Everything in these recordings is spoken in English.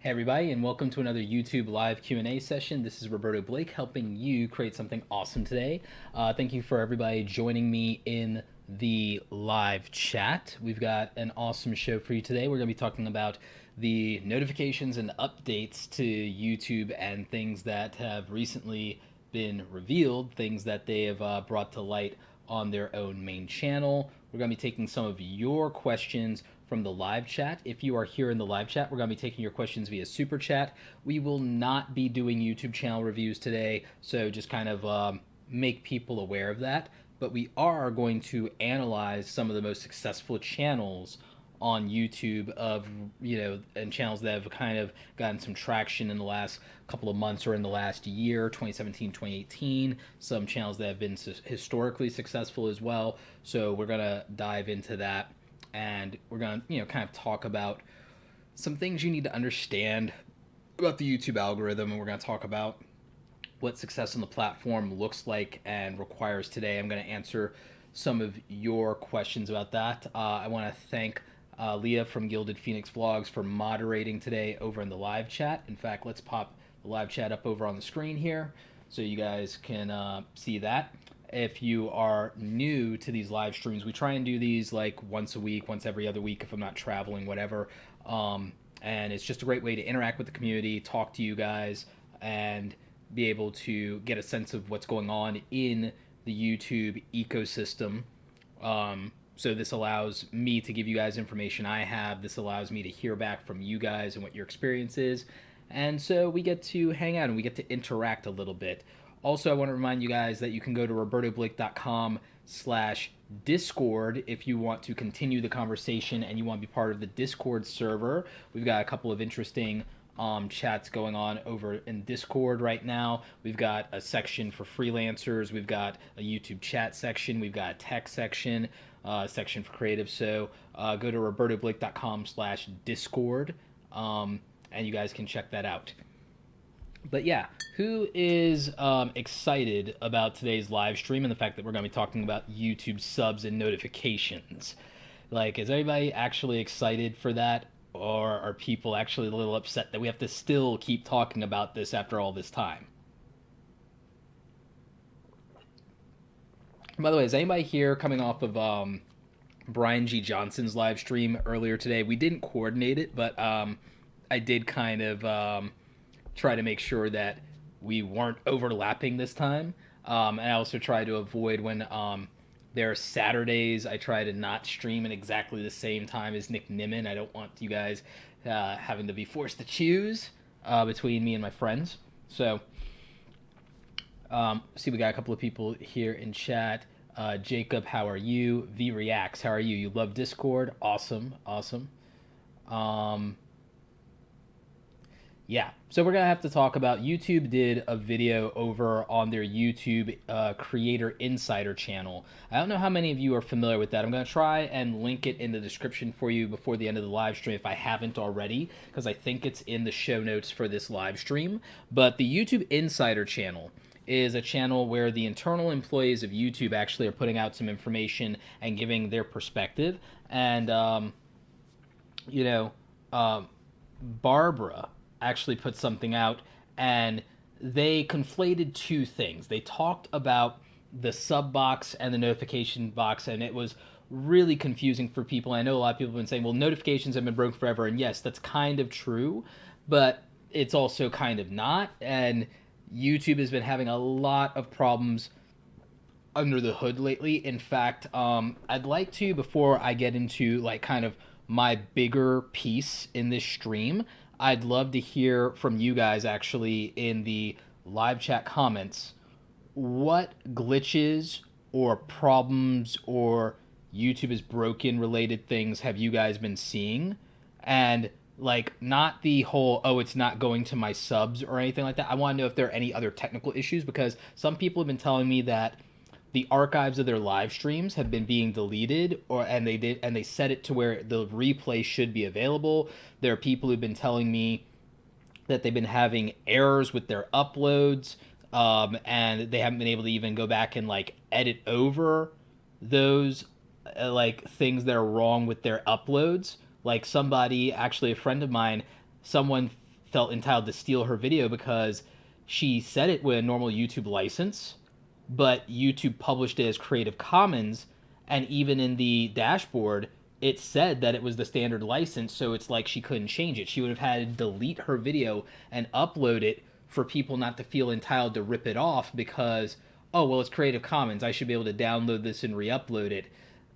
Hey everybody, and welcome to another YouTube live Q&A session. This is Roberto Blake helping you create something awesome today. Thank you for everybody joining me in the live chat. We've got an awesome show for you today. We're going to be talking about the notifications and updates to YouTube and things that have recently been revealed, things that they have brought to light on their own main channel. We're going to be taking some of your questions from the live chat. If you are here in the live chat, we're going to be taking your questions via super chat. We will not be doing YouTube channel reviews today, so just kind of make people aware of that. But we are going to analyze some of the most successful channels on YouTube and channels that have kind of gotten some traction in the last couple of months or in the last year, 2017, 2018, some channels that have been historically successful as well. So we're going to dive into that, and we're going to, kind of talk about some things you need to understand about the YouTube algorithm, and we're going to talk about what success on the platform looks like and requires today. I'm going to answer some of your questions about that. I want to thank Leah from Gilded Phoenix Vlogs for moderating today over in the live chat. In fact, let's pop the live chat up over on the screen here so you guys can see that. If you are new to these live streams, we try and do these like once a week, once every other week if I'm not traveling, whatever. And it's just a great way to interact with the community, talk to you guys, and be able to get a sense of what's going on in the YouTube ecosystem. So this allows me to give you guys information I have. This allows me to hear back from you guys and what your experience is. And so we get to hang out and we get to interact a little bit. Also, I want to remind you guys that you can go to robertoblake.com/Discord if you want to continue the conversation and you want to be part of the Discord server. We've got a couple of interesting chats going on over in Discord right now. We've got a section for freelancers. We've got a YouTube chat section. We've got a tech section, section for creative. So go to robertoblake.com/Discord, and you guys can check that out. But yeah, who is excited about today's live stream and the fact that we're going to be talking about YouTube subs and notifications? Like, is anybody actually excited for that? Or are people actually a little upset that we have to still keep talking about this after all this time? By the way, is anybody here coming off of Brian G. Johnson's live stream earlier today? We didn't coordinate it, but I did kind of try to make sure that we weren't overlapping this time. And I also try to avoid when there are Saturdays, I try to not stream at exactly the same time as Nick Nimmin. I don't want you guys having to be forced to choose between me and my friends. So, see, we got a couple of people here in chat. Jacob, how are you? V Reacts, how are you? You love Discord? Awesome, awesome. Yeah, so we're going to have to talk about YouTube did a video over on their YouTube Creator Insider channel. I don't know how many of you are familiar with that. I'm going to try and link it in the description for you before the end of the live stream if I haven't already, because I think it's in the show notes for this live stream. But the YouTube Insider channel is a channel where the internal employees of YouTube actually are putting out some information and giving their perspective. And, Barbara actually put something out, and they conflated two things. They talked about the sub box and the notification box, and it was really confusing for people. I know a lot of people have been saying, well, notifications have been broken forever, and yes, that's kind of true, but it's also kind of not, and YouTube has been having a lot of problems under the hood lately. In fact, I'd like to, before I get into like kind of my bigger piece in this stream, I'd love to hear from you guys actually in the live chat comments what glitches or problems or YouTube is broken related things have you guys been seeing? And like, not the whole, oh, it's not going to my subs or anything like that. I want to know if there are any other technical issues, because some people have been telling me that the archives of their live streams have been being deleted, and they set it to where the replay should be available. There are people who've been telling me that they've been having errors with their uploads, and they haven't been able to even go back and like edit over those like things that are wrong with their uploads. Like somebody, actually a friend of mine, someone felt entitled to steal her video because she said it with a normal YouTube license, but YouTube published it as Creative Commons, and even in the dashboard, it said that it was the standard license, so it's like she couldn't change it. She would have had to delete her video and upload it for people not to feel entitled to rip it off because, oh, well, it's Creative Commons. I should be able to download this and re upload it.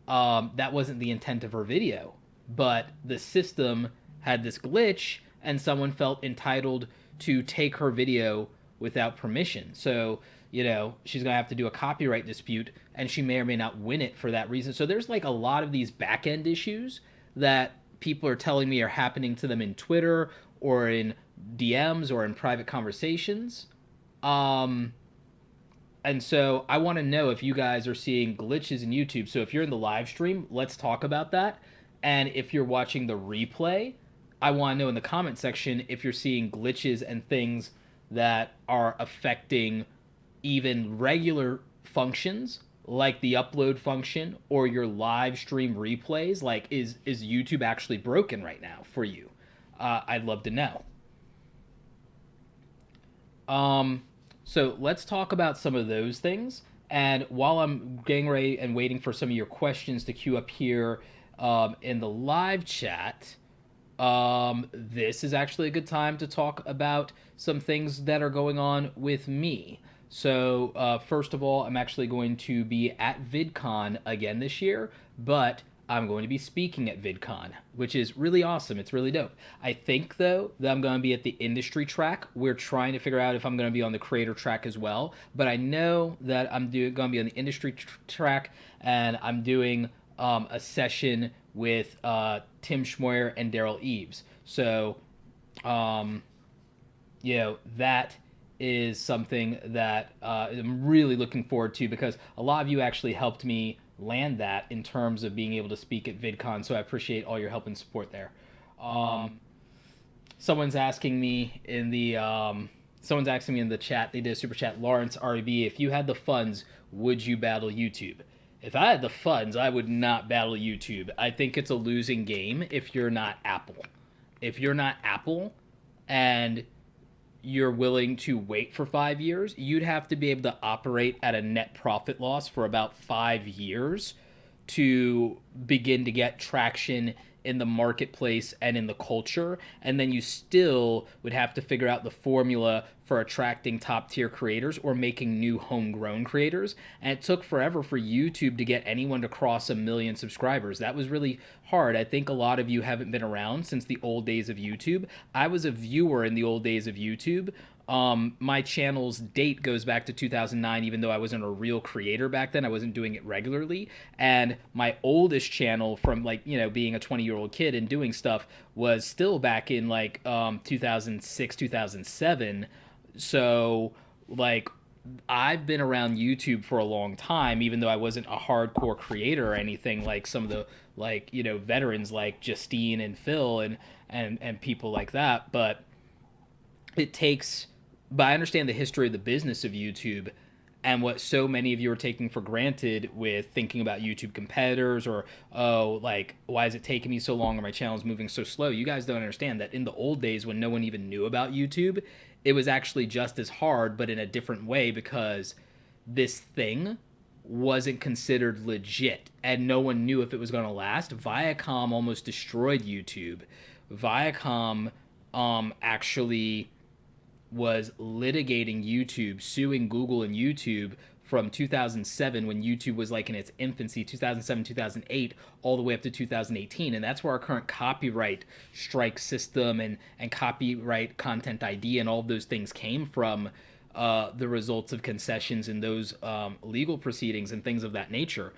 That wasn't the intent of her video. But the system had this glitch, and someone felt entitled to take her video without permission. So, she's going to have to do a copyright dispute, and she may or may not win it for that reason. So there's like a lot of these back end issues that people are telling me are happening to them in Twitter or in DMs or in private conversations. And so I want to know if you guys are seeing glitches in YouTube. So if you're in the live stream, let's talk about that. And if you're watching the replay, I want to know in the comment section if you're seeing glitches and things that are affecting even regular functions like the upload function or your live stream replays. Like, is YouTube actually broken right now for you? I'd love to know. So let's talk about some of those things. And while I'm getting ready and waiting for some of your questions to queue up here in the live chat, this is actually a good time to talk about some things that are going on with me. So first of all, I'm actually going to be at VidCon again this year, but I'm going to be speaking at VidCon, which is really awesome. It's really dope. I think, though, that I'm going to be at the industry track. We're trying to figure out if I'm going to be on the creator track as well. But I know that I'm going to be on the industry track, and I'm doing a session with Tim Schmoyer and Daryl Eves. So, that is something that I'm really looking forward to because a lot of you actually helped me land that in terms of being able to speak at VidCon. So I appreciate all your help and support there. Someone's asking me in the chat. They did a super chat. Lawrence REB, if you had the funds, would you battle YouTube? If I had the funds, I would not battle YouTube. I think it's a losing game if you're not Apple. If you're not Apple and you're willing to wait for 5 years, you'd have to be able to operate at a net profit loss for about 5 years to begin to get traction in the marketplace and in the culture. And then you still would have to figure out the formula for attracting top tier creators or making new homegrown creators. And it took forever for YouTube to get anyone to cross 1 million subscribers. That was really hard. I think a lot of you haven't been around since the old days of YouTube. I was a viewer in the old days of YouTube. My channel's date goes back to 2009, even though I wasn't a real creator back then. I wasn't doing it regularly. And my oldest channel from being a 20-year-old kid and doing stuff was still back in 2006, 2007. So I've been around YouTube for a long time, even though I wasn't a hardcore creator or anything like some of the veterans like Justine and Phil and people like that. But I understand the history of the business of YouTube and what so many of you are taking for granted with thinking about YouTube competitors or, why is it taking me so long or my channel's moving so slow? You guys don't understand that in the old days when no one even knew about YouTube, it was actually just as hard, but in a different way because this thing wasn't considered legit and no one knew if it was going to last. Viacom almost destroyed YouTube. Viacom actually was litigating YouTube, suing Google and YouTube from 2007 when YouTube was in its infancy, 2007, 2008, all the way up to 2018. And that's where our current copyright strike system and copyright content ID and all of those things came from, the results of concessions in those legal proceedings and things of that nature.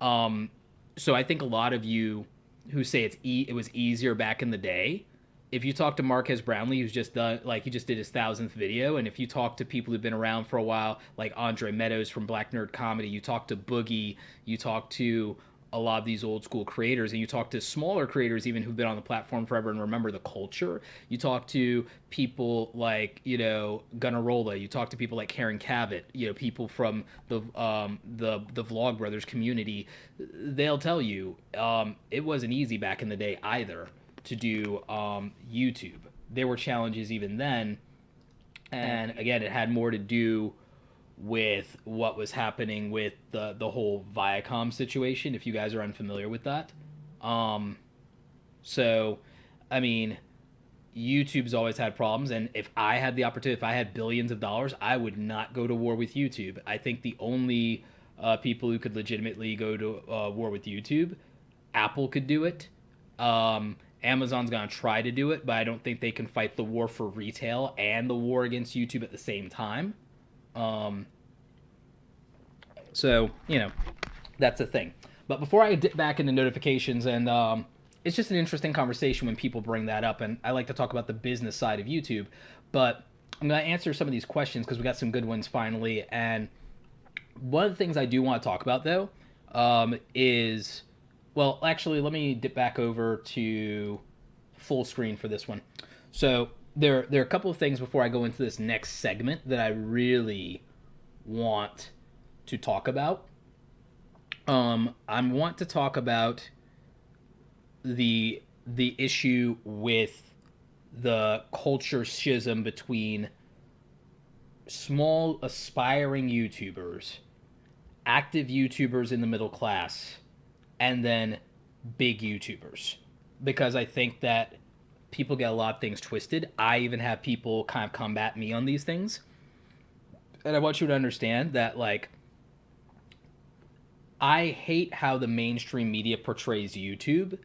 So I think a lot of you who say it was easier back in the day, if you talk to Marquez Brownlee, who's just done, he just did his 1,000th video, and if you talk to people who've been around for a while, like Andre Meadows from Black Nerd Comedy, you talk to Boogie, you talk to a lot of these old school creators, and you talk to smaller creators even who've been on the platform forever and remember the culture. You talk to people like, Gunnarola, you talk to people like Karen Cavett, people from the Vlog Brothers community. They'll tell you it wasn't easy back in the day either to do YouTube there were challenges even then. And again, it had more to do with what was happening with the whole Viacom situation, if you guys are unfamiliar with that. Um, so, I mean, YouTube's always had problems, and if I had the opportunity, if I had billions of dollars, I would not go to war with YouTube. I think the only people who could legitimately go to war with YouTube, Apple could do it. Amazon's gonna try to do it, but I don't think they can fight the war for retail and the war against YouTube at the same time. Um, so that's the thing. But before I dip back into notifications, and it's just an interesting conversation when people bring that up, and I like to talk about the business side of YouTube. But I'm going to answer some of these questions because we got some good ones finally. And one of the things I do want to talk about, though, is, well, actually, let me dip back over to full screen for this one. So there are a couple of things before I go into this next segment that I really want to talk about. I want to talk about the issue with the culture schism between small aspiring YouTubers, active YouTubers in the middle class, and then big YouTubers. Because I think that people get a lot of things twisted. I even have people kind of combat me on these things. And I want you to understand that, like, I hate how the mainstream media portrays YouTube.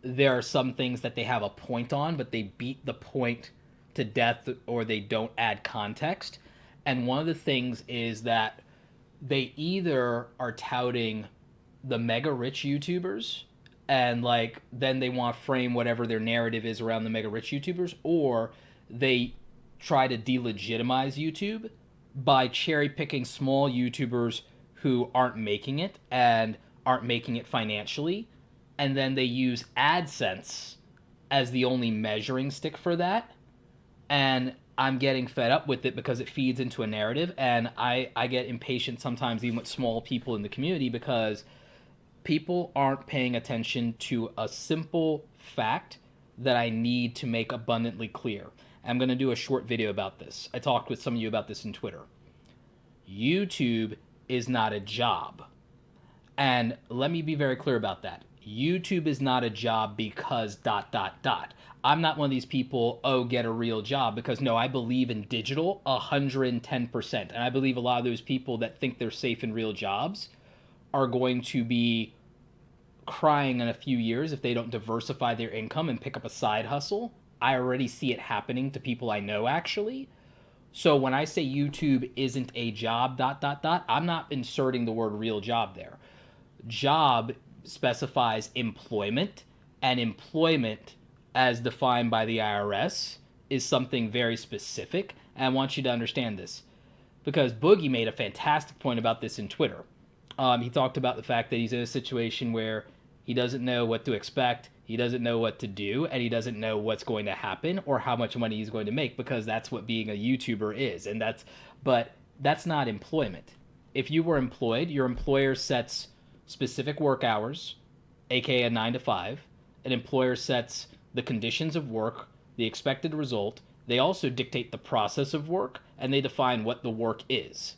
There are some things that they have a point on, but they beat the point to death, or they don't add context. And one of the things is that they either are touting the mega rich YouTubers, and like then they want to frame whatever their narrative is around the mega rich YouTubers, or they try to delegitimize YouTube by cherry picking small YouTubers who aren't making it and aren't making it financially, and then they use AdSense as the only measuring stick for that. And I'm getting fed up with it because it feeds into a narrative, and I get impatient sometimes even with small people in the community because people aren't paying attention to a simple fact that I need to make abundantly clear. I'm going to do a short video about this. I talked with some of you about this in Twitter. YouTube is not a job. And let me be very clear about that. YouTube is not a job because ... I'm not one of these people, oh, get a real job, because no, I believe in digital 110%. And I believe a lot of those people that think they're safe in real jobs are going to be crying in a few years if they don't diversify their income and pick up a side hustle. I already see it happening to people I know, actually. So when I say YouTube isn't a job ... I'm not inserting the word real job there. Job specifies employment, and employment, as defined by the IRS, is something very specific. And I want you to understand this because Boogie made a fantastic point about this in Twitter. He talked about the fact that he's in a situation where he doesn't know what to expect, he doesn't know what to do, and he doesn't know what's going to happen or how much money he's going to make, because that's what being a YouTuber is. But that's not employment. If you were employed, your employer sets specific work hours, aka a 9 to 5. An employer sets the conditions of work, the expected result. They also dictate the process of work, and they define what the work is.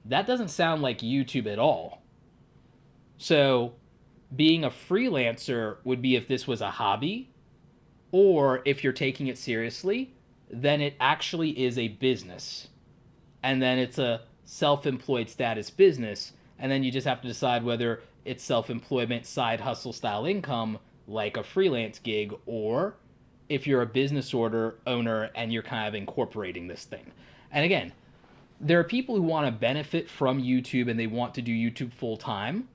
That doesn't sound like YouTube at all. So being a freelancer would be if this was a hobby, or if you're taking it seriously, then it actually is a business. And then it's a self-employed status business, and then you just have to decide whether it's self-employment, side hustle style income, like a freelance gig, or if you're a business owner and you're kind of incorporating this thing. And again, there are people who want to benefit from YouTube and they want to do YouTube full time,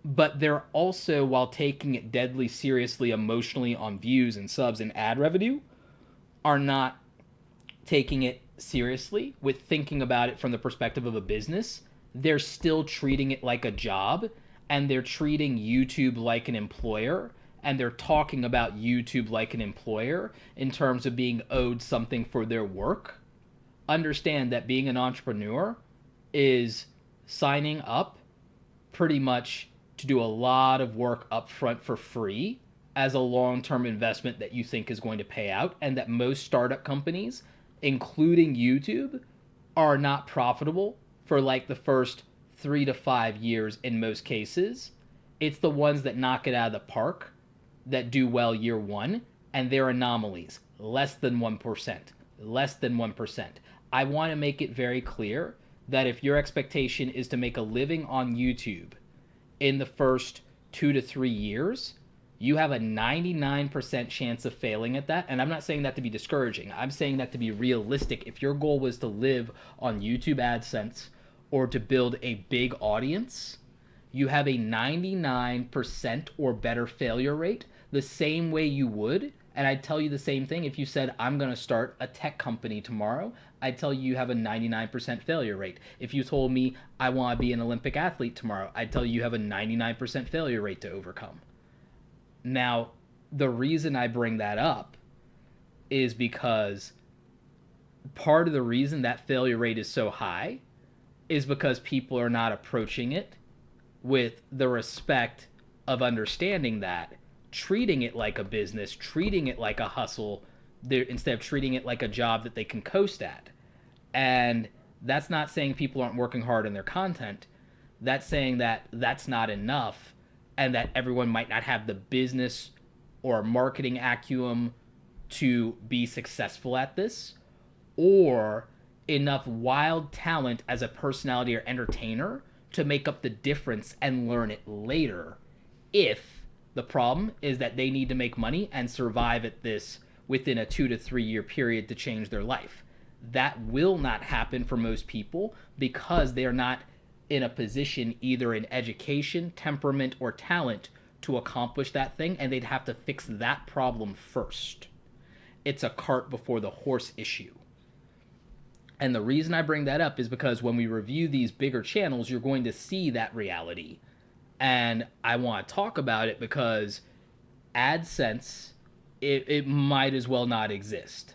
but they're also, while taking it deadly seriously emotionally on views and subs and ad revenue, are not taking it seriously with thinking about it from the perspective of a business. They're still treating it like a job, and they're treating YouTube like an employer, and they're talking about YouTube like an employer in terms of being owed something for their work. Understand that being an entrepreneur is signing up pretty much to do a lot of work up front for free, as a long-term investment that you think is going to pay out, and that most startup companies, including YouTube, are not profitable for like the first 3 to 5 years in most cases. It's the ones that knock it out of the park that do well year one, and they're anomalies. Less than 1%. Less than 1%. I want to make it very clear that if your expectation is to make a living on YouTube in the first 2 to 3 years, you have a 99% chance of failing at that. And I'm not saying that to be discouraging. I'm saying that to be realistic. If your goal was to live on YouTube AdSense or to build a big audience, you have a 99% or better failure rate, the same way you would. And I'd tell you the same thing if you said, I'm going to start a tech company tomorrow. I'd tell you have a 99% failure rate. If you told me I want to be an Olympic athlete tomorrow, I'd tell you have a 99% failure rate to overcome. Now, the reason I bring that up is because part of the reason that failure rate is so high is because people are not approaching it with the respect of understanding that, treating it like a business, treating it like a hustle, instead of treating it like a job that they can coast at. And that's not saying people aren't working hard on their content. That's saying that that's not enough, and that everyone might not have the business or marketing acumen to be successful at this, or enough wild talent as a personality or entertainer to make up the difference and learn it later, if the problem is that they need to make money and survive at this within a 2 to 3 year period to change their life. That will not happen for most people because they are not in a position, either in education, temperament, or talent, to accomplish that thing, and they'd have to fix that problem first. It's a cart before the horse issue. And the reason I bring that up is because when we review these bigger channels, you're going to see that reality. And I want to talk about it because AdSense, it might as well not exist.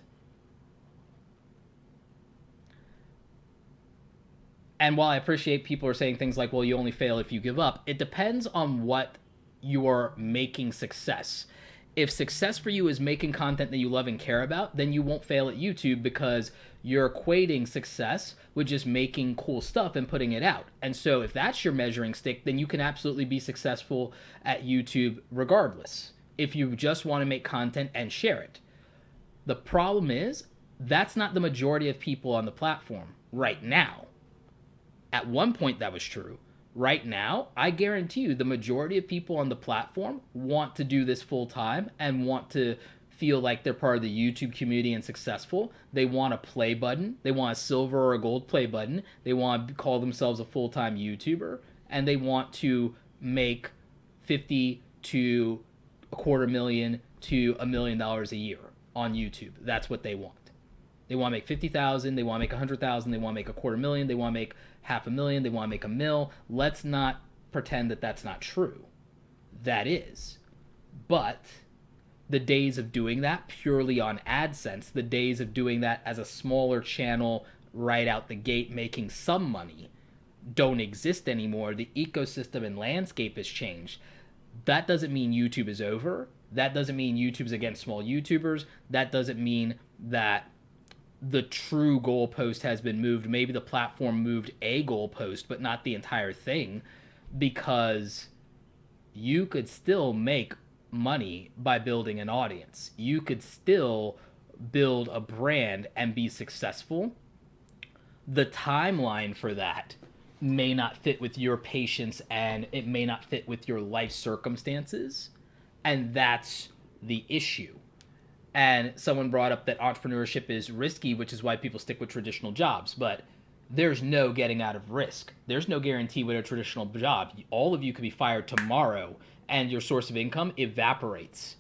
And while I appreciate people are saying things like, well, you only fail if you give up, it depends on what you are making success. If success for you is making content that you love and care about, then you won't fail at YouTube because you're equating success with just making cool stuff and putting it out. And so if that's your measuring stick, then you can absolutely be successful at YouTube regardless, if you just want to make content and share it. The problem is, that's not the majority of people on the platform right now. At one point that was true. Right now, I guarantee you the majority of people on the platform want to do this full time and want to feel like they're part of the YouTube community and successful. They want a play button. They want a silver or a gold play button. They want to call themselves a full-time YouTuber, and they want to make 50 to $250,000 to $1 million a year on YouTube. That's what they want. They want to make 50,000. They want to make 100,000. They want to make $250,000. They want to make $500,000. They want to make $1 million. Let's not pretend that that's not true. That is. But the days of doing that purely on AdSense, the days of doing that as a smaller channel right out the gate making some money, don't exist anymore. The ecosystem and landscape has changed. That doesn't mean YouTube is over. That doesn't mean YouTube's against small YouTubers. That doesn't mean that the true goalpost has been moved. Maybe the platform moved a goalpost, but not the entire thing, because you could still make money by building an audience. You could still build a brand and be successful. The timeline for that may not fit with your patience, and it may not fit with your life circumstances, and that's the issue. And someone brought up that entrepreneurship is risky, which is why people stick with traditional jobs. But there's no getting out of risk. There's no guarantee with a traditional job. All of you could be fired tomorrow and your source of income evaporates,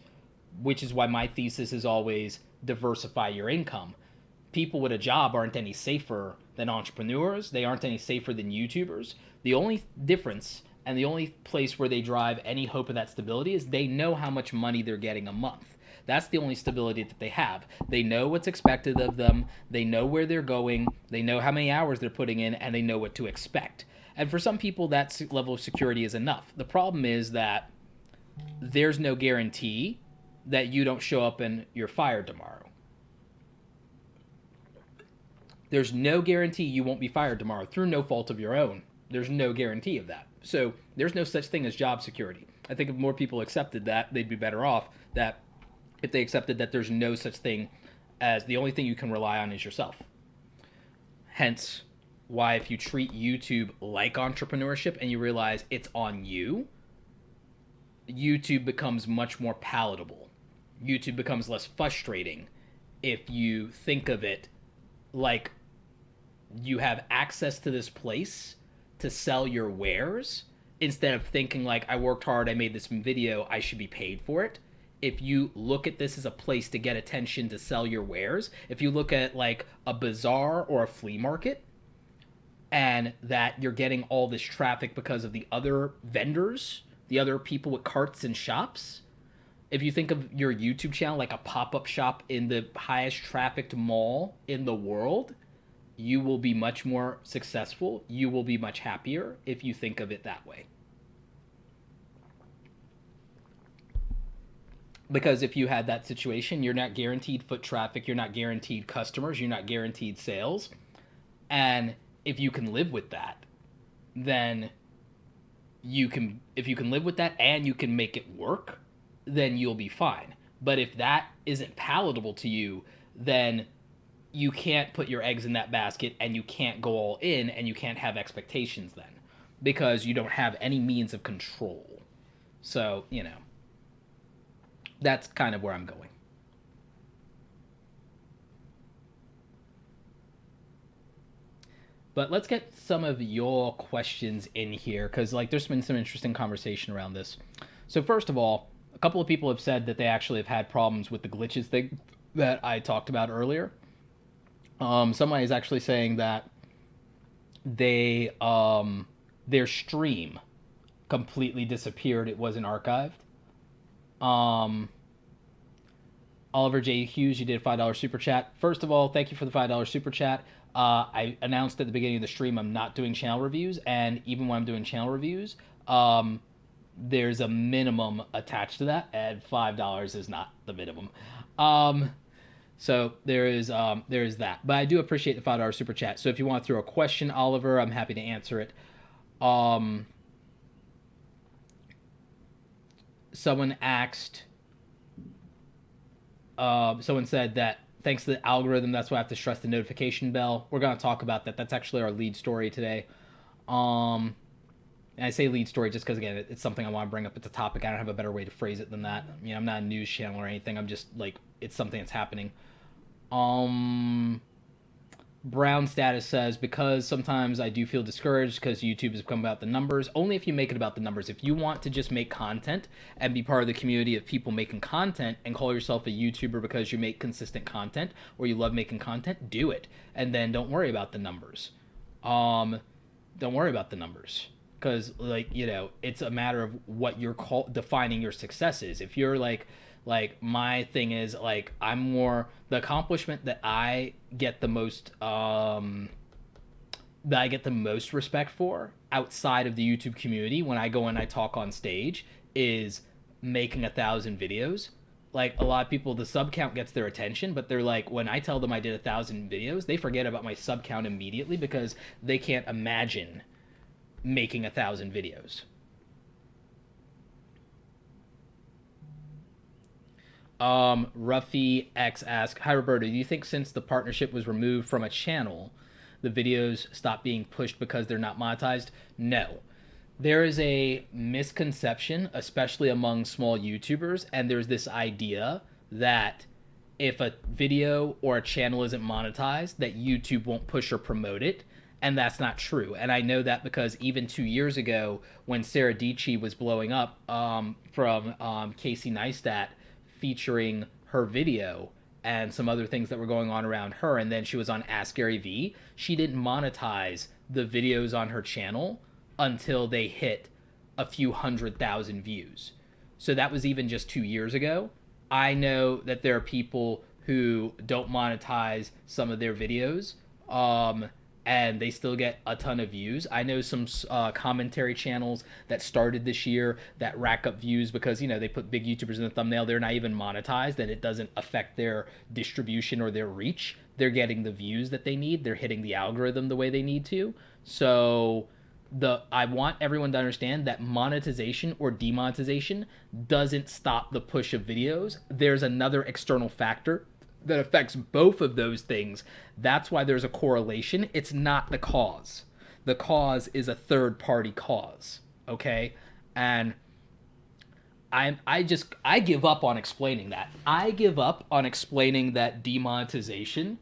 which is why my thesis is always diversify your income. People with a job aren't any safer than entrepreneurs. They aren't any safer than YouTubers. The only difference and the only place where they drive any hope of that stability is they know how much money they're getting a month. That's the only stability that they have. They know what's expected of them. They know where they're going. They know how many hours they're putting in, and they know what to expect. And for some people, that level of security is enough. The problem is that there's no guarantee that you don't show up and you're fired tomorrow. There's no guarantee you won't be fired tomorrow through no fault of your own. There's no guarantee of that. So there's no such thing as job security. I think if more people accepted that, they'd be better off. That if they accepted that there's no such thing as the only thing you can rely on is yourself. Hence why if you treat YouTube like entrepreneurship and you realize it's on you, YouTube becomes much more palatable. YouTube becomes less frustrating if you think of it like you have access to this place to sell your wares instead of thinking like, I worked hard, I made this video, I should be paid for it. If you look at this as a place to get attention to sell your wares, if you look at like a bazaar or a flea market, and that you're getting all this traffic because of the other vendors, the other people with carts and shops, if you think of your YouTube channel like a pop-up shop in the highest trafficked mall in the world, you will be much more successful. You will be much happier if you think of it that way. Because if you had that situation, you're not guaranteed foot traffic, you're not guaranteed customers, you're not guaranteed sales. And if you can live with that, then if you can live with that and you can make it work, then you'll be fine. But if that isn't palatable to you, then you can't put your eggs in that basket and you can't go all in and you can't have expectations then because you don't have any means of control. So, that's kind of where I'm going. But let's get some of your questions in here because there's been some interesting conversation around this. So first of all, a couple of people have said that they actually have had problems with the glitches thing that I talked about earlier. Somebody is actually saying that their stream completely disappeared. It wasn't archived. Oliver J. Hughes, you did a $5 super chat. First of all, thank you for the $5 super chat. I announced at the beginning of the stream I'm not doing channel reviews, and even when I'm doing channel reviews, there's a minimum attached to that, and $5 is not the minimum. So there is that. But I do appreciate the $5 super chat. So if you want to throw a question, Oliver, I'm happy to answer it. Someone asked. Someone said that thanks to the algorithm, that's why I have to stress the notification bell. We're going to talk about that. That's actually our lead story today. And I say lead story just because, again, it's something I want to bring up at the topic. I don't have a better way to phrase it than that. I'm not a news channel or anything. I'm just it's something that's happening. Brown Status says, because sometimes I do feel discouraged because YouTube has become about the numbers. Only if you make it about the numbers. If you want to just make content and be part of the community of people making content and call yourself a YouTuber because you make consistent content or you love making content, do it. And then don't worry about the numbers. Don't worry about the numbers. Because, it's a matter of what you're defining your success is. If you're my thing is I'm more the accomplishment that I get the most respect for outside of the YouTube community when I go and I talk on stage is making 1,000 videos. A lot of people, the sub count gets their attention, but they're when I tell them I did 1,000 videos, they forget about my sub count immediately because they can't imagine making 1,000 videos. Ruffy X asks, hi Roberto, do you think since the partnership was removed from a channel, the videos stop being pushed because they're not monetized? No. There is a misconception, especially among small YouTubers, and there's this idea that if a video or a channel isn't monetized, that YouTube won't push or promote it, and that's not true. And I know that because even 2 years ago, when Sarah Dietschy was blowing up from Casey Neistat, featuring her video and some other things that were going on around her, and then she was on Ask Gary V, she didn't monetize the videos on her channel until they hit a few 100,000 views. So that was even just 2 years ago. I know that there are people who don't monetize some of their videos and they still get a ton of views. I know some commentary channels that started this year that rack up views because, you know, they put big YouTubers in the thumbnail. They're not even monetized, and it doesn't affect their distribution or their reach. They're getting the views that they need. They're hitting the algorithm the way they need to. So I want everyone to understand that monetization or demonetization doesn't stop the push of videos. There's another external factor that affects both of those things. That's why there's a correlation. It's not the cause. The cause is a third party cause. Okay? And I give up on explaining that. I give up on explaining that demonetization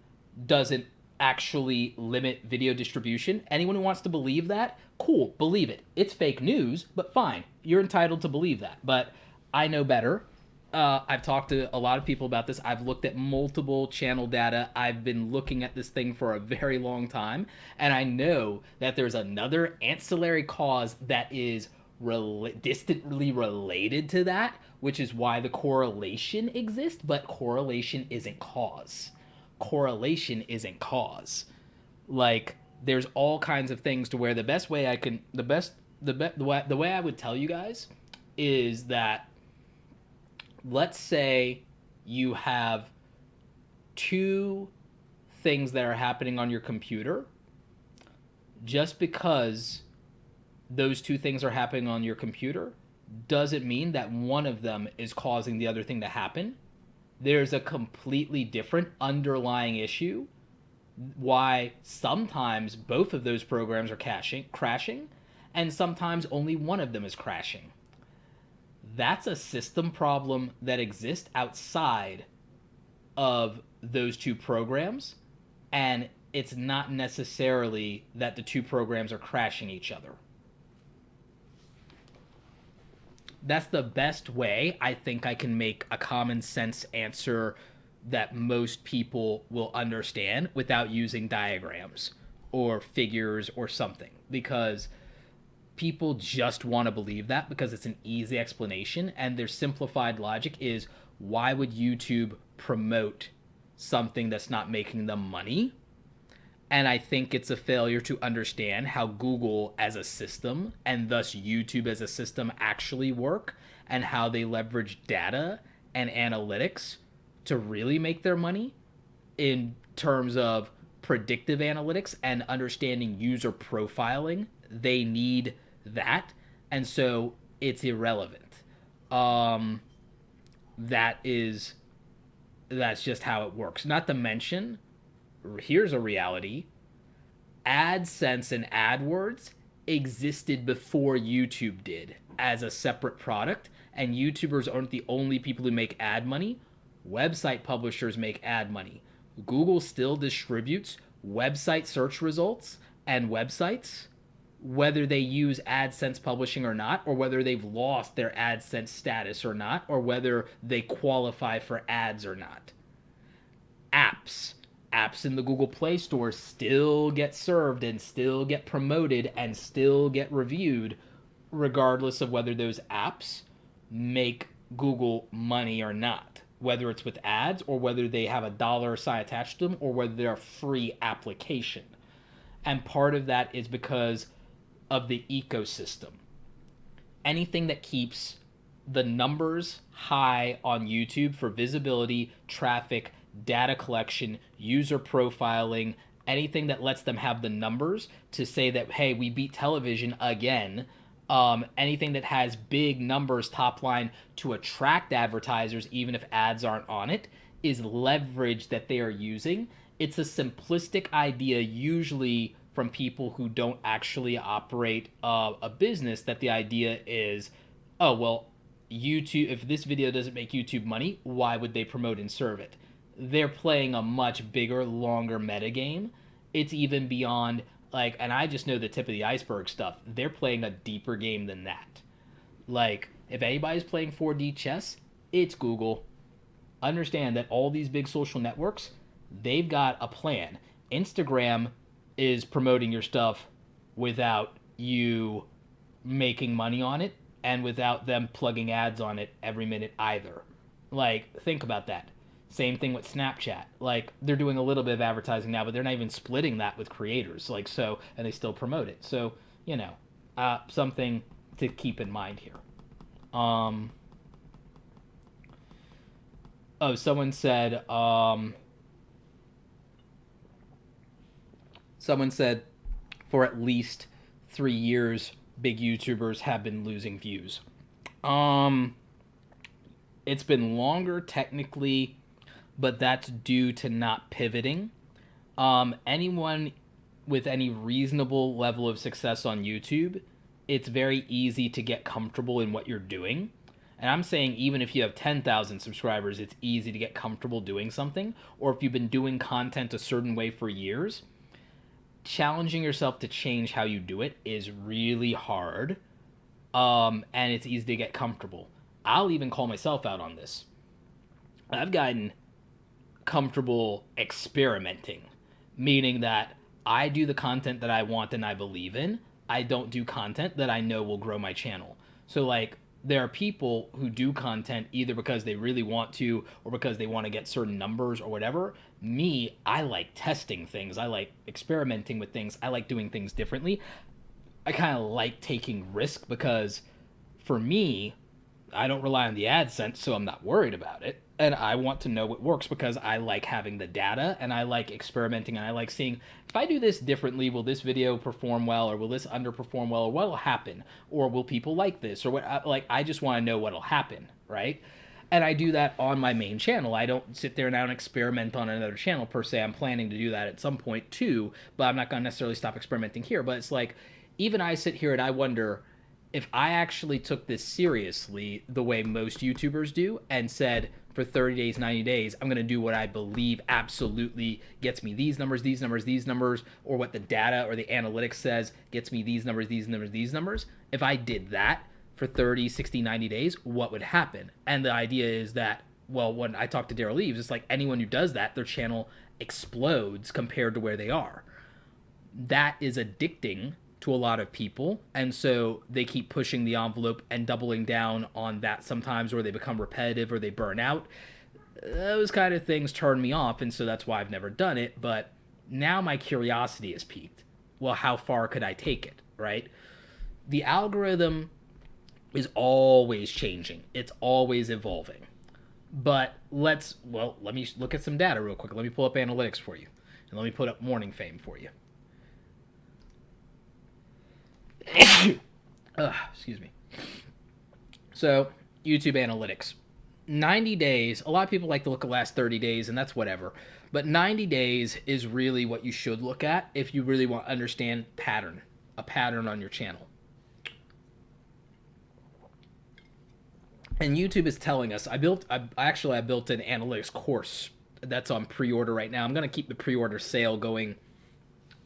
doesn't actually limit video distribution. Anyone who wants to believe that, cool, believe it. It's fake news, but fine. You're entitled to believe that. But I know better. I've talked to a lot of people about this. I've looked at multiple channel data. I've been looking at this thing for a very long time. And I know that there's another ancillary cause that is distantly related to that, which is why the correlation exists, but correlation isn't cause. Correlation isn't cause. Like, there's all kinds of things to where the way I would tell you guys is that, let's say you have two things that are happening on your computer. Just because those two things are happening on your computer doesn't mean that one of them is causing the other thing to happen. There's a completely different underlying issue why sometimes both of those programs are crashing, and sometimes only one of them is crashing. That's a system problem that exists outside of those two programs, and it's not necessarily that the two programs are crashing each other. That's the best way I think I can make a common sense answer that most people will understand without using diagrams or figures or something, because people just want to believe that because it's an easy explanation, and their simplified logic is, why would YouTube promote something that's not making them money? And I think it's a failure to understand how Google as a system, and thus YouTube as a system, actually work, and how they leverage data and analytics to really make their money in terms of predictive analytics and understanding user profiling. They need that, and so it's irrelevant. That's just how it works. Not to mention, here's a reality: AdSense and AdWords existed before YouTube did as a separate product, and YouTubers aren't the only people who make ad money. Website publishers make ad money. Google still distributes website search results and websites, whether they use AdSense publishing or not, or whether they've lost their AdSense status or not, or whether they qualify for ads or not. Apps in the Google Play Store still get served and still get promoted and still get reviewed, regardless of whether those apps make Google money or not, whether it's with ads or whether they have a dollar sign attached to them or whether they're a free application. And part of that is because of the ecosystem. Anything that keeps the numbers high on YouTube for visibility, traffic, data collection, user profiling, anything that lets them have the numbers to say that, hey, we beat television again, anything that has big numbers top line to attract advertisers even if ads aren't on it, is leverage that they are using. It's a simplistic idea, usually from people who don't actually operate a business, that the idea is, oh, well, YouTube, if this video doesn't make YouTube money, why would they promote and serve it? They're playing a much bigger, longer metagame. It's even beyond, like, and I just know the tip of the iceberg stuff. They're playing a deeper game than that. Like, if anybody's playing 4D chess, it's Google. Understand that all these big social networks, they've got a plan. Instagram is promoting your stuff without you making money on it and without them plugging ads on it every minute either. Like, think about that. Same thing with Snapchat. Like, they're doing a little bit of advertising now, but they're not even splitting that with creators. Like, so, and they still promote it. So, something to keep in mind here. Oh, someone said for at least 3 years, big YouTubers have been losing views. It's been longer technically, but that's due to not pivoting. Anyone with any reasonable level of success on YouTube, it's very easy to get comfortable in what you're doing. And I'm saying even if you have 10,000 subscribers, it's easy to get comfortable doing something. Or if you've been doing content a certain way for years, challenging yourself to change how you do it is really hard. And it's easy to get comfortable. I'll even call myself out on this. I've gotten comfortable experimenting, meaning that I do the content that I want and I believe in. I don't do content that I know will grow my channel. So, like, there are people who do content either because they really want to or because they want to get certain numbers or whatever. Me, I like testing things. I like experimenting with things. I like doing things differently. I kind of like taking risk because for me, I don't rely on the AdSense, so I'm not worried about it. And I want to know what works because I like having the data and I like experimenting and I like seeing if I do this differently, will this video perform well or will this underperform well or what will happen or will people like this or what? Like, I just want to know what'll happen, right? And I do that on my main channel. I don't sit there now and experiment on another channel per se. I'm planning to do that at some point too, but I'm not going to necessarily stop experimenting here. But it's like, even I sit here and I wonder if I actually took this seriously the way most YouTubers do and said, for 30 days, 90 days, I'm going to do what I believe absolutely gets me these numbers, these numbers, these numbers, or what the data or the analytics says gets me these numbers, these numbers, these numbers. If I did that for 30, 60, 90 days, what would happen? And the idea is that, well, when I talk to Daryl Eves, it's like anyone who does that, their channel explodes compared to where they are. That is addicting to a lot of people, and so they keep pushing the envelope and doubling down on that sometimes, or they become repetitive or they burn out. Those kind of things turn me off, and so that's why I've never done it. But now my curiosity is piqued. Well, how far could I take it, right? The algorithm is always changing. It's always evolving. But let me look at some data real quick. Let me pull up analytics for you, and let me put up MORNINGFAME for you. Excuse me. So, YouTube analytics. 90 days, a lot of people like to look at the last 30 days, and that's whatever. But 90 days is really what you should look at if you really want to understand a pattern on your channel. And YouTube is telling us, I built an analytics course that's on pre-order right now. I'm going to keep the pre-order sale going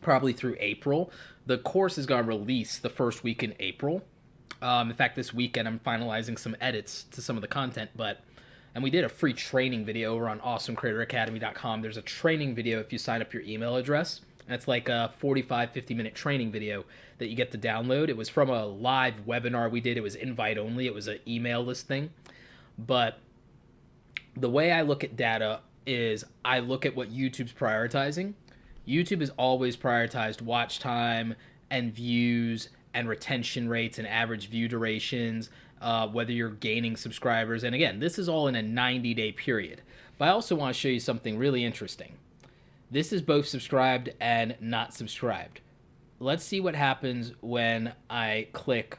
probably through April. The course is going to release the first week in April. In fact, this weekend I'm finalizing some edits to some of the content, and we did a free training video over on awesomecreatoracademy.com. There's a training video if you sign up your email address. And it's like a 45, 50-minute training video that you get to download. It was from a live webinar we did. It was invite only. It was an email list thing. But the way I look at data is I look at what YouTube's prioritizing. YouTube has always prioritized watch time and views and retention rates and average view durations, whether you're gaining subscribers. And again, this is all in a 90-day period. But I also want to show you something really interesting. This is both subscribed and not subscribed. Let's see what happens when I click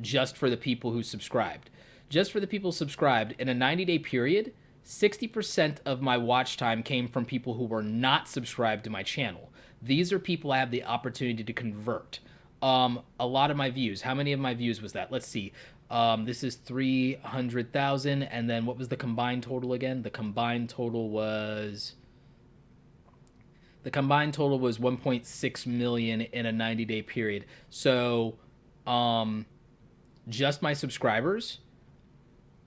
just for the people who subscribed. Just for the people subscribed, in a 90-day period, 60% of my watch time came from people who were not subscribed to my channel. These are people I have the opportunity to convert. A lot of my views. How many of my views was that? Let's see. This is 300,000. And then what was the combined total again? The combined total was 1.6 million in a 90-day period. So just my subscribers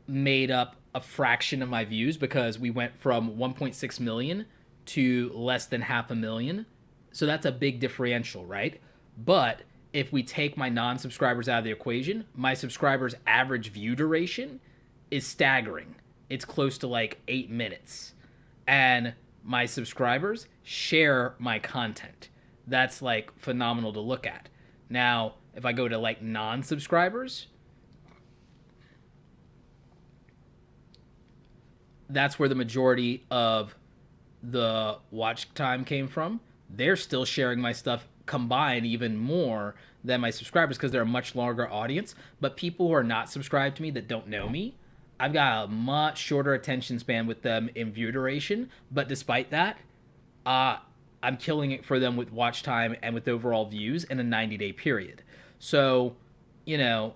made up a fraction of my views because we went from 1.6 million to less than 500,000. So that's a big differential, right? But if we take my non-subscribers out of the equation, my subscribers' average view duration is staggering. it's close to like 8 minutes. And my subscribers share my content. That's like phenomenal to look at. Now, if I go to like non-subscribers, that's where the majority of the watch time came from. They're still sharing my stuff combined even more than my subscribers because they're a much larger audience. But people who are not subscribed to me that don't know me, I've got a much shorter attention span with them in view duration. But despite that, I'm killing it for them with watch time and with overall views in a 90-day period. So, you know,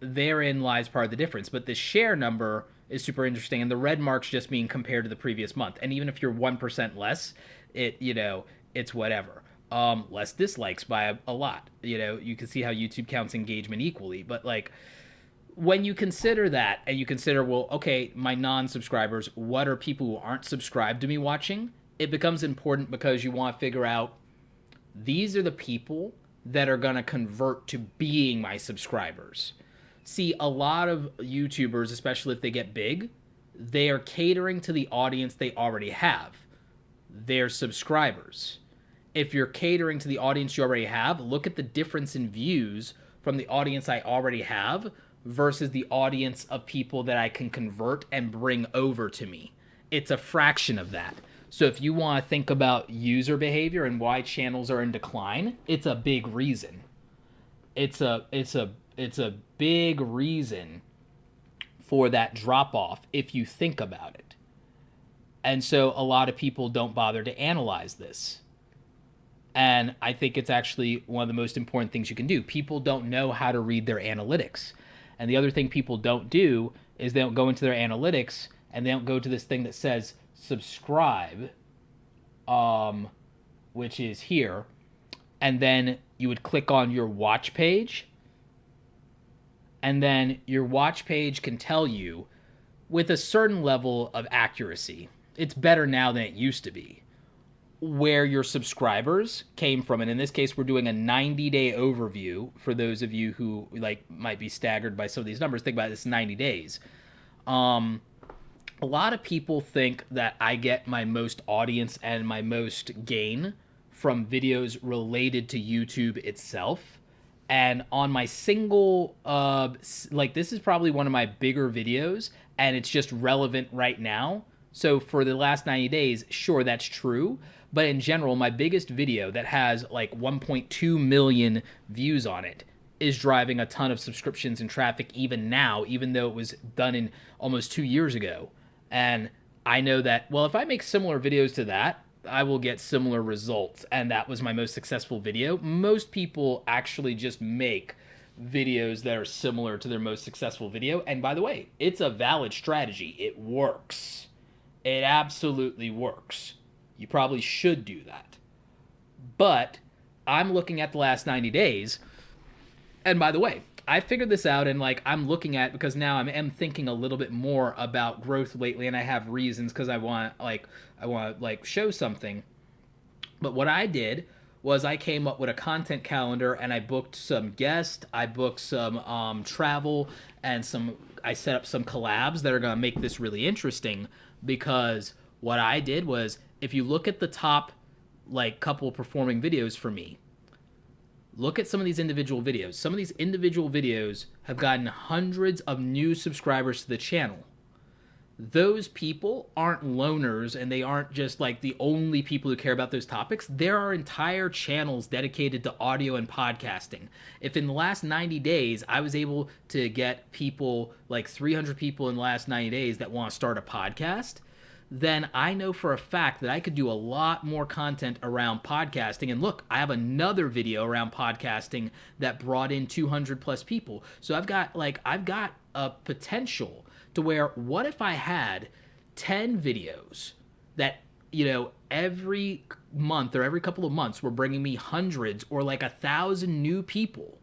therein lies part of the difference. But the share number is super interesting, and the red marks just mean compared to the previous month. And even if you're 1% less, it's whatever. Less dislikes by a lot. You can see how YouTube counts engagement equally, but like when you consider that and you consider, well, okay, my non-subscribers, what are people who aren't subscribed to me watching? It becomes important because you want to figure out these are the people that are going to convert to being my subscribers. See, a lot of YouTubers, especially if they get big, they are catering to the audience they already have, their subscribers. If you're catering to the audience you already have, look at the difference in views from the audience I already have versus the audience of people that I can convert and bring over to me. It's a fraction of that. So if you want to think about user behavior and why channels are in decline, it's a big reason. It's a big reason for that drop off if you think about it. And so a lot of people don't bother to analyze this. And I think it's actually one of the most important things you can do. People don't know how to read their analytics. And the other thing people don't do is they don't go into their analytics and they don't go to this thing that says subscribe, which is here. And then you would click on your watch page. And then your watch page can tell you with a certain level of accuracy, it's better now than it used to be, where your subscribers came from. And in this case, we're doing a 90-day overview for those of you who like might be staggered by some of these numbers. Think about this 90 days. A lot of people think that I get my most audience and my most gain from videos related to YouTube itself. And on my single, this is probably one of my bigger videos, and it's just relevant right now. So for the last 90 days, sure, that's true. But in general, my biggest video that has like 1.2 million views on it is driving a ton of subscriptions and traffic even now, even though it was done in almost 2 years ago. And I know that, well, if I make similar videos to that, I will get similar results. And that was my most successful video. Most people actually just make videos that are similar to their most successful video. And by the way, it's a valid strategy. It works. It absolutely works. You probably should do that. But I'm looking at the last 90 days. And by the way, I figured this out, and like I'm looking at, because now I am thinking a little bit more about growth lately, and I have reasons because I want to show something. But what I did was I came up with a content calendar, and I booked some guests, I booked some travel, and I set up some collabs that are going to make this really interesting. Because what I did was, if you look at the top like couple performing videos for me, look at some of these individual videos. Some of these individual videos have gotten hundreds of new subscribers to the channel. Those people aren't loners, and they aren't just like the only people who care about those topics. There are entire channels dedicated to audio and podcasting. If in the last 90 days, I was able to get people, like 300 people in the last 90 days that want to start a podcast, then I know for a fact that I could do a lot more content around podcasting. And look, I have another video around podcasting that brought in 200 plus people. So I've got a potential to where, what if I had 10 videos that, every month or every couple of months were bringing me hundreds or like 1,000 new people?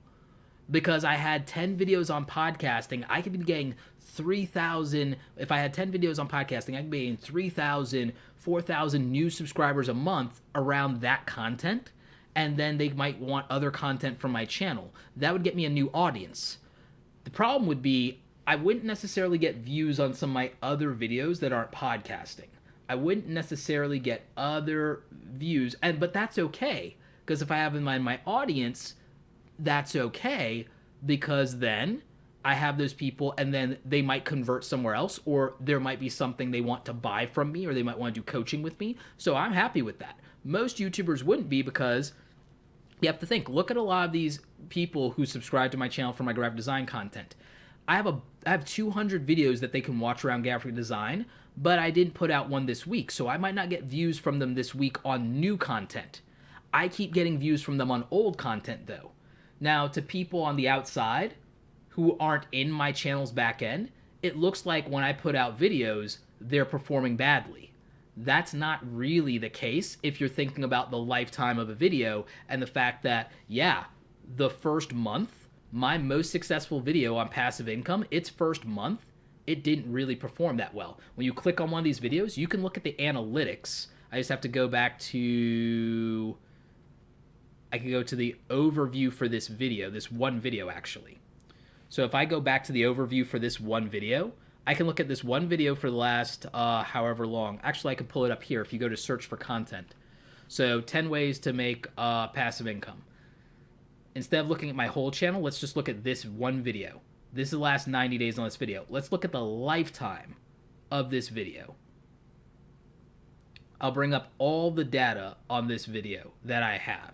Because I had 10 videos on podcasting, I could be getting 3,000. If I had 10 videos on podcasting, I could be getting 3,000, 4,000 new subscribers a month around that content. And then they might want other content from my channel. That would get me a new audience. The problem would be, I wouldn't necessarily get views on some of my other videos that aren't podcasting. I wouldn't necessarily get other views, but that's okay, because if I have them in my audience, that's okay, because then I have those people, and then they might convert somewhere else, or there might be something they want to buy from me, or they might want to do coaching with me. So I'm happy with that. Most YouTubers wouldn't be, because you have to think, look at a lot of these people who subscribe to my channel for my graphic design content. I have 200 videos that they can watch around graphic design, but I didn't put out one this week, so I might not get views from them this week on new content. I keep getting views from them on old content, though. Now, to people on the outside who aren't in my channel's back end, it looks like when I put out videos, they're performing badly. That's not really the case if you're thinking about the lifetime of a video and the fact that, yeah, the first month, my most successful video on passive income, its first month, it didn't really perform that well. When you click on one of these videos, you can look at the analytics. I just have to go back to... I can go to the overview for this video, this one video actually. So if I go back to the overview for this one video, I can look at this one video for the last however long. Actually, I can pull it up here if you go to search for content. So 10 ways to make passive income. Instead of looking at my whole channel, let's just look at this one video. This is the last 90 days on this video. Let's look at the lifetime of this video. I'll bring up all the data on this video that I have.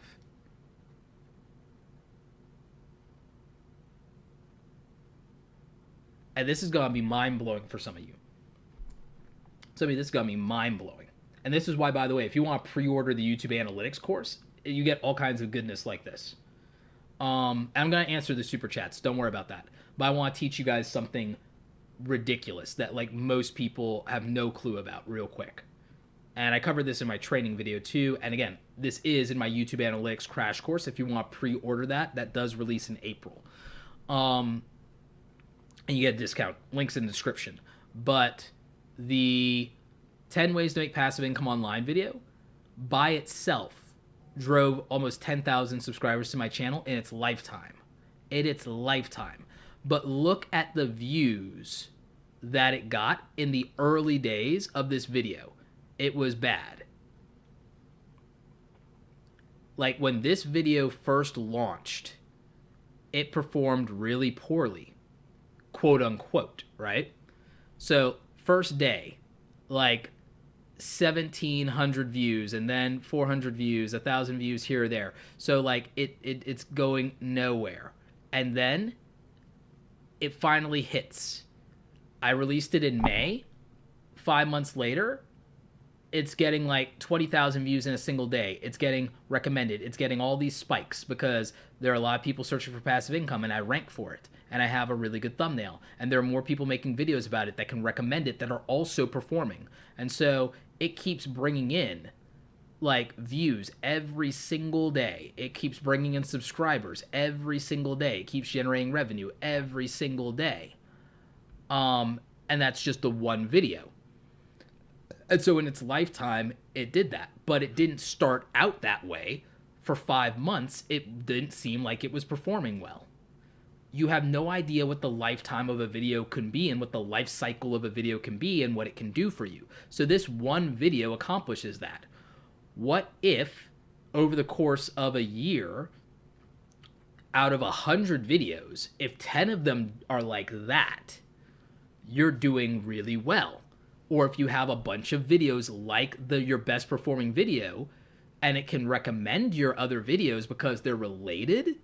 And this is going to be mind-blowing for some of you. Some of you, this is going to be mind-blowing. And this is why, by the way, if you want to pre-order the YouTube Analytics course, you get all kinds of goodness like this. I'm going to answer the super chats. Don't worry about that. But I want to teach you guys something ridiculous that like most people have no clue about real quick. And I covered this in my training video too. And again, this is in my YouTube Analytics crash course. If you want to pre-order that, that does release in April. And you get a discount. Links in the description. But the 10 ways to make passive income online video by itself drove almost 10,000 subscribers to my channel in its lifetime. In its lifetime. But look at the views that it got in the early days of this video. It was bad. Like when this video first launched, it performed really poorly. Quote unquote, right? So first day, like 1,700 views, and then 400 views, 1,000 views here or there. So like it's going nowhere. And then it finally hits. I released it in May. 5 months later, it's getting like 20,000 views in a single day. It's getting recommended. It's getting all these spikes because there are a lot of people searching for passive income, and I rank for it. And I have a really good thumbnail. And there are more people making videos about it that can recommend it that are also performing. And so it keeps bringing in like views every single day. It keeps bringing in subscribers every single day. It keeps generating revenue every single day. And that's just the one video. And so in its lifetime, it did that. But it didn't start out that way. For 5 months, it didn't seem like it was performing well. You have no idea what the lifetime of a video can be and what the life cycle of a video can be and what it can do for you. So this one video accomplishes that. What if, over the course of a year, out of 100 videos, if 10 of them are like that, you're doing really well. Or if you have a bunch of videos like your best performing video, and it can recommend your other videos because they're related,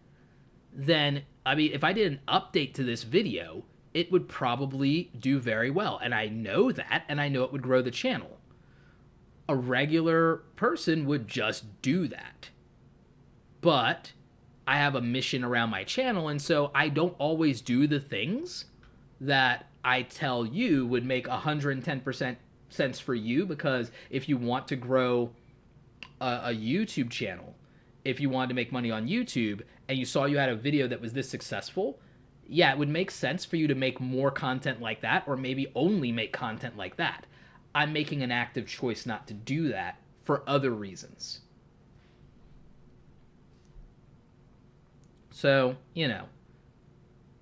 then, I mean, if I did an update to this video, it would probably do very well. And I know that, and I know it would grow the channel. A regular person would just do that. But I have a mission around my channel, and so I don't always do the things that I tell you would make 110% sense for you, because if you want to grow a YouTube channel, if you wanted to make money on YouTube, and you saw you had a video that was this successful, yeah, it would make sense for you to make more content like that, or maybe only make content like that. I'm making an active choice not to do that for other reasons. So, you know,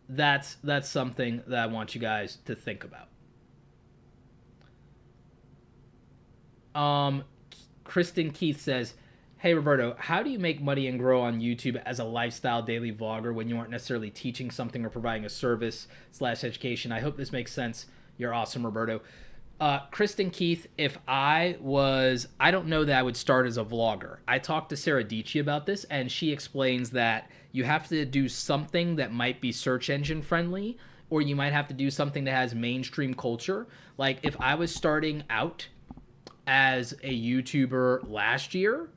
that's something that I want you guys to think about. Kristen Keith says, "Hey Roberto, how do you make money and grow on YouTube as a lifestyle daily vlogger when you aren't necessarily teaching something or providing a service slash education? I hope this makes sense. You're awesome, Roberto." Kristen Keith, if I don't know that I would start as a vlogger. I talked to Sarah Dici about this, and she explains that you have to do something that might be search engine friendly, or you might have to do something that has mainstream culture. Like if I was starting out as a YouTuber last year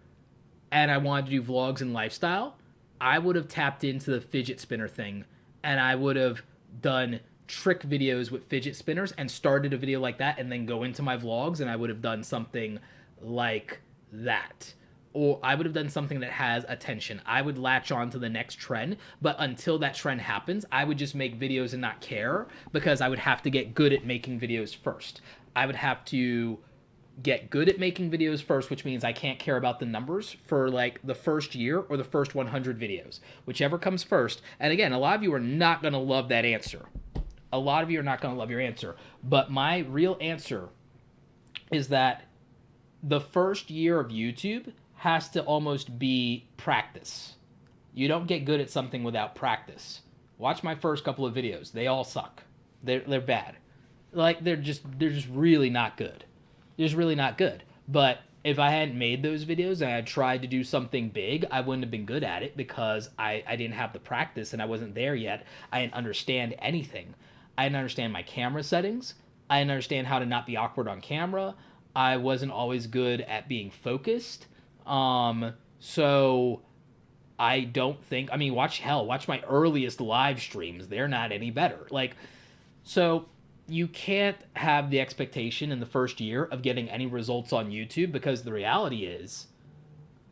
and I wanted to do vlogs and lifestyle, I would have tapped into the fidget spinner thing, and I would have done trick videos with fidget spinners and started a video like that and then go into my vlogs, and I would have done something like that. Or I would have done something that has attention. I would latch on to the next trend, but until that trend happens, I would just make videos and not care, because I would have to get good at making videos first. I would have to get good at making videos first, which means I can't care about the numbers for like the first year or the first 100 videos, whichever comes first. And again, a lot of you are not going to love that answer. A lot of you are not going to love your answer. But my real answer is that the first year of YouTube has to almost be practice. You don't get good at something without practice. Watch my first couple of videos. They all suck. They're bad. Like they're just really not good. Just really not good. But if I hadn't made those videos and I tried to do something big, I wouldn't have been good at it, because I didn't have the practice and I wasn't there yet. I didn't understand anything. I didn't understand my camera settings. I didn't understand how to not be awkward on camera. I wasn't always good at being focused. So I don't think, I mean, watch my earliest live streams. They're not any better. Like, so you can't have the expectation in the first year of getting any results on YouTube, because the reality is,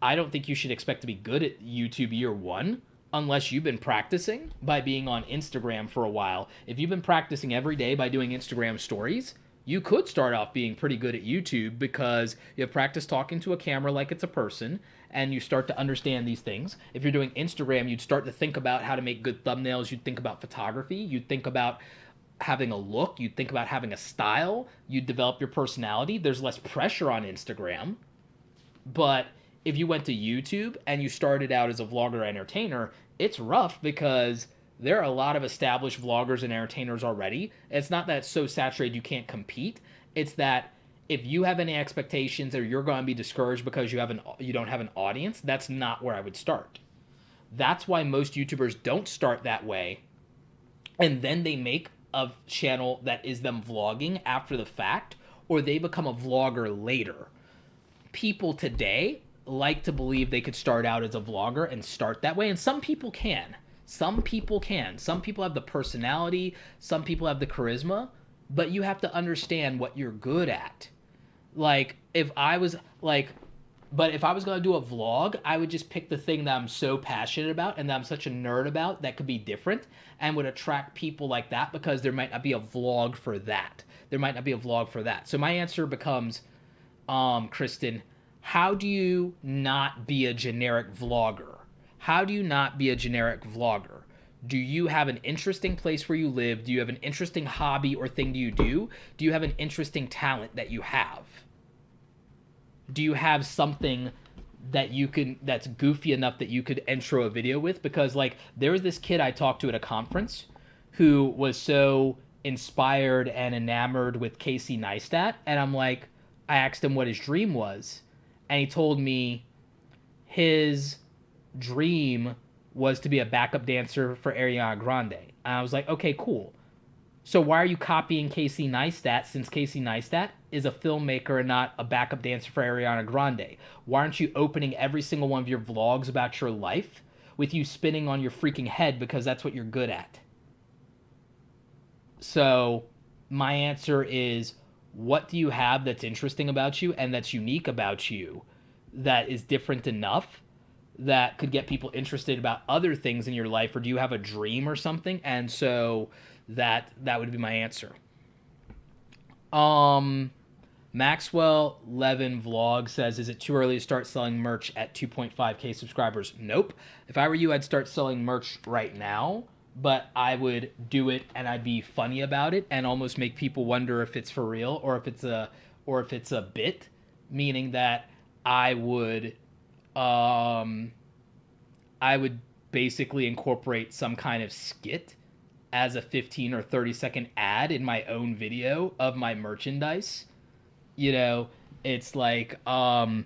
I don't think you should expect to be good at YouTube year one unless you've been practicing by being on Instagram for a while. If you've been practicing every day by doing Instagram stories, you could start off being pretty good at YouTube, because you have practice talking to a camera like it's a person, and you start to understand these things. If you're doing Instagram, you'd start to think about how to make good thumbnails. You'd think about photography. You'd think about having a look. You'd think about having a style. You'd develop your personality. There's less pressure on Instagram. But if you went to YouTube and you started out as a vlogger entertainer, it's rough, because there are a lot of established vloggers and entertainers already. It's not that it's so saturated you can't compete. It's that if you have any expectations or you're going to be discouraged because you don't have an audience, that's not where I would start. That's why most YouTubers don't start that way, and then they make a channel that is them vlogging after the fact, or they become a vlogger later. People today like to believe they could start out as a vlogger and start that way, and some people can. Some people can. Some people have the personality, some people have the charisma, but you have to understand what you're good at. Like, if I was going to do a vlog, I would just pick the thing that I'm so passionate about and that I'm such a nerd about that could be different and would attract people like that, because there might not be a vlog for that. So my answer becomes, Kristen, how do you not be a generic vlogger? How do you not be a generic vlogger? Do you have an interesting place where you live? Do you have an interesting hobby or thing do you do? Do you have an interesting talent that you have? Do you have something that that's goofy enough that you could intro a video with? Because like, there was this kid I talked to at a conference who was so inspired and enamored with Casey Neistat, and I asked him what his dream was, and he told me his dream was to be a backup dancer for Ariana Grande. And I was like, okay, cool. So why are you copying Casey Neistat, since Casey Neistat is a filmmaker and not a backup dancer for Ariana Grande? Why aren't you opening every single one of your vlogs about your life with you spinning on your freaking head, because that's what you're good at? So my answer is, what do you have that's interesting about you and that's unique about you that is different enough that could get people interested about other things in your life? Or do you have a dream or something? And so that would be my answer. Maxwell Levin Vlog says, is it too early to start selling merch at 2.5k subscribers? Nope. If I were you, I'd start selling merch right now, but I would do it and I'd be funny about it and almost make people wonder if it's for real or if it's a bit, meaning that I would um I would basically incorporate some kind of skit as a 15 or 30-second ad in my own video of my merchandise. You know, it's like and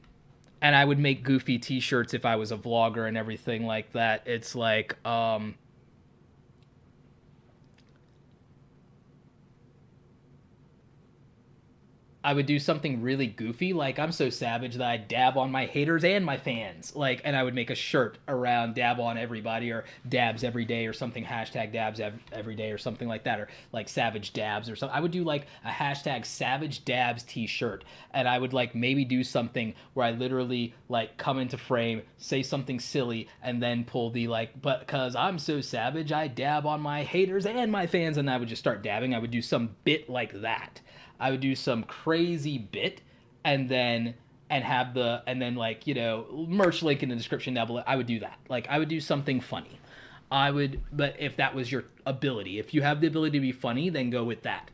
I would make goofy t-shirts if I was a vlogger and everything like that. It's like I would do something really goofy, like I'm so savage that I dab on my haters and my fans, like, and I would make a shirt around dab on everybody or dabs every day or something, hashtag dabs every day or something like that, or like savage dabs or something. I would do like a hashtag savage dabs t-shirt, and I would like maybe do something where I literally like come into frame, say something silly, and then pull the like, but because I'm so savage, I dab on my haters and my fans, and I would just start dabbing. I would do some bit like that. I would do some crazy bit and then have the and then like, you know, merch link in the description down below. I would do that. Like I would do something funny. I would, but if that was your ability, if you have the ability to be funny, then go with that.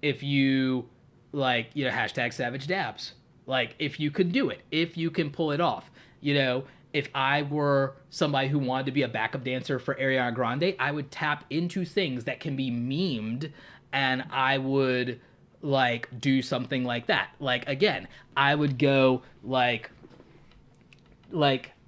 If you like, you know, hashtag savage dabs. Like if you could do it, if you can pull it off, you know, if I were somebody who wanted to be a backup dancer for Ariana Grande, I would tap into things that can be memed and I would like do something like that. Like again, I would go like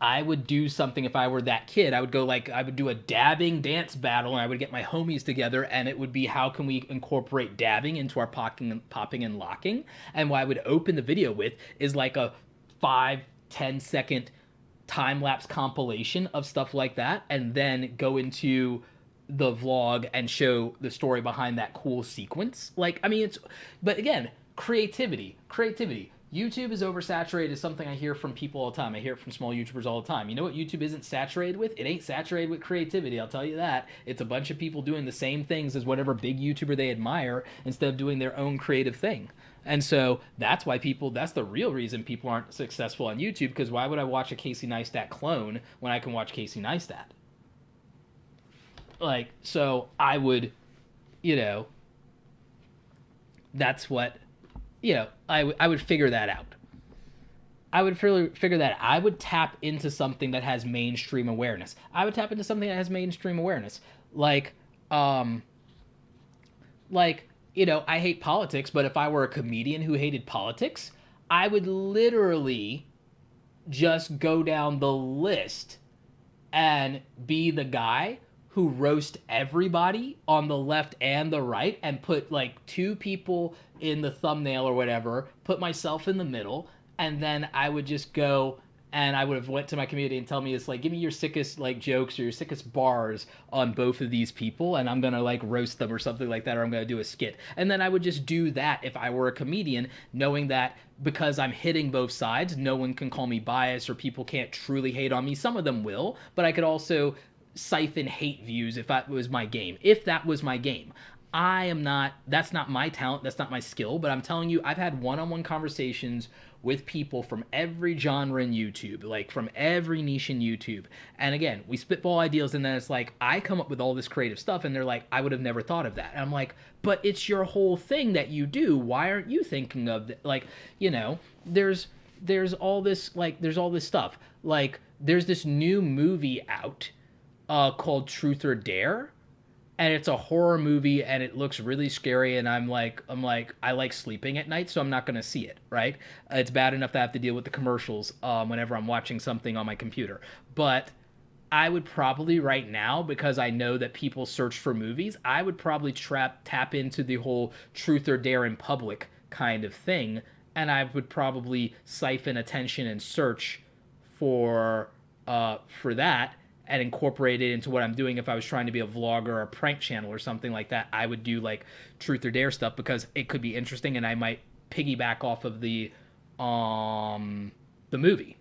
I would do something if I were that kid. I would go like I would do a dabbing dance battle and I would get my homies together and it would be how can we incorporate dabbing into our popping and locking. And what I would open the video with is like a 5-10 second time lapse compilation of stuff like that and then go into the vlog and show the story behind that cool sequence. Like, I mean, it's, but again, creativity. YouTube is oversaturated is something I hear from people all the time. I hear it from small YouTubers all the time. You know what YouTube isn't saturated with? It ain't saturated with creativity, I'll tell you that. It's a bunch of people doing the same things as whatever big YouTuber they admire instead of doing their own creative thing. And so that's why that's the real reason people aren't successful on YouTube, because why would I watch a Casey Neistat clone when I can watch Casey Neistat? Like, so I would, you know, that's what, you know, I would figure that out. I would figure that out. I would tap into something that has mainstream awareness. I would tap into something that has mainstream awareness. Um, like, you know, I hate politics, but if I were a comedian who hated politics, I would literally just go down the list and be the guy who roast everybody on the left and the right and put like two people in the thumbnail or whatever, put myself in the middle, and then I would just go and I would have went to my community and tell me, it's like, give me your sickest like jokes or your sickest bars on both of these people and I'm gonna like roast them or something like that, or I'm gonna do a skit. And then I would just do that if I were a comedian, knowing that because I'm hitting both sides, no one can call me biased or people can't truly hate on me. Some of them will, but I could also siphon hate views if that was my game. If that was my game. I am not, that's not my talent, that's not my skill, but I'm telling you, I've had one-on-one conversations with people from every genre in YouTube, like from every niche in YouTube. And again, we spitball ideas and then it's like, I come up with all this creative stuff and they're like, I would have never thought of that. And I'm like, but it's your whole thing that you do. Why aren't you thinking of it? Like, you know, there's all this, like, there's all this stuff. Like, there's this new movie out called Truth or Dare, and it's a horror movie and it looks really scary, and I'm like I like sleeping at night, so I'm not going to see it, right? It's bad enough that I have to deal with the commercials whenever I'm watching something on my computer. But I would probably right now, because I know that people search for movies, I would probably tap into the whole Truth or Dare in public kind of thing, and I would probably siphon attention and search for that and incorporate it into what I'm doing. If I was trying to be a vlogger or a prank channel or something like that, I would do like Truth or Dare stuff because it could be interesting and I might piggyback off of the movie.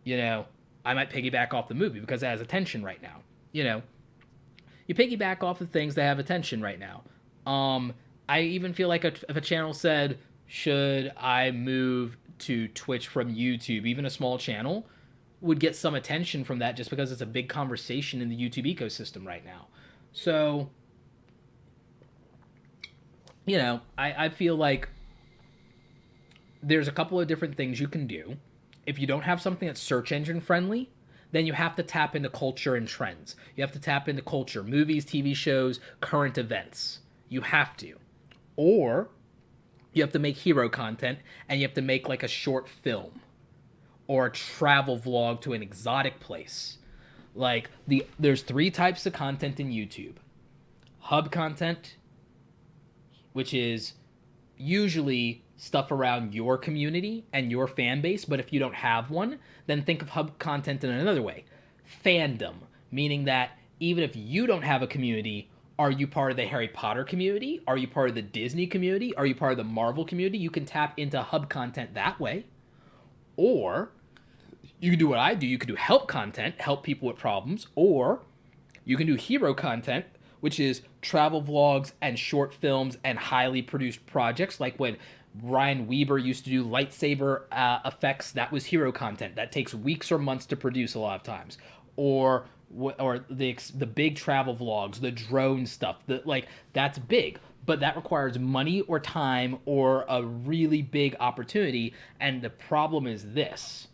You know, I might piggyback off the movie because it has attention right now. You know, you piggyback off of things that have attention right now. I even feel like if a channel said, should I move to Twitch from YouTube, even a small channel, would get some attention from that just because it's a big conversation in the YouTube ecosystem right now. So, I feel like there's a couple of different things you can do. If you don't have something that's search engine friendly, then you have to tap into culture and trends. You have to tap into culture, movies, TV shows, current events. You have to. Or you have to make hero content, and you have to make like a short film or a travel vlog to an exotic place. Like there's 3 types of content in YouTube. Hub content, which is usually stuff around your community and your fan base, but if you don't have one, then think of hub content in another way. Fandom, meaning that even if you don't have a community, are you part of the Harry Potter community? Are you part of the Disney community? Are you part of the Marvel community? You can tap into hub content that way. Or you can do what I do. You can do help content, help people with problems, or you can do hero content, which is travel vlogs and short films and highly produced projects, like when Ryan Weber used to do lightsaber effects. That was hero content. That takes weeks or months to produce a lot of times. Or the big travel vlogs, the drone stuff. That's big, but that requires money or time or a really big opportunity. And the problem is this.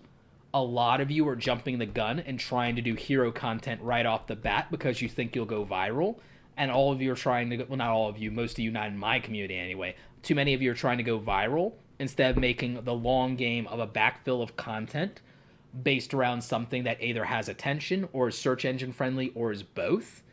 A lot of you are jumping the gun and trying to do hero content right off the bat because you think you'll go viral. And all of you are trying to go, well, not all of you, most of you not in my community anyway. Too many of you are trying to go viral instead of making the long game of a backfill of content based around something that either has attention or is search engine friendly or is both.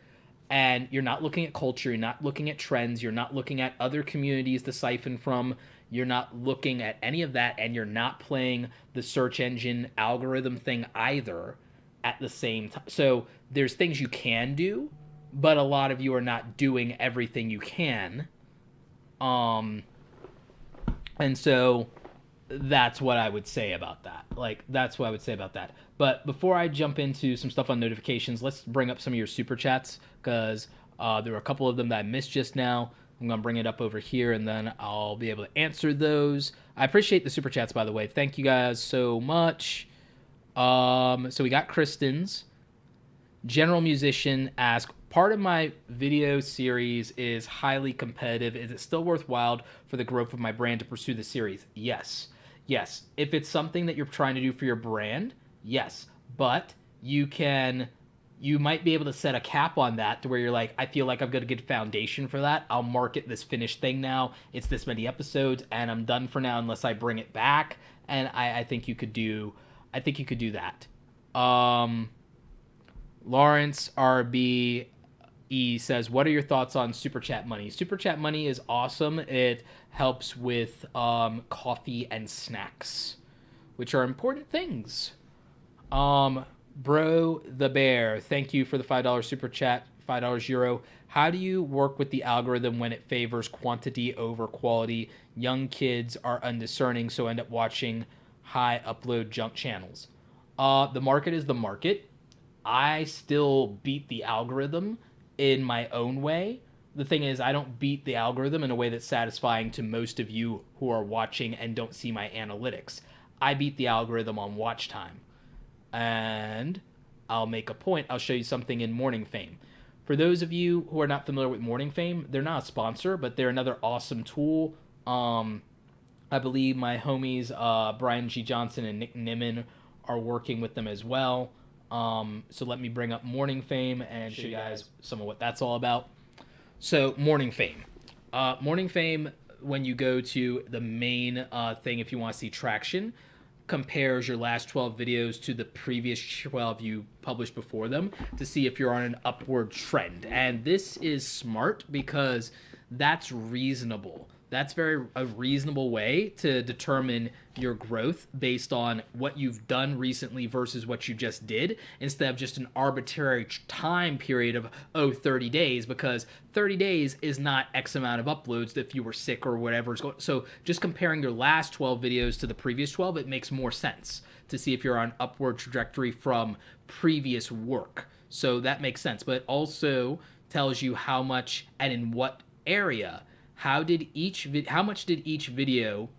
And you're not looking at culture, you're not looking at trends, you're not looking at other communities to siphon from, you're not looking at any of that, and you're not playing the search engine algorithm thing either at the same time. So there's things you can do, but a lot of you are not doing everything you can. And so that's what I would say about that. That's what I would say about that. But before I jump into some stuff on notifications, let's bring up some of your super chats, because there were a couple of them that I missed just now. I'm going to bring it up over here, and then I'll be able to answer those. I appreciate the super chats, by the way. Thank you guys so much. So we got Kristen's. General Musician asks, part of my video series is highly competitive. Is it still worthwhile for the growth of my brand to pursue the series? Yes. Yes. If it's something that you're trying to do for your brand, yes. But you might be able to set a cap on that to where you're like, I feel like I've got a good foundation for that. I'll market this finished thing now. It's this many episodes, and I'm done for now unless I bring it back. And I think you could do that. Lawrence RBE says, what are your thoughts on Super Chat money? Super Chat money is awesome. It helps with coffee and snacks, which are important things. Bro the Bear, thank you for the $5 Super Chat, $5 Euro. How do you work with the algorithm when it favors quantity over quality? Young kids are undiscerning, so end up watching high upload junk channels. The market is the market. I still beat the algorithm in my own way. The thing is, I don't beat the algorithm in a way that's satisfying to most of you who are watching and don't see my analytics. I beat the algorithm on watch time. And I'll make a point. I'll show you something in MORNINGFAME. For those of you who are not familiar with MORNINGFAME, they're not a sponsor, but they're another awesome tool. I believe my homies Brian G. Johnson and Nick Nimmin are working with them as well. So let me bring up MORNINGFAME and show you guys some of what that's all about. So MORNINGFAME. MORNINGFAME, when you go to the main thing, if you want to see traction, compares your last 12 videos to the previous 12 you published before them to see if you're on an upward trend. And this is smart because that's reasonable. That's a reasonable way to determine your growth based on what you've done recently versus what you just did, instead of just an arbitrary time period of 30 days, because 30 days is not X amount of uploads if you were sick or whatever. So just comparing your last 12 videos to the previous 12, it makes more sense to see if you're on upward trajectory from previous work. So that makes sense, but it also tells you how much and in what area. How much did each video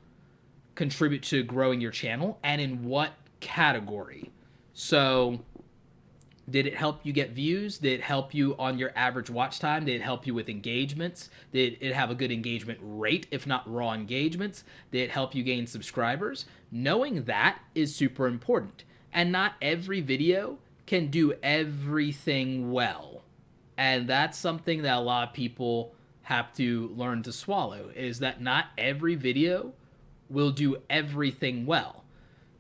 contribute to growing your channel, and in what category? So did it help you get views? Did it help you on your average watch time? Did it help you with engagements? Did it have a good engagement rate, if not raw engagements? Did it help you gain subscribers? Knowing that is super important. And not every video can do everything well. And that's something that a lot of people have to learn to swallow, is that not every video will do everything well.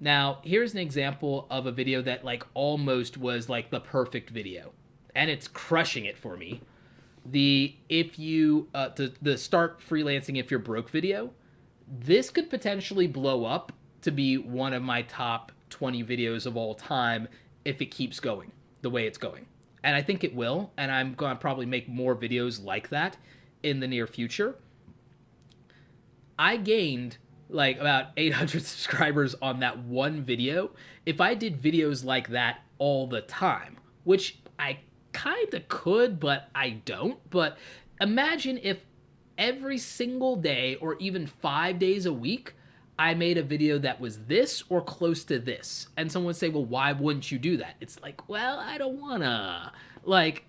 Now, here's an example of a video that like almost was like the perfect video, and it's crushing it for me. The if you the start freelancing if you're broke video, this could potentially blow up to be one of my top 20 videos of all time if it keeps going the way it's going. And I think it will, and I'm going to probably make more videos like that in the near future. I gained like about 800 subscribers on that one video if I did videos like that all the time, which I kind of could, but I don't. But imagine if every single day or even 5 days a week I made a video that was this or close to this. And someone would say, well, why wouldn't you do that? It's like, well, I don't want to. Like,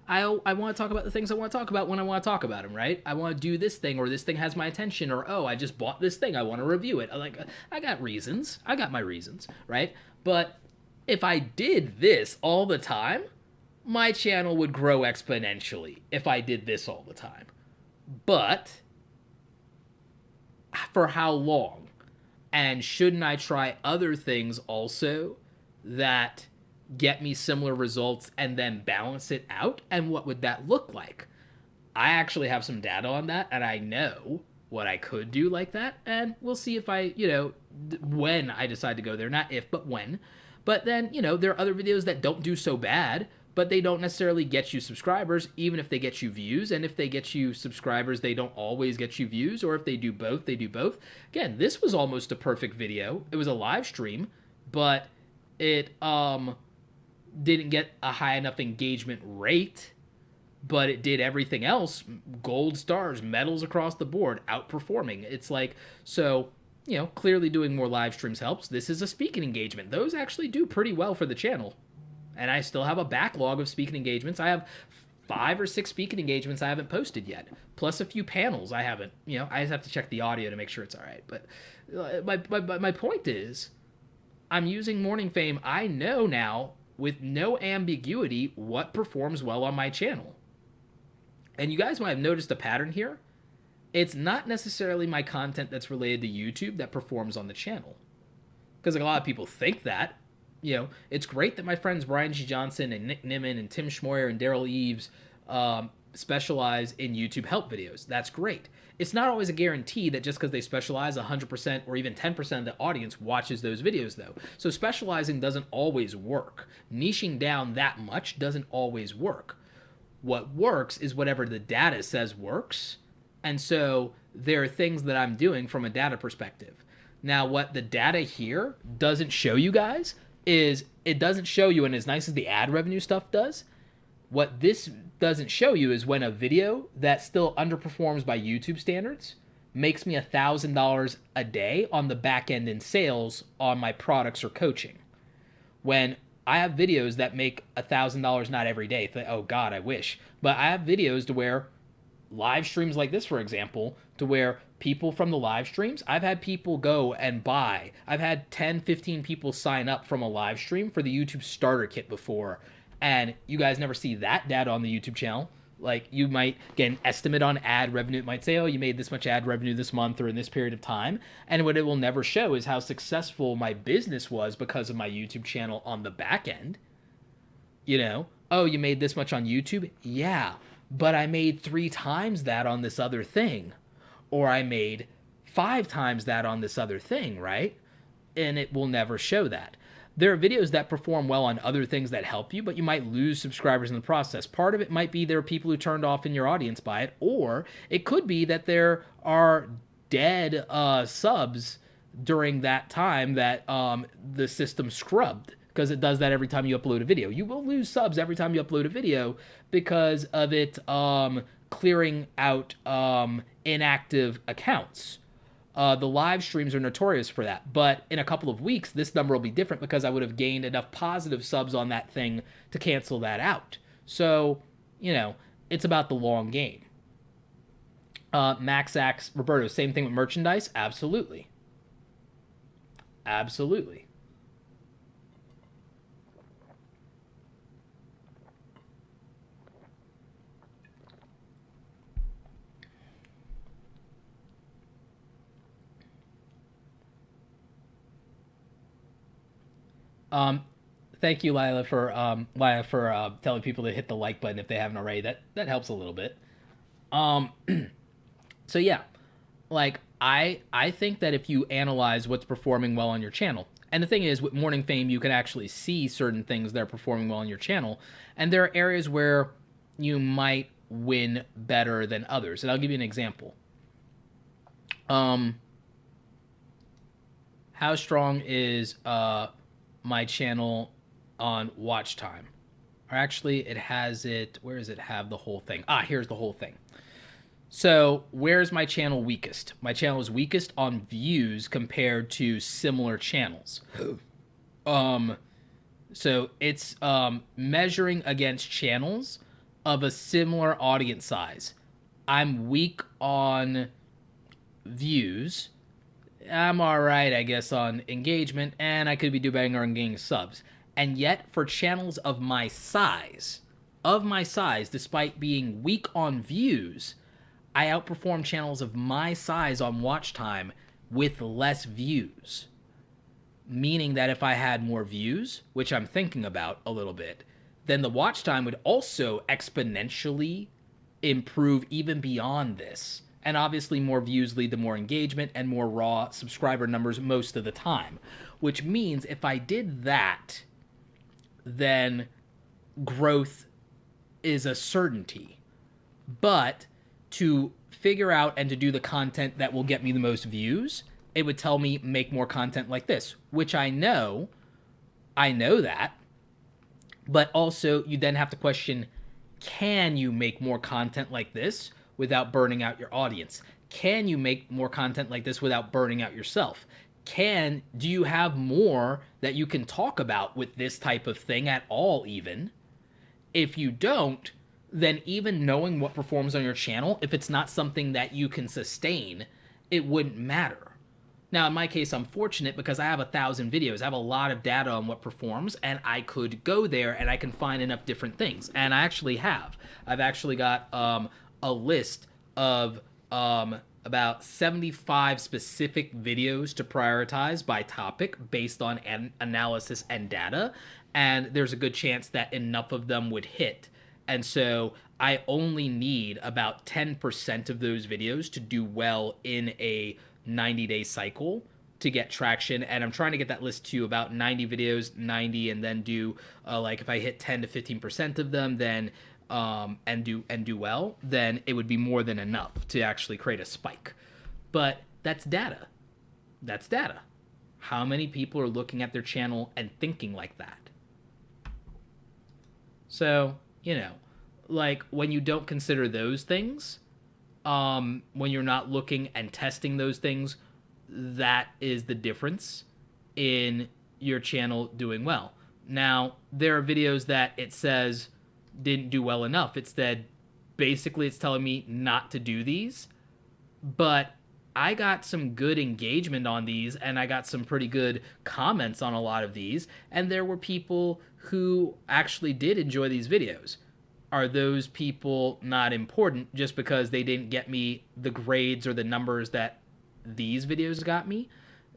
I want to talk about the things I want to talk about when I want to talk about them, right? I want to do this thing, or this thing has my attention, or, oh, I just bought this thing, I want to review it. Like, I got reasons. I got my reasons, right? But if I did this all the time, my channel would grow exponentially if I did this all the time. But for how long? And shouldn't I try other things also that get me similar results and then balance it out? And what would that look like? I actually have some data on that, and I know what I could do like that, and we'll see if I, when I decide to go there. Not if, but when. But then, there are other videos that don't do so bad, but they don't necessarily get you subscribers, even if they get you views. And if they get you subscribers, they don't always get you views. Or if they do both, they do both. Again, this was almost a perfect video. It was a live stream, but it didn't get a high enough engagement rate, but it did everything else. Gold stars, medals across the board, outperforming. It's like, so, clearly doing more live streams helps. This is a speaking engagement. Those actually do pretty well for the channel. And I still have a backlog of speaking engagements. I have 5 or 6 speaking engagements I haven't posted yet, plus a few panels I haven't. I just have to check the audio to make sure it's all right. But my point is, I'm using MORNINGFAME. I know now, with no ambiguity, what performs well on my channel. And you guys might have noticed a pattern here. It's not necessarily my content that's related to YouTube that performs on the channel. Because a lot of people think that. It's great that my friends Brian G. Johnson and Nick Nimmin and Tim Schmoyer and Daryl Eves specialize in YouTube help videos. That's great. It's not always a guarantee that just because they specialize, 100% or even 10% of the audience watches those videos, though. So specializing doesn't always work. Niching down that much doesn't always work. What works is whatever the data says works. And so there are things that I'm doing from a data perspective. Now, what the data here doesn't show you guys is it doesn't show you, and as nice as the ad revenue stuff does, what this doesn't show you is when a video that still underperforms by YouTube standards makes me $1,000 a day on the back end in sales on my products or coaching. When I have videos that make $1,000 not every day, oh God, I wish, but I have videos to where live streams like this, for example, to where people from the live streams, I've had people go and buy. I've had 10, 15 people sign up from a live stream for the YouTube starter kit before. And you guys never see that data on the YouTube channel. Like, you might get an estimate on ad revenue. It might say, oh, you made this much ad revenue this month or in this period of time. And what it will never show is how successful my business was because of my YouTube channel on the back end. Oh, you made this much on YouTube? Yeah, but I made 3 times that on this other thing. Or I made 5 times that on this other thing, right? And it will never show that. There are videos that perform well on other things that help you, but you might lose subscribers in the process. Part of it might be there are people who turned off in your audience by it, or it could be that there are dead subs during that time that the system scrubbed, because it does that every time you upload a video. You will lose subs every time you upload a video because of it clearing out inactive accounts. The live streams are notorious for that. But in a couple of weeks, this number will be different because I would have gained enough positive subs on that thing to cancel that out. So, it's about the long game. Max Axe, Roberto, same thing with merchandise? Absolutely. Absolutely. Thank you, Lila, for telling people to hit the like button if they haven't already. That helps a little bit. Um, so yeah, like I think that if you analyze what's performing well on your channel, and the thing is with Morning Fame, you can actually see certain things that are performing well on your channel, and there are areas where you might win better than others. And I'll give you an example. How strong is my channel on watch time? Or actually, it has it. Where does it have the whole thing? Here's the whole thing. So, where's my channel weakest? My channel is weakest on views compared to similar channels. So it's measuring against channels of a similar audience size. I'm weak on views. I'm all right, I guess, on engagement, and I could be doing better on getting subs. And yet, for channels of my size, despite being weak on views, I outperform channels of my size on watch time with less views. Meaning that if I had more views, which I'm thinking about a little bit, then the watch time would also exponentially improve even beyond this. And obviously, more views lead to more engagement and more raw subscriber numbers most of the time. Which means if I did that, then growth is a certainty. But to figure out and to do the content that will get me the most views, it would tell me make more content like this, which I know that. But also, you then have to question, can you make more content like this without burning out your audience? Can you make more content like this without burning out yourself? Do you have more that you can talk about with this type of thing at all even? If you don't, then even knowing what performs on your channel, if it's not something that you can sustain, it wouldn't matter. Now, in my case, I'm fortunate because I have 1,000 videos. I have a lot of data on what performs, and I could go there and I can find enough different things. And I actually have. I've actually got a list of about 75 specific videos to prioritize by topic based on analysis and data. And there's a good chance that enough of them would hit. And so I only need about 10% of those videos to do well in a 90-day cycle to get traction. And I'm trying to get that list to about 90 videos, 90, and then do like if I hit 10 to 15% of them, then and do well, then it would be more than enough to actually create a spike. But that's data. That's data. How many people are looking at their channel and thinking like that? So, like when you don't consider those things, when you're not looking and testing those things, that is the difference in your channel doing well. Now, there are videos that it says didn't do well enough. It's telling me not to do these, but I got some good engagement on these and I got some pretty good comments on a lot of these, and there were people who actually did enjoy these videos. Are those people not important just because they didn't get me the grades or the numbers that these videos got me?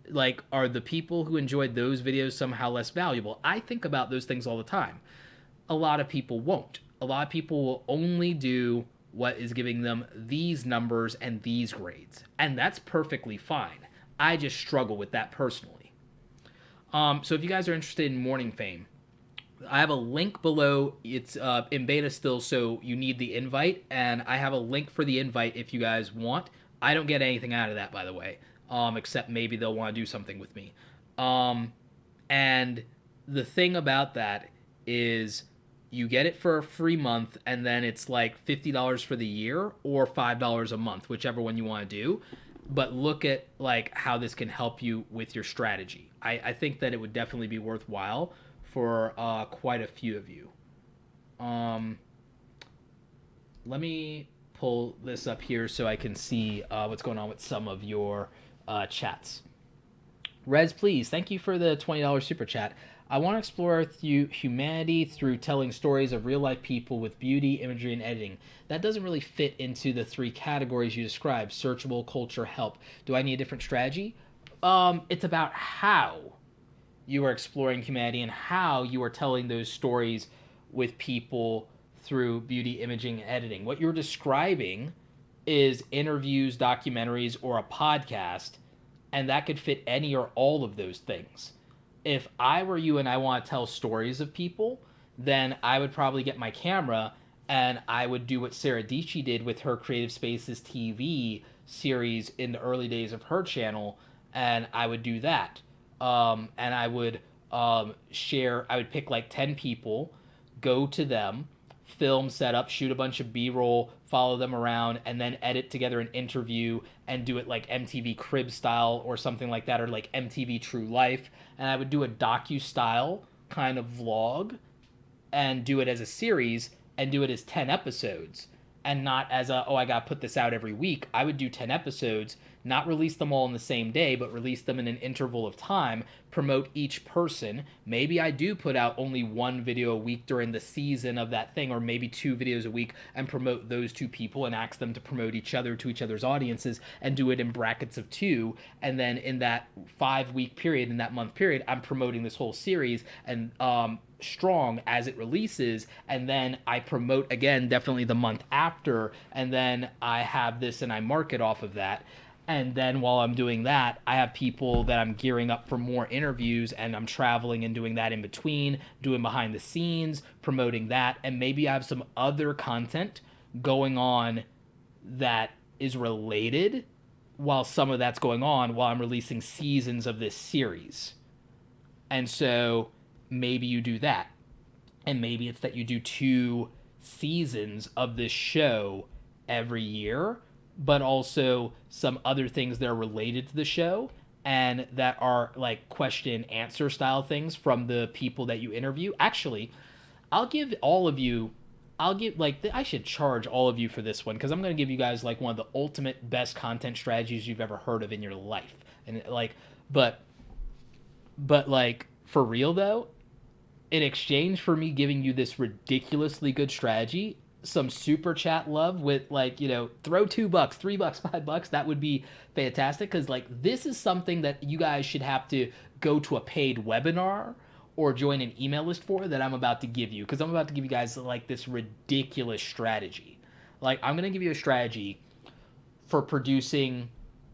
Like, are the people who enjoyed those videos somehow less valuable? I think about those things all the time. A lot of people won't. A lot of people will only do what is giving them these numbers and these grades. And that's perfectly fine. I just struggle with that personally. So if you guys are interested in Morning Fame, I have a link below. It's in beta still, so you need the invite. And I have a link for the invite if you guys want. I don't get anything out of that, by the way, except maybe they'll want to do something with me. And the thing about that is you get it for a free month, and then it's like $50 for the year or $5 a month, whichever one you want to do. but look at like how this can help you with your strategy. I think that it would definitely be worthwhile for quite a few of you. Um, Let me pull this up here so I can see what's going on with some of your chats. Rez, please, thank you for the $20 super chat. I want to explore humanity through telling stories of real life people with beauty, imagery, and editing. That doesn't really fit into the three categories you described: searchable, culture, help. Do I need a different strategy? It's about how you are exploring humanity and how you are telling those stories with people through beauty, imaging, and editing. What you're describing is interviews, documentaries, or a podcast, and that could fit any or all of those things. If I were you and I want to tell stories of people, then I would probably get my camera and I would do what Sarah Dietschy did with her Creative Spaces TV series in the early days of her channel, and I would do that. And I would share, I would pick like 10 people, go to them, film setup, shoot a bunch of B-roll, follow them around, and then edit together an interview and do it like MTV Crib style or something like that, or like MTV True Life. And I would do a docu-style kind of vlog and do it as a series and do it as 10 episodes and not as a, oh, I got to put this out every week. I would do 10 episodes, not release them all in the same day, but release them in an interval of time, promote each person. Maybe I do put out only one video a week during the season of that thing, or maybe 2 videos a week, and promote those 2 people and ask them to promote each other to each other's audiences and do it in brackets of 2. And then in that 5-week period, in that month period, I'm promoting this whole series and strong as it releases, and then I promote again definitely the month after, and then I have this and I market off of that. And then while I'm doing that, I have people that I'm gearing up for more interviews, and I'm traveling and doing that in between, doing behind the scenes, promoting that, and maybe I have some other content going on that is related while some of that's going on while I'm releasing seasons of this series. And so maybe you do that. And maybe it's that you do 2 seasons of this show every year, but also some other things that are related to the show and that are like question answer style things from the people that you interview. Actually, I'll give all of you, I'll give like, I should charge all of you for this one because I'm going to give you guys like one of the ultimate best content strategies you've ever heard of in your life. And like, but like for real though, in exchange for me giving you this ridiculously good strategy, some super chat love with like, throw $2, $3, $5, that would be fantastic. Cause like this is something that you guys should have to go to a paid webinar or join an email list for that I'm about to give you. Cause I'm about to give you guys like this ridiculous strategy. Like I'm going to give you a strategy for producing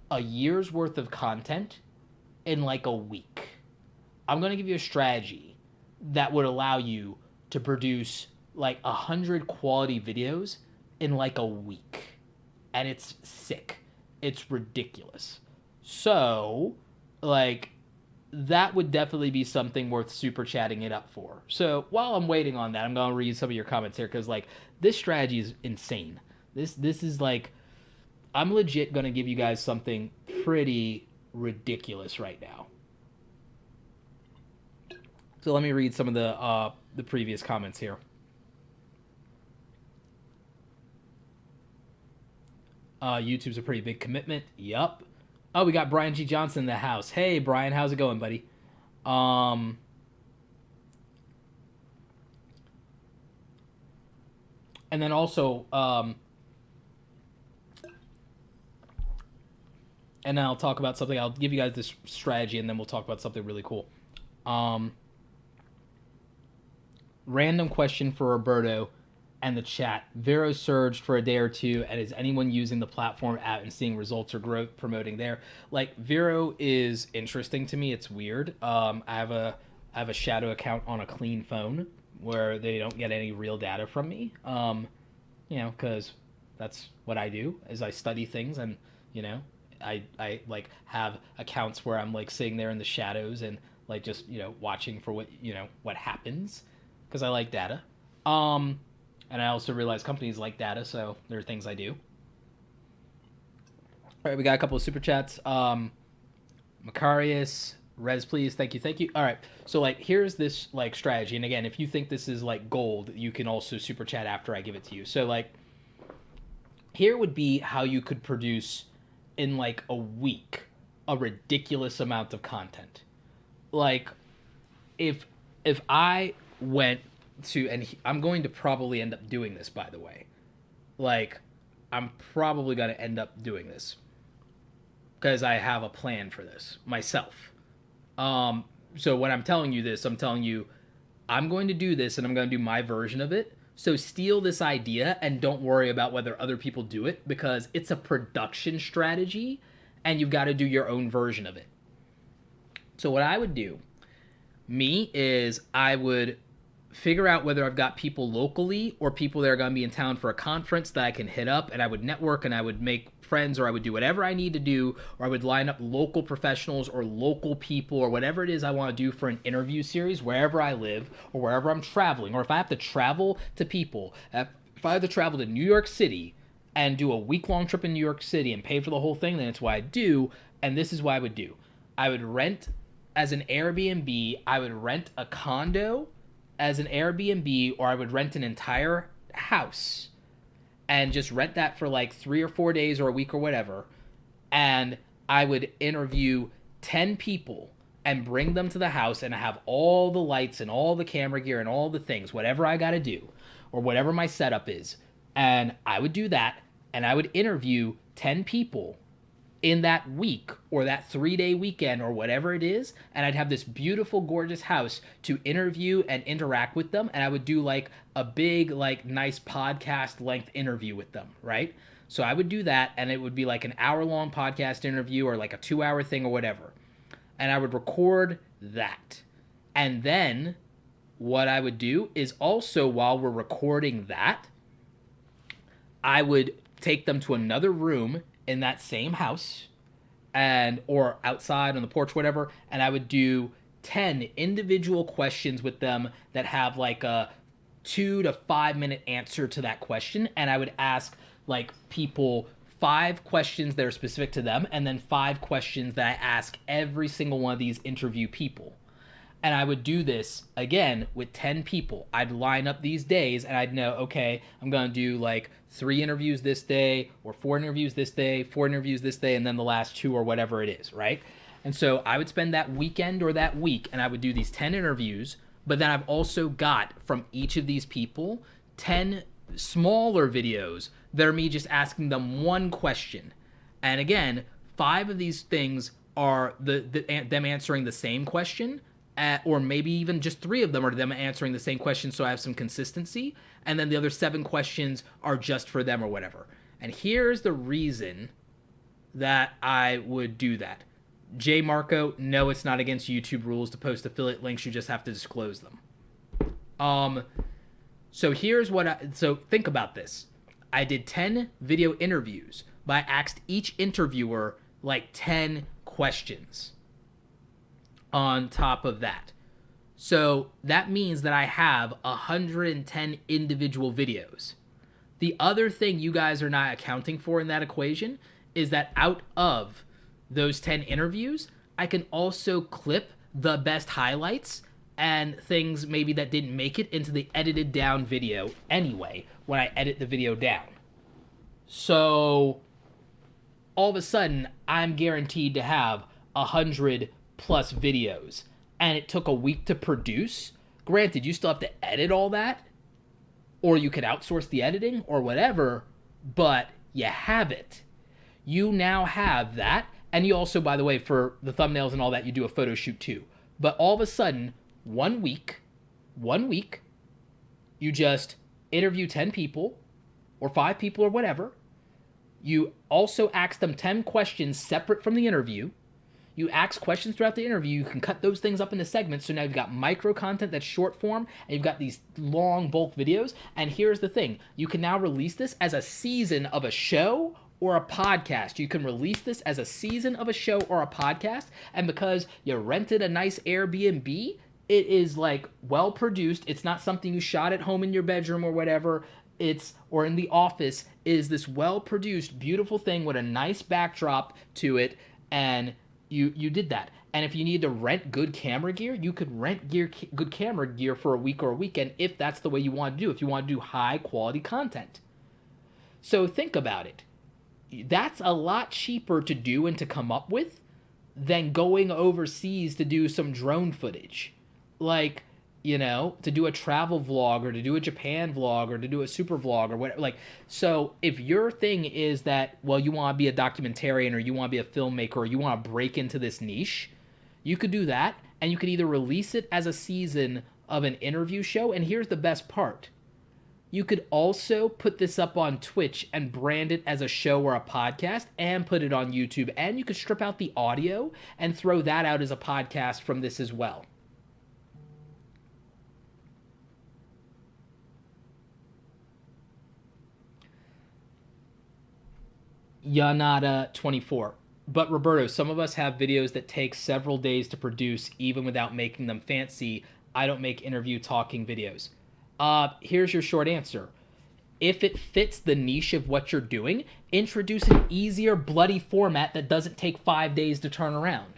a year's worth of content in like a week. I'm going to give you a strategy that would allow you to produce like 100 quality videos in like a week. And it's sick. It's ridiculous. So, like, that would definitely be something worth super chatting it up for. So, while I'm waiting on that, I'm going to read some of your comments here because, like, this strategy is insane. This is like, I'm legit going to give you guys something pretty ridiculous right now. So let me read some of the previous comments here. YouTube's a pretty big commitment. Yup. Oh, we got Brian G. Johnson in the house. Hey, Brian, how's it going, buddy? And then also, and then I'll talk about something. I'll give you guys this strategy, and then we'll talk about something really cool. Random question for Roberto and the chat. Vero surged for a day or two, and is anyone using the platform app and seeing results or growth promoting there? Like, Vero is interesting to me. It's weird. I have a shadow account on a clean phone where they don't get any real data from me. Because that's what I do, is I study things, and I like have accounts where I'm like sitting there in the shadows and like just watching for what happens, because I like data. And I also realize companies like data, so there are things I do. All right, we got a couple of super chats. Macarius, Res, please. Thank you. Thank you. All right. So, like, here's this, like, strategy. And again, if you think this is, like, gold, you can also super chat after I give it to you. So, like, here would be how you could produce in, like, a week a ridiculous amount of content. Like, if I went to, and I'm going to probably end up doing this, by the way. Like, I'm probably going to end up doing this because I have a plan for this myself. So when I'm telling you this, I'm telling you I'm going to do this and I'm going to do my version of it. So steal this idea and don't worry about whether other people do it because it's a production strategy and you've got to do your own version of it. So what I would do, me, is I would figure out whether I've got people locally or people that are going to be in town for a conference that I can hit up, and I would network and I would make friends, or I would do whatever I need to do, or I would line up local professionals or local people or whatever it is I want to do for an interview series wherever I live or wherever I'm traveling, or if I have to travel to people, if I have to travel to New York City and do a week-long trip in New York City and pay for the whole thing, then it's what I do, and this is what I would do. I would rent as an Airbnb, I would rent a condo as an Airbnb, or I would rent an entire house and just rent that for like 3 or 4 days or a week or whatever. And I would interview 10 people and bring them to the house and have all the lights and all the camera gear and all the things, whatever I got to do or whatever my setup is. And I would do that and I would interview 10 people in that week or that 3-day weekend or whatever it is, and I'd have this beautiful, gorgeous house to interview and interact with them, and I would do like a big, like nice podcast length interview with them, right? So I would do that, and it would be like an hour-long podcast interview or like a 2-hour thing or whatever, and I would record that. And then what I would do is also, while we're recording that, I would take them to another room in that same house and or outside on the porch, whatever, and I would do 10 individual questions with them that have like a 2 to 5 minute answer to that question, and I would ask like people 5 questions that are specific to them and then 5 questions that I ask every single one of these interview people. And I would do this again with 10 people. I'd line up these days and I'd know, okay, I'm going to do like 3 interviews this day or 4 interviews this day, 4 interviews this day, and then the last 2 or whatever it is, right? And so I would spend that weekend or that week and I would do these 10 interviews, but then I've also got from each of these people 10 smaller videos that are me just asking them one question. And again, 5 of these things are them answering the same question, or maybe even just 3 of them are them answering the same question, so I have some consistency, and then the other 7 questions are just for them or whatever. And here's the reason that I would do that. J. Marco, no, it's not against YouTube rules to post affiliate links, you just have to disclose them. So here's so think about this. I did 10 video interviews, but I asked each interviewer like 10 questions on top of that. So that means that I have 110 individual videos. The other thing you guys are not accounting for in that equation is that out of those 10 interviews, I can also clip the best highlights and things maybe that didn't make it into the edited down video anyway when I edit the video down. So all of a sudden, I'm guaranteed to have 100 plus videos, and it took a week to produce. Granted, you still have to edit all that, or you could outsource the editing or whatever, but you have it. You now have that, and you also, by the way, for the thumbnails and all that, you do a photo shoot too. But all of a sudden, one week, you just interview 10 people or 5 people or whatever. You also ask them 10 questions separate from the interview. You ask questions throughout the interview. You can cut those things up into segments. So now you've got micro content that's short form, and you've got these long bulk videos. And here's the thing. You can now release this as a season of a show or a podcast. You can release this as a season of a show or a podcast. And because you rented a nice Airbnb, it is like well produced. It's not something you shot at home in your bedroom or whatever. or in the office is this well-produced, beautiful thing with a nice backdrop to it, and you did that. And if you need to rent good camera gear, you could rent good camera gear for a week or a weekend if that's the way you want to do, if you want to do high quality content. So think about it. That's a lot cheaper to do and to come up with than going overseas to do some drone footage. Like, to do a travel vlog or to do a Japan vlog or to do a super vlog or whatever. Like, so if your thing is that, well, you want to be a documentarian or you want to be a filmmaker or you want to break into this niche, you could do that, and you could either release it as a season of an interview show, and here's the best part. You could also put this up on Twitch and brand it as a show or a podcast and put it on YouTube, and you could strip out the audio and throw that out as a podcast from this as well. Yanada24. But Roberto, some of us have videos that take several days to produce even without making them fancy. I don't make interview talking videos. Here's your short answer. If it fits the niche of what you're doing, introduce an easier, bloody format that doesn't take 5 days to turn around.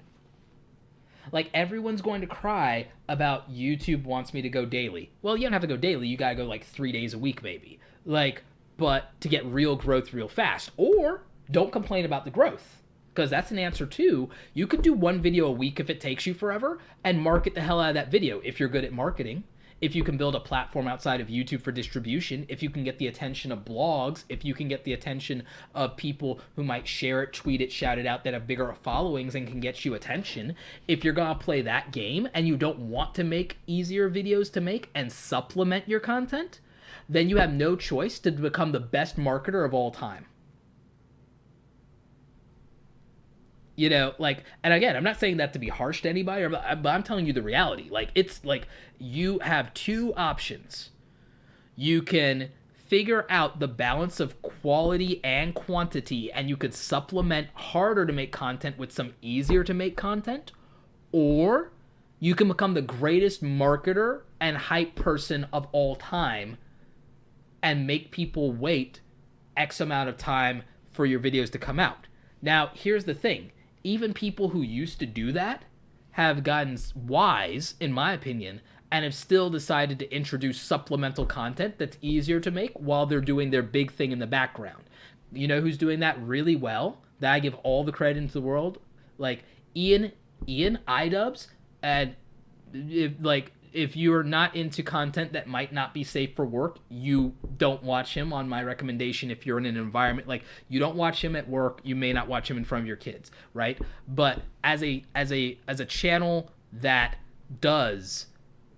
Like, everyone's going to cry about YouTube wants me to go daily. Well, you don't have to go daily. You gotta go like 3 days a week, maybe. Like, but to get real growth real fast. Or don't complain about the growth. Because that's an answer too. You could do one video a week if it takes you forever and market the hell out of that video if you're good at marketing. If you can build a platform outside of YouTube for distribution, if you can get the attention of blogs, if you can get the attention of people who might share it, tweet it, shout it out, that have bigger followings and can get you attention, if you're gonna play that game and you don't want to make easier videos to make and supplement your content, then you have no choice to become the best marketer of all time. And again, I'm not saying that to be harsh to anybody, but I'm telling you the reality. Like, it's like you have two options. You can figure out the balance of quality and quantity, and you could supplement harder to make content with some easier to make content, or you can become the greatest marketer and hype person of all time and make people wait X amount of time for your videos to come out. Now, here's the thing. Even people who used to do that have gotten wise, in my opinion, and have still decided to introduce supplemental content that's easier to make while they're doing their big thing in the background. You know who's doing that really well? That I give all the credit into the world? Like Ian iDubbbz, and if you're not into content that might not be safe for work, you don't watch him on my recommendation. If you're in an environment, like, you don't watch him at work, you may not watch him in front of your kids, right? But as a channel that does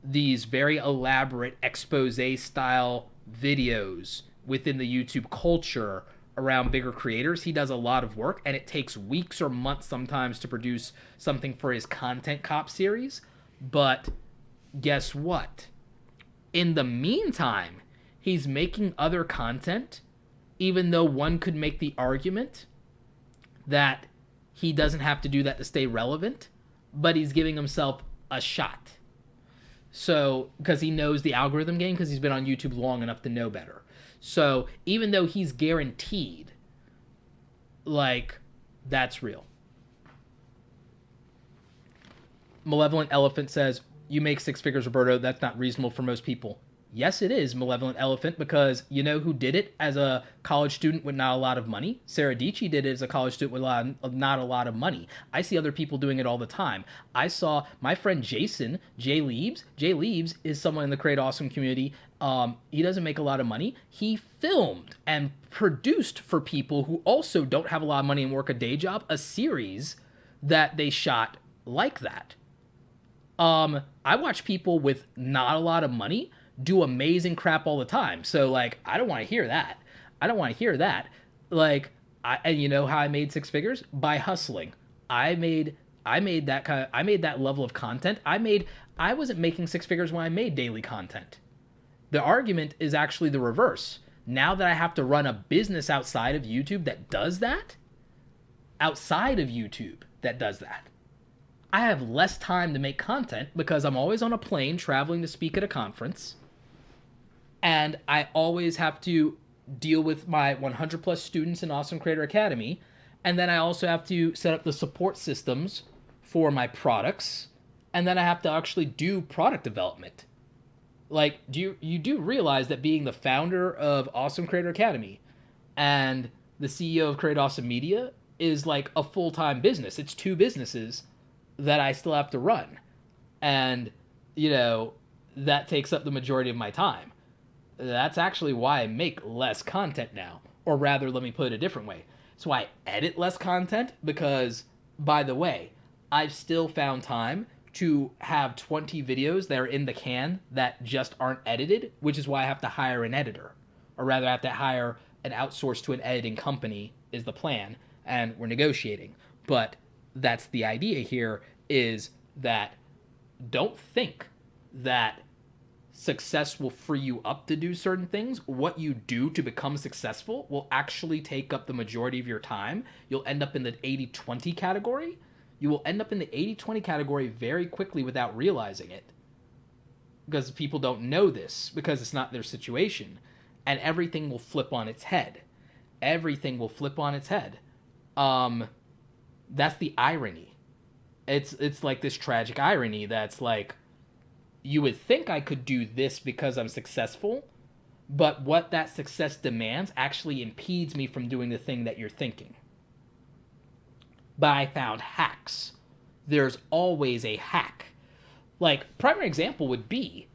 these very elaborate expose style videos within the YouTube culture around bigger creators, he does a lot of work, and it takes weeks or months sometimes to produce something for his Content Cop series. But guess what? In the meantime, he's making other content, even though one could make the argument that he doesn't have to do that to stay relevant, but he's giving himself a shot. So, because he knows the algorithm game, because he's been on YouTube long enough to know better. So, even though he's guaranteed, like, that's real. Malevolent Elephant says, you make 6 figures, Roberto. That's not reasonable for most people. Yes, it is, Malevolent Elephant, because you know who did it as a college student with not a lot of money? Sarah Dietschy did it as a college student with not a lot of money. I see other people doing it all the time. I saw my friend Jason, Jay Leaves. Jay Leaves is someone in the Create Awesome community. He doesn't make a lot of money. He filmed and produced for people who also don't have a lot of money and work a day job, a series that they shot like that. I watch people with not a lot of money do amazing crap all the time. So, like, I don't want to hear that. Like, and you know how I made 6 figures? By hustling. I made that level of content. I wasn't making 6 figures when I made daily content. The argument is actually the reverse. Now that I have to run a business outside of YouTube that does that, I have less time to make content because I'm always on a plane traveling to speak at a conference. And I always have to deal with my 100 plus students in Awesome Creator Academy. And then I also have to set up the support systems for my products. And then I have to actually do product development. Like, you do realize that being the founder of Awesome Creator Academy and the CEO of Create Awesome Media is like a full-time business. It's two businesses that I still have to run. And, that takes up the majority of my time. That's actually why I make less content now. Or rather, let me put it a different way. It's why I edit less content because, by the way, I've still found time to have 20 videos that are in the can that just aren't edited, which is why I have to hire an editor. Or rather, I have to hire an outsource to an editing company is the plan, and we're negotiating. But that's the idea here, is that don't think that success will free you up to do certain things. What you do to become successful will actually take up the majority of your time. You'll end up in the 80-20 category. You will end up in the 80-20 category very quickly without realizing it. Because people don't know this, because it's not their situation. And everything will flip on its head. Everything will flip on its head. That's the irony. It's like this tragic irony that's like, you would think I could do this because I'm successful, but what that success demands actually impedes me from doing the thing that you're thinking. But I found hacks. There's always a hack. Like, primary example would be,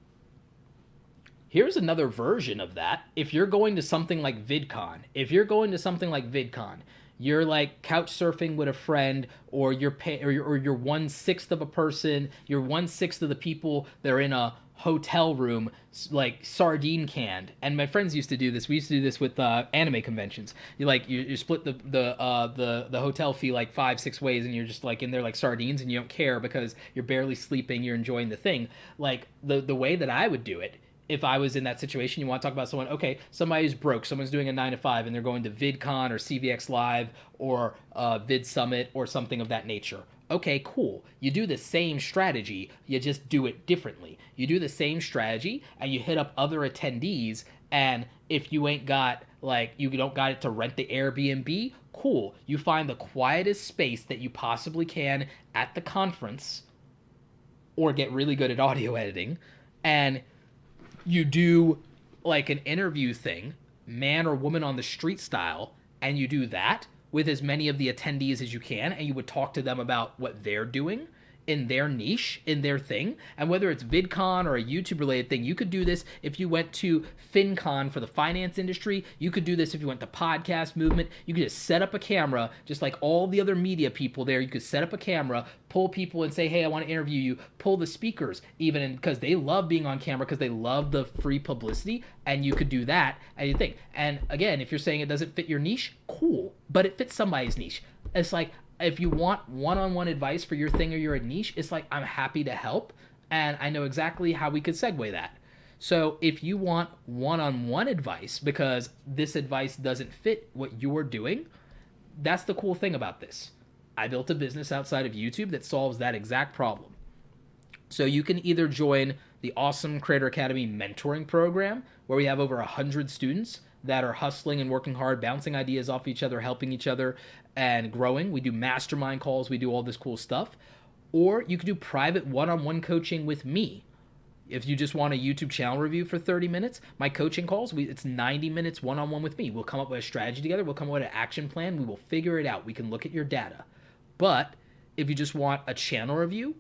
here's another version of that. If you're going to something like VidCon, you're like couch surfing with a friend, or you're 1/6 of a person, you're 1/6 of the people that are in a hotel room, like sardine canned. And my friends used to do this. We used to do this with anime conventions. You split the hotel fee like 5-6 ways, and you're just like in there like sardines, and you don't care because you're barely sleeping. You're enjoying the thing. Like the way that I would do it, if I was in that situation, you want to talk about someone, okay, somebody who's broke, someone's doing a 9 to 5 and they're going to VidCon or CVX Live or Vid Summit or something of that nature. Okay, cool. You do the same strategy, you just do it differently. You do the same strategy and you hit up other attendees, and if you ain't got, like, you don't got it to rent the Airbnb, cool. You find the quietest space that you possibly can at the conference, or get really good at audio editing, and you do like an interview thing, man or woman on the street style, and you do that with as many of the attendees as you can, and you would talk to them about what they're doing in their niche, in their thing. And whether it's VidCon or a YouTube related thing, you could do this if you went to FinCon for the finance industry. You could do this if you went to podcast movement. You could just set up a camera, just like all the other media people there. You could set up a camera, pull people and say, hey, I want to interview you. Pull the speakers, even because they love being on camera, because they love the free publicity. And you could do that, and you think. And again, if you're saying it doesn't fit your niche, cool, but it fits somebody's niche. It's like, if you want one-on-one advice for your thing or your niche, it's like, I'm happy to help, and I know exactly how we could segue that. So if you want one-on-one advice because this advice doesn't fit what you're doing, that's the cool thing about this. I built a business outside of YouTube that solves that exact problem. So you can either join the Awesome Creator Academy mentoring program, where we have over 100 students that are hustling and working hard, bouncing ideas off each other, helping each other, and growing. We do mastermind calls. We do all this cool stuff. Or you can do private one-on-one coaching with me. If you just want a YouTube channel review for 30 minutes, my coaching calls, it's 90 minutes one-on-one with me. We'll come up with a strategy together. We'll come up with an action plan. We will figure it out. We can look at your data. But if you just want a channel review,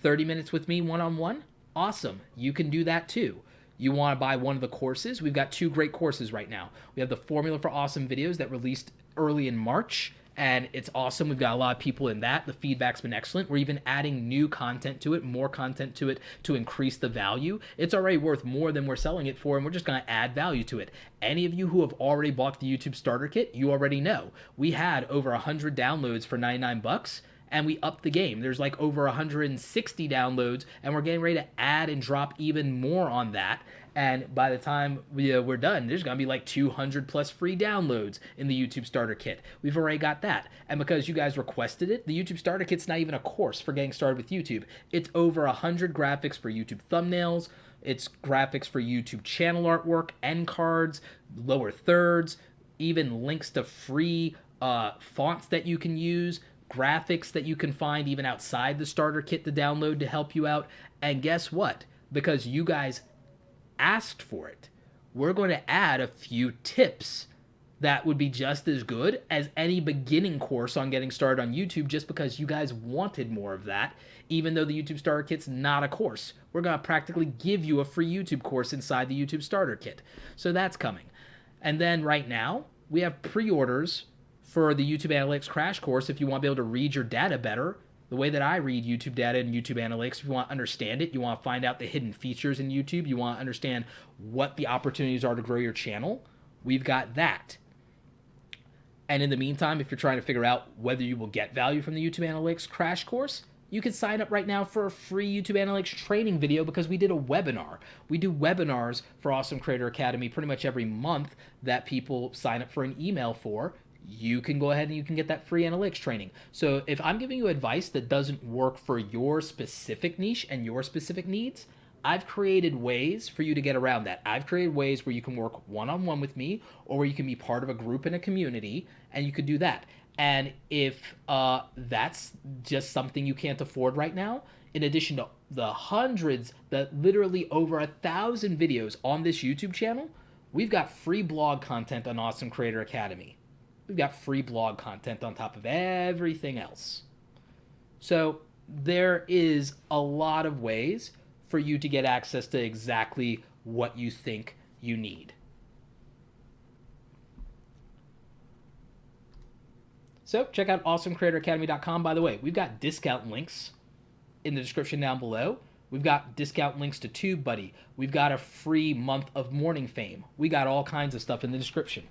30 minutes with me one-on-one, awesome. You can do that too. You want to buy one of the courses? We've got 2 great courses right now. We have the Formula for Awesome videos that released early in March, and it's awesome. We've got a lot of people in that. The feedback's been excellent. We're even adding new content to it, more content to it to increase the value. It's already worth more than we're selling it for, and we're just going to add value to it. Any of you who have already bought the YouTube Starter Kit, you already know. We had over 100 downloads for $99, and we upped the game. There's like over 160 downloads, and we're getting ready to add and drop even more on that. And by the time we're done, there's going to be like 200 plus free downloads in the YouTube Starter Kit. We've already got that. And because you guys requested it, the YouTube Starter Kit's not even a course for getting started with YouTube. It's over 100 graphics for YouTube thumbnails. It's graphics for YouTube channel artwork, end cards, lower thirds, even links to free fonts that you can use, graphics that you can find even outside the starter kit to download to help you out. And guess what? Because you guys asked for it, we're going to add a few tips that would be just as good as any beginning course on getting started on YouTube, just because you guys wanted more of that. Even though the YouTube Starter Kit's not a course, we're going to practically give you a free YouTube course inside the YouTube Starter Kit. So that's coming. And then right now, we have pre-orders for the YouTube Analytics Crash Course if you want to be able to read your data better, the way that I read YouTube data and YouTube Analytics. If you want to understand it, you want to find out the hidden features in YouTube, you want to understand what the opportunities are to grow your channel, we've got that. And in the meantime, if you're trying to figure out whether you will get value from the YouTube Analytics Crash Course, you can sign up right now for a free YouTube Analytics training video, because we did a webinar. We do webinars for Awesome Creator Academy pretty much every month that people sign up for an email for. You can go ahead and you can get that free analytics training. So if I'm giving you advice that doesn't work for your specific niche and your specific needs, I've created ways for you to get around that. I've created ways where you can work one-on-one with me, or where you can be part of a group in a community, and you could do that. And if that's just something you can't afford right now, in addition to the hundreds, literally over 1,000 videos on this YouTube channel, we've got free blog content on Awesome Creator Academy. We've got free blog content on top of everything else. So there is a lot of ways for you to get access to exactly what you think you need. So check out awesomecreatoracademy.com. By the way, we've got discount links in the description down below. We've got discount links to TubeBuddy. We've got a free month of MORNINGFAME. We got all kinds of stuff in the description.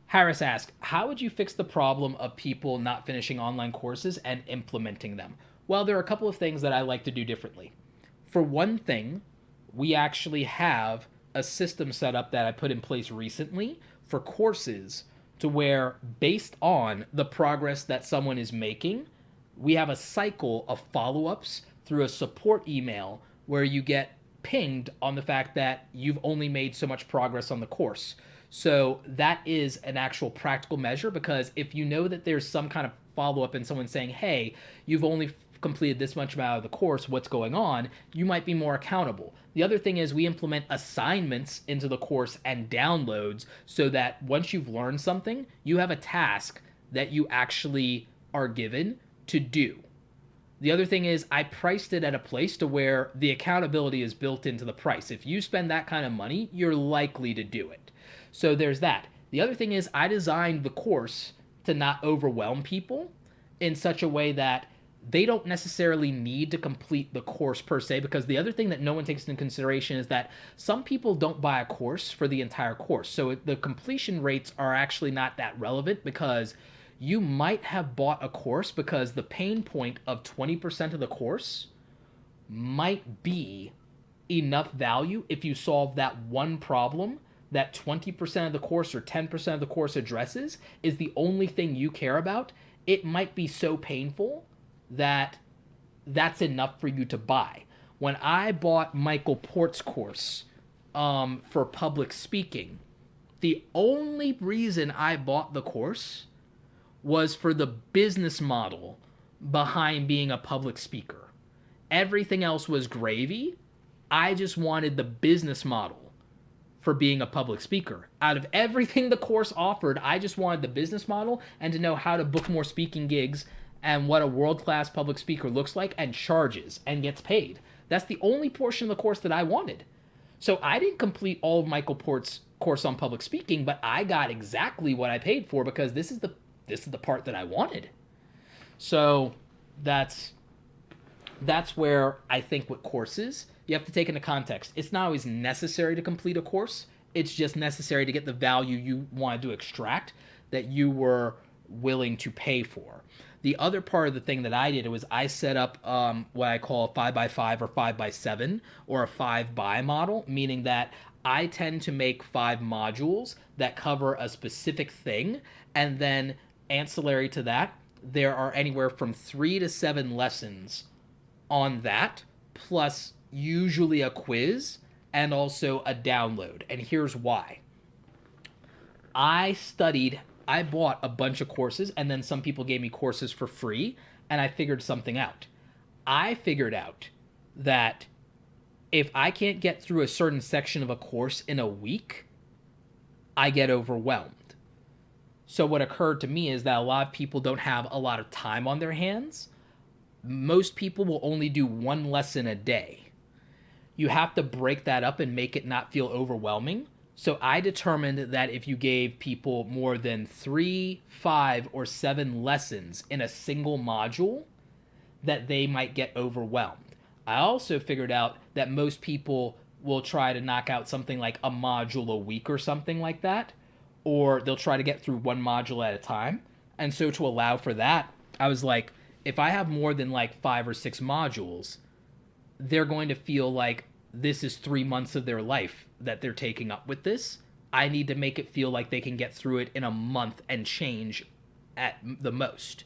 Harris asked, how would you fix the problem of people not finishing online courses and implementing them? Well, there are a couple of things that I like to do differently. For one thing, we actually have a system set up that I put in place recently for courses, to where, based on the progress that someone is making, we have a cycle of follow-ups through a support email where you get pinged on the fact that you've only made so much progress on the course. So that is an actual practical measure, because if you know that there's some kind of follow-up and someone saying, hey, you've only completed this much amount of the course, what's going on, you might be more accountable. The other thing is we implement assignments into the course and downloads, so that once you've learned something, you have a task that you actually are given to do. The other thing is I priced it at a place to where the accountability is built into the price. If you spend that kind of money, you're likely to do it. So there's that. The other thing is I designed the course to not overwhelm people in such a way that they don't necessarily need to complete the course per se, because the other thing that no one takes into consideration is that some people don't buy a course for the entire course. So the completion rates are actually not that relevant, because you might have bought a course because the pain point of 20% of the course might be enough value if you solve that one problem that 20% of the course or 10% of the course addresses is the only thing you care about. It might be so painful that that's enough for you to buy. When I bought Michael Port's course for public speaking, the only reason I bought the course was for the business model behind being a public speaker. Everything else was gravy. I just wanted the business model for being a public speaker. Out of everything the course offered, I just wanted the business model and to know how to book more speaking gigs and what a world-class public speaker looks like and charges and gets paid. That's the only portion of the course that I wanted. So I didn't complete all of Michael Port's course on public speaking, but I got exactly what I paid for, because this is the part that I wanted. So that's where I think with courses, you have to take into context. It's not always necessary to complete a course. It's just necessary to get the value you wanted to extract, that you were willing to pay for. The other part of the thing that I did was I set up what I call a 5x5 or 5x7 or a 5x model, meaning that I tend to make 5 modules that cover a specific thing, and then ancillary to that, there are anywhere from 3 to 7 lessons on that, plus usually a quiz and also a download. And here's why. I bought a bunch of courses, and then some people gave me courses for free, and I figured something out. I figured out that if I can't get through a certain section of a course in a week, I get overwhelmed. So what occurred to me is that a lot of people don't have a lot of time on their hands. Most people will only do 1 lesson a day. You have to break that up and make it not feel overwhelming. So I determined that if you gave people more than 3, 5, or 7 lessons in a single module, that they might get overwhelmed. I also figured out that most people will try to knock out something like a module a week or something like that, or they'll try to get through 1 module at a time. And so to allow for that, I was like, if I have more than like 5 or 6 modules, they're going to feel like this is 3 months of their life that they're taking up with this. I need to make it feel like they can get through it in a month and change at the most.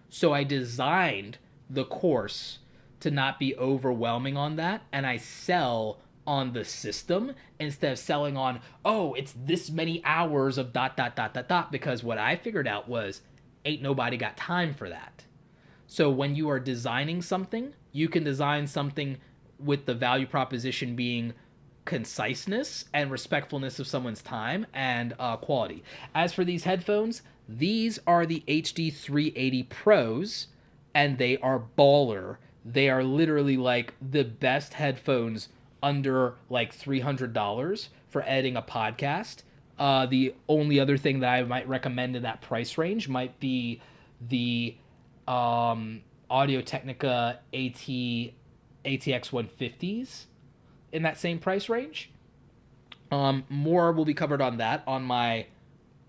So I designed the course to not be overwhelming on that, and I sell on the system instead of selling on, oh, it's this many hours of ... because what I figured out was ain't nobody got time for that. So when you are designing something, you can design something with the value proposition being conciseness and respectfulness of someone's time and quality. As for these headphones, these are the HD 380 Pros, and they are baller. They are literally like the best headphones under like $300 for editing a podcast. The only other thing that I might recommend in that price range might be the Audio-Technica ATX 150s in that same price range. More will be covered on that on my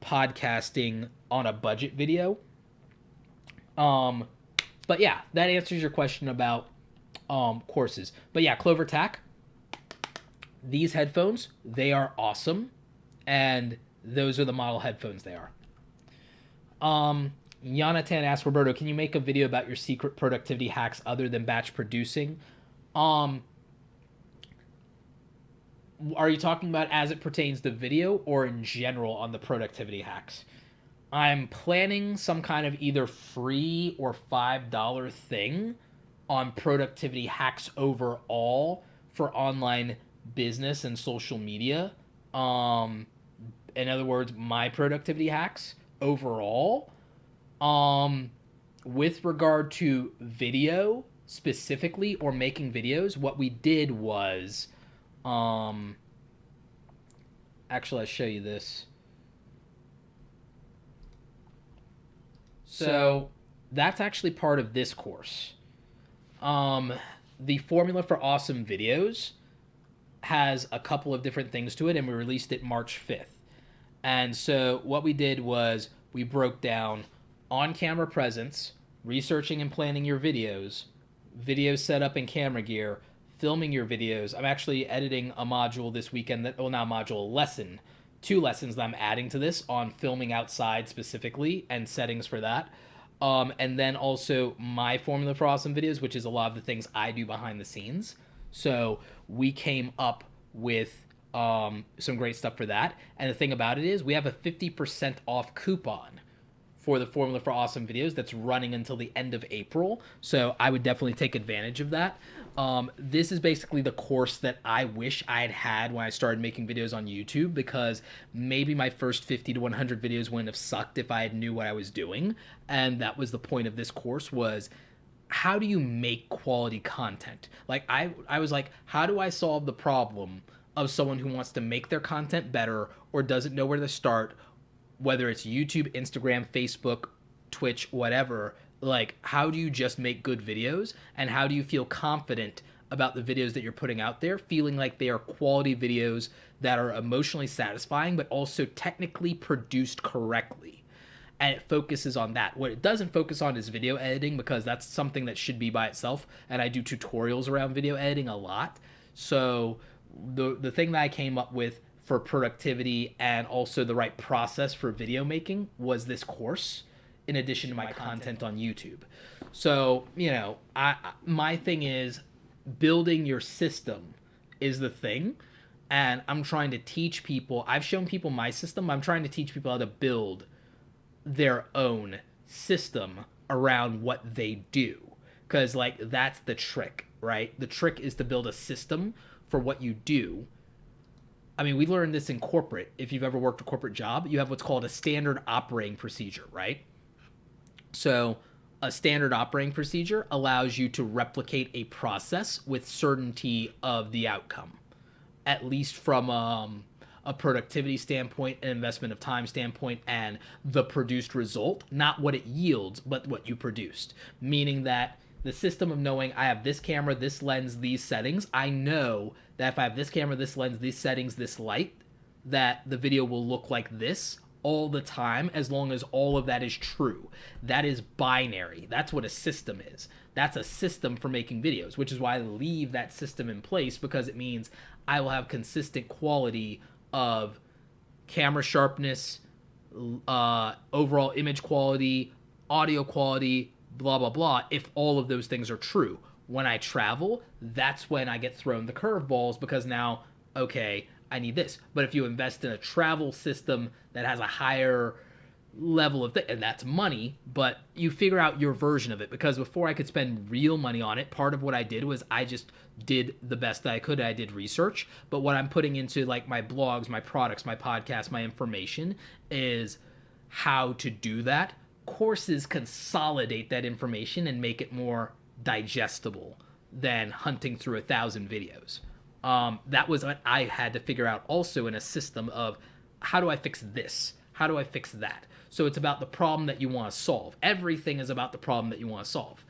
podcasting on a budget video. But yeah, that answers your question about courses. But yeah, Clover Tack, these headphones, they are awesome, and those are the model headphones they are. Yanatan asked, Roberto, can you make a video about your secret productivity hacks other than batch producing? Are you talking about as it pertains to video or in general on the productivity hacks? I'm planning some kind of either free or $5 thing on productivity hacks overall for online business and social media. In other words, my productivity hacks overall. With regard to video specifically or making videos, what we did was, actually, I'll show you this. So that's actually part of this course. The formula for awesome videos has a couple of different things to it, and we released it March 5th. And so what we did was we broke down on-camera presence, researching and planning your videos, video setup and camera gear, filming your videos. I'm actually editing a module this weekend, not module, a lesson, 2 lessons that I'm adding to this on filming outside specifically and settings for that. And then also my formula for awesome videos, which is a lot of the things I do behind the scenes. So we came up with some great stuff for that. And the thing about it is we have a 50% off coupon for the formula for awesome videos that's running until the end of April. So I would definitely take advantage of that. This is basically the course that I wish I had had when I started making videos on YouTube, because maybe my first 50 to 100 videos wouldn't have sucked if I had knew what I was doing. And that was the point of this course, was how do you make quality content? Like I was like, how do I solve the problem of someone who wants to make their content better or doesn't know where to start, whether it's YouTube, Instagram, Facebook, Twitch, whatever. Like, how do you just make good videos, and how do you feel confident about the videos that you're putting out there, feeling like they are quality videos that are emotionally satisfying but also technically produced correctly? and it focuses on that. What it doesn't focus on is video editing, because that's something that should be by itself, and I do tutorials around video editing a lot. So the thing that I came up with for productivity and also the right process for video making was this course, in addition to my content on YouTube. So, my thing is, building your system is the thing, and I'm trying to teach people. I've shown people my system. I'm trying to teach people how to build their own system around what they do, because that's the trick, right? The trick is to build a system for what you do. I mean, we learned this in corporate. If you've ever worked a corporate job, you have what's called a standard operating procedure, right? So a standard operating procedure allows you to replicate a process with certainty of the outcome, at least from a productivity standpoint, an investment of time standpoint, and the produced result, not what it yields, but what you produced. Meaning that the system of knowing I have this camera, this lens, these settings, I know that if I have this camera, this lens, these settings, this light, that the video will look like this all the time, as long as all of that is true. That is binary. That's what a system is. That's a system for making videos, which is why I leave that system in place, because it means I will have consistent quality of camera sharpness, overall image quality, audio quality, blah, blah, blah, if all of those things are true. When I travel, that's when I get thrown the curveballs, because now, okay, I need this. But if you invest in a travel system that has a higher level of and that's money, but you figure out your version of it. Because before I could spend real money on it, part of what I did was I just did the best that I could. I did research. But what I'm putting into my blogs, my products, my podcast, my information is how to do that. Courses consolidate that information and make it more digestible than hunting through 1,000 videos. That was what I had to figure out also, in a system of how do I fix this? How do I fix that? So it's about the problem that you want to solve. Everything is about the problem that you want to solve.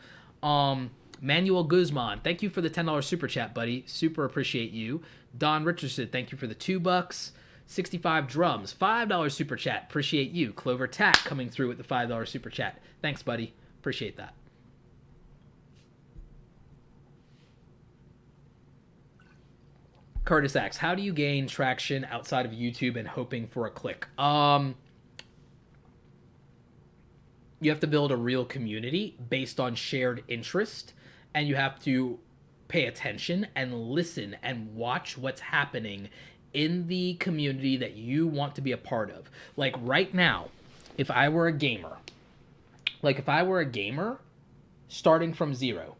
Manuel Guzman, thank you for the $10 super chat, buddy. Super appreciate you. Don Richardson, thank you for the $2. 65 Drums, $5 super chat. Appreciate you. Clover Tack coming through with the $5 super chat. Thanks, buddy. Appreciate that. Curtis X, how do you gain traction outside of YouTube and hoping for a click? You have to build a real community based on shared interest, and you have to pay attention and listen and watch what's happening in the community that you want to be a part of. Like right now, if I were a gamer starting from zero,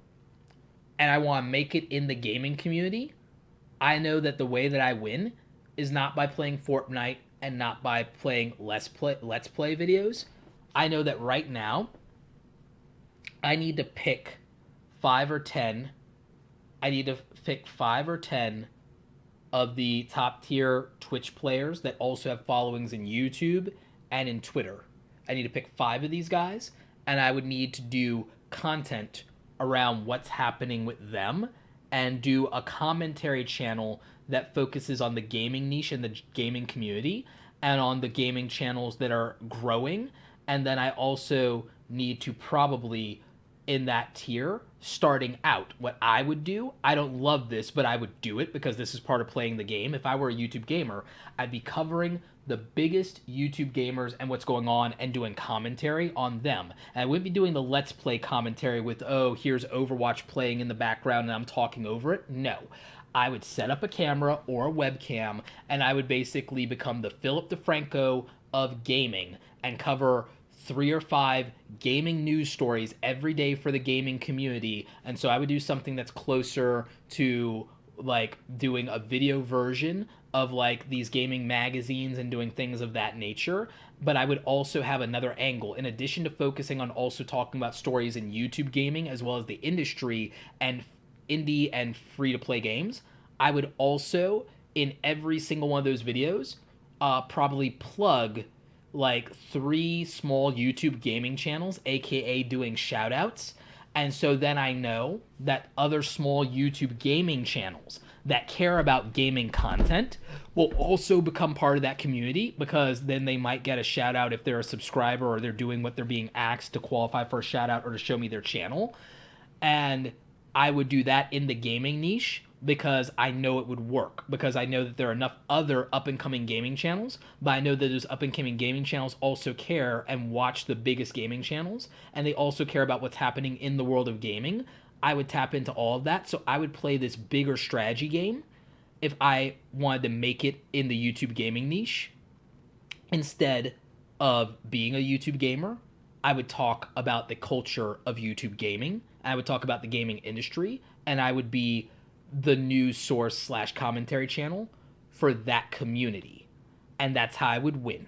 and I want to make it in the gaming community, I know that the way that I win is not by playing Fortnite and not by playing Let's Play videos. I know that right now, I need to pick 5 or 10. I need to pick 5 or 10 of the top tier Twitch players that also have followings in YouTube and in Twitter. I need to pick 5 of these guys, and I would need to do content around what's happening with them, and do a commentary channel that focuses on the gaming niche and the gaming community, and on the gaming channels that are growing. And then I also need to probably, in that tier, starting out, what I would do, I don't love this, but I would do it because this is part of playing the game. If I were a YouTube gamer, I'd be covering the biggest YouTube gamers and what's going on and doing commentary on them. And I wouldn't be doing the Let's Play commentary with, oh, here's Overwatch playing in the background and I'm talking over it. No. I would set up a camera or a webcam, and I would basically become the Philip DeFranco of gaming and cover 3 or 5 gaming news stories every day for the gaming community. And so I would do something that's closer to doing a video version of these gaming magazines and doing things of that nature. But I would also have another angle, in addition to focusing on also talking about stories in YouTube gaming as well as the industry and indie and free-to-play games. I would also, in every single one of those videos, probably plug 3 small YouTube gaming channels, aka doing shout-outs. And so then I know that other small YouTube gaming channels that care about gaming content will also become part of that community, because then they might get a shout out if they're a subscriber or they're doing what they're being asked to qualify for a shout out or to show me their channel. And I would do that in the gaming niche because I know it would work, because I know that there are enough other up and coming gaming channels, but I know that those up and coming gaming channels also care and watch the biggest gaming channels, and they also care about what's happening in the world of gaming. I would tap into all of that, so I would play this bigger strategy game if I wanted to make it in the YouTube gaming niche. Instead of being a YouTube gamer, I would talk about the culture of YouTube gaming. I would talk about the gaming industry, and I would be the news source slash commentary channel for that community. And that's how I would win.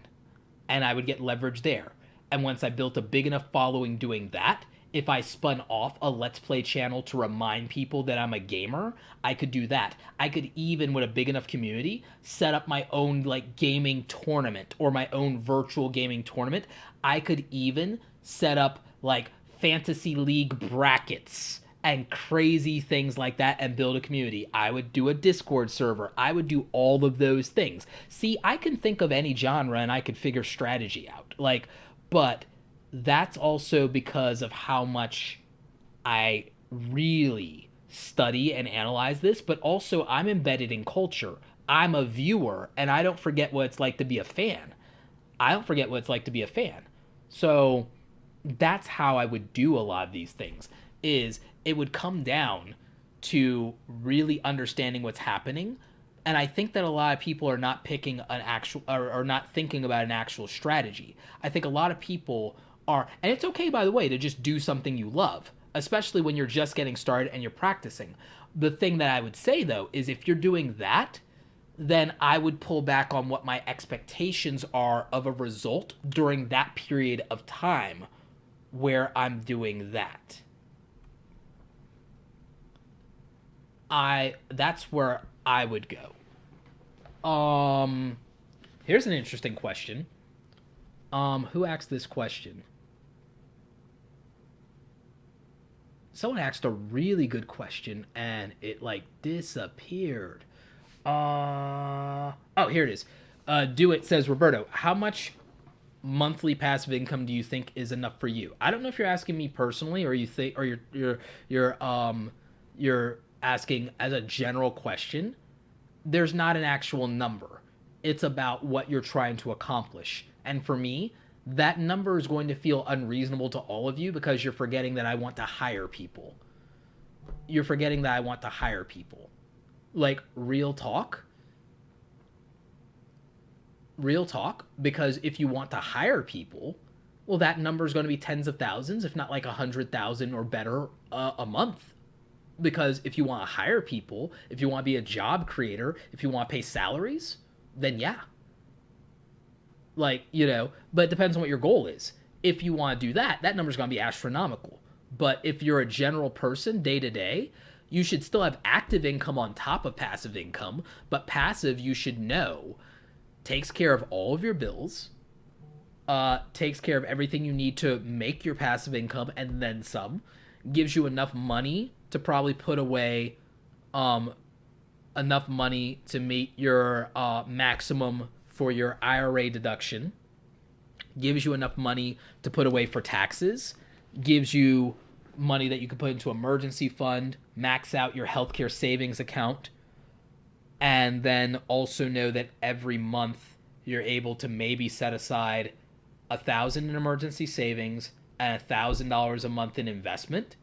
And I would get leverage there. And once I built a big enough following doing that, if I spun off a Let's Play channel to remind people that I'm a gamer, I could do that. I could even, with a big enough community, set up my own like gaming tournament or my own virtual gaming tournament. I could even set up like fantasy league brackets and crazy things like that and build a community. I would do a Discord server. I would do all of those things. See, I can think of any genre and I could figure strategy out. Like, but that's also because of how much I really study and analyze this, but also I'm embedded in culture. I'm a viewer, and I don't forget what it's like to be a fan. I don't forget what it's like to be a fan. So that's how I would do a lot of these things, is it would come down to really understanding what's happening. And I think that a lot of people are not picking an actual, or not thinking about an actual strategy. I think a lot of people are, and it's okay, by the way, to just do something you love, especially when you're just getting started and you're practicing. The thing that I would say, though, is if you're doing that, then I would pull back on what my expectations are of a result during that period of time where I'm doing that. That's where I would go. Here's an interesting question. Who asked this question? Someone asked a really good question and it like disappeared. Oh, here it is. Do It says, Roberto, how much monthly passive income do you think is enough for you? I don't know if you're asking me personally, or you think, or you're asking as a general question. There's not an actual number. It's about what you're trying to accomplish. And for me, that number is going to feel unreasonable to all of you because you're forgetting that I want to hire people. You're forgetting that I want to hire people. Like, real talk, because if you want to hire people, well, that number is going to be tens of thousands, if not like 100,000 or better a month. Because if you want to hire people, if you want to be a job creator, if you want to pay salaries, then yeah. Like, but it depends on what your goal is. If you want to do that, that number's going to be astronomical. But if you're a general person day to day, you should still have active income on top of passive income. But passive, you should know, takes care of all of your bills, takes care of everything you need to make your passive income and then some, gives you enough money to probably put away enough money to meet your maximum for your IRA deduction, gives you enough money to put away for taxes, gives you money that you can put into emergency fund, max out your healthcare savings account, and then also know that every month you're able to maybe set aside $1,000 in emergency savings and $1,000 a month in investment.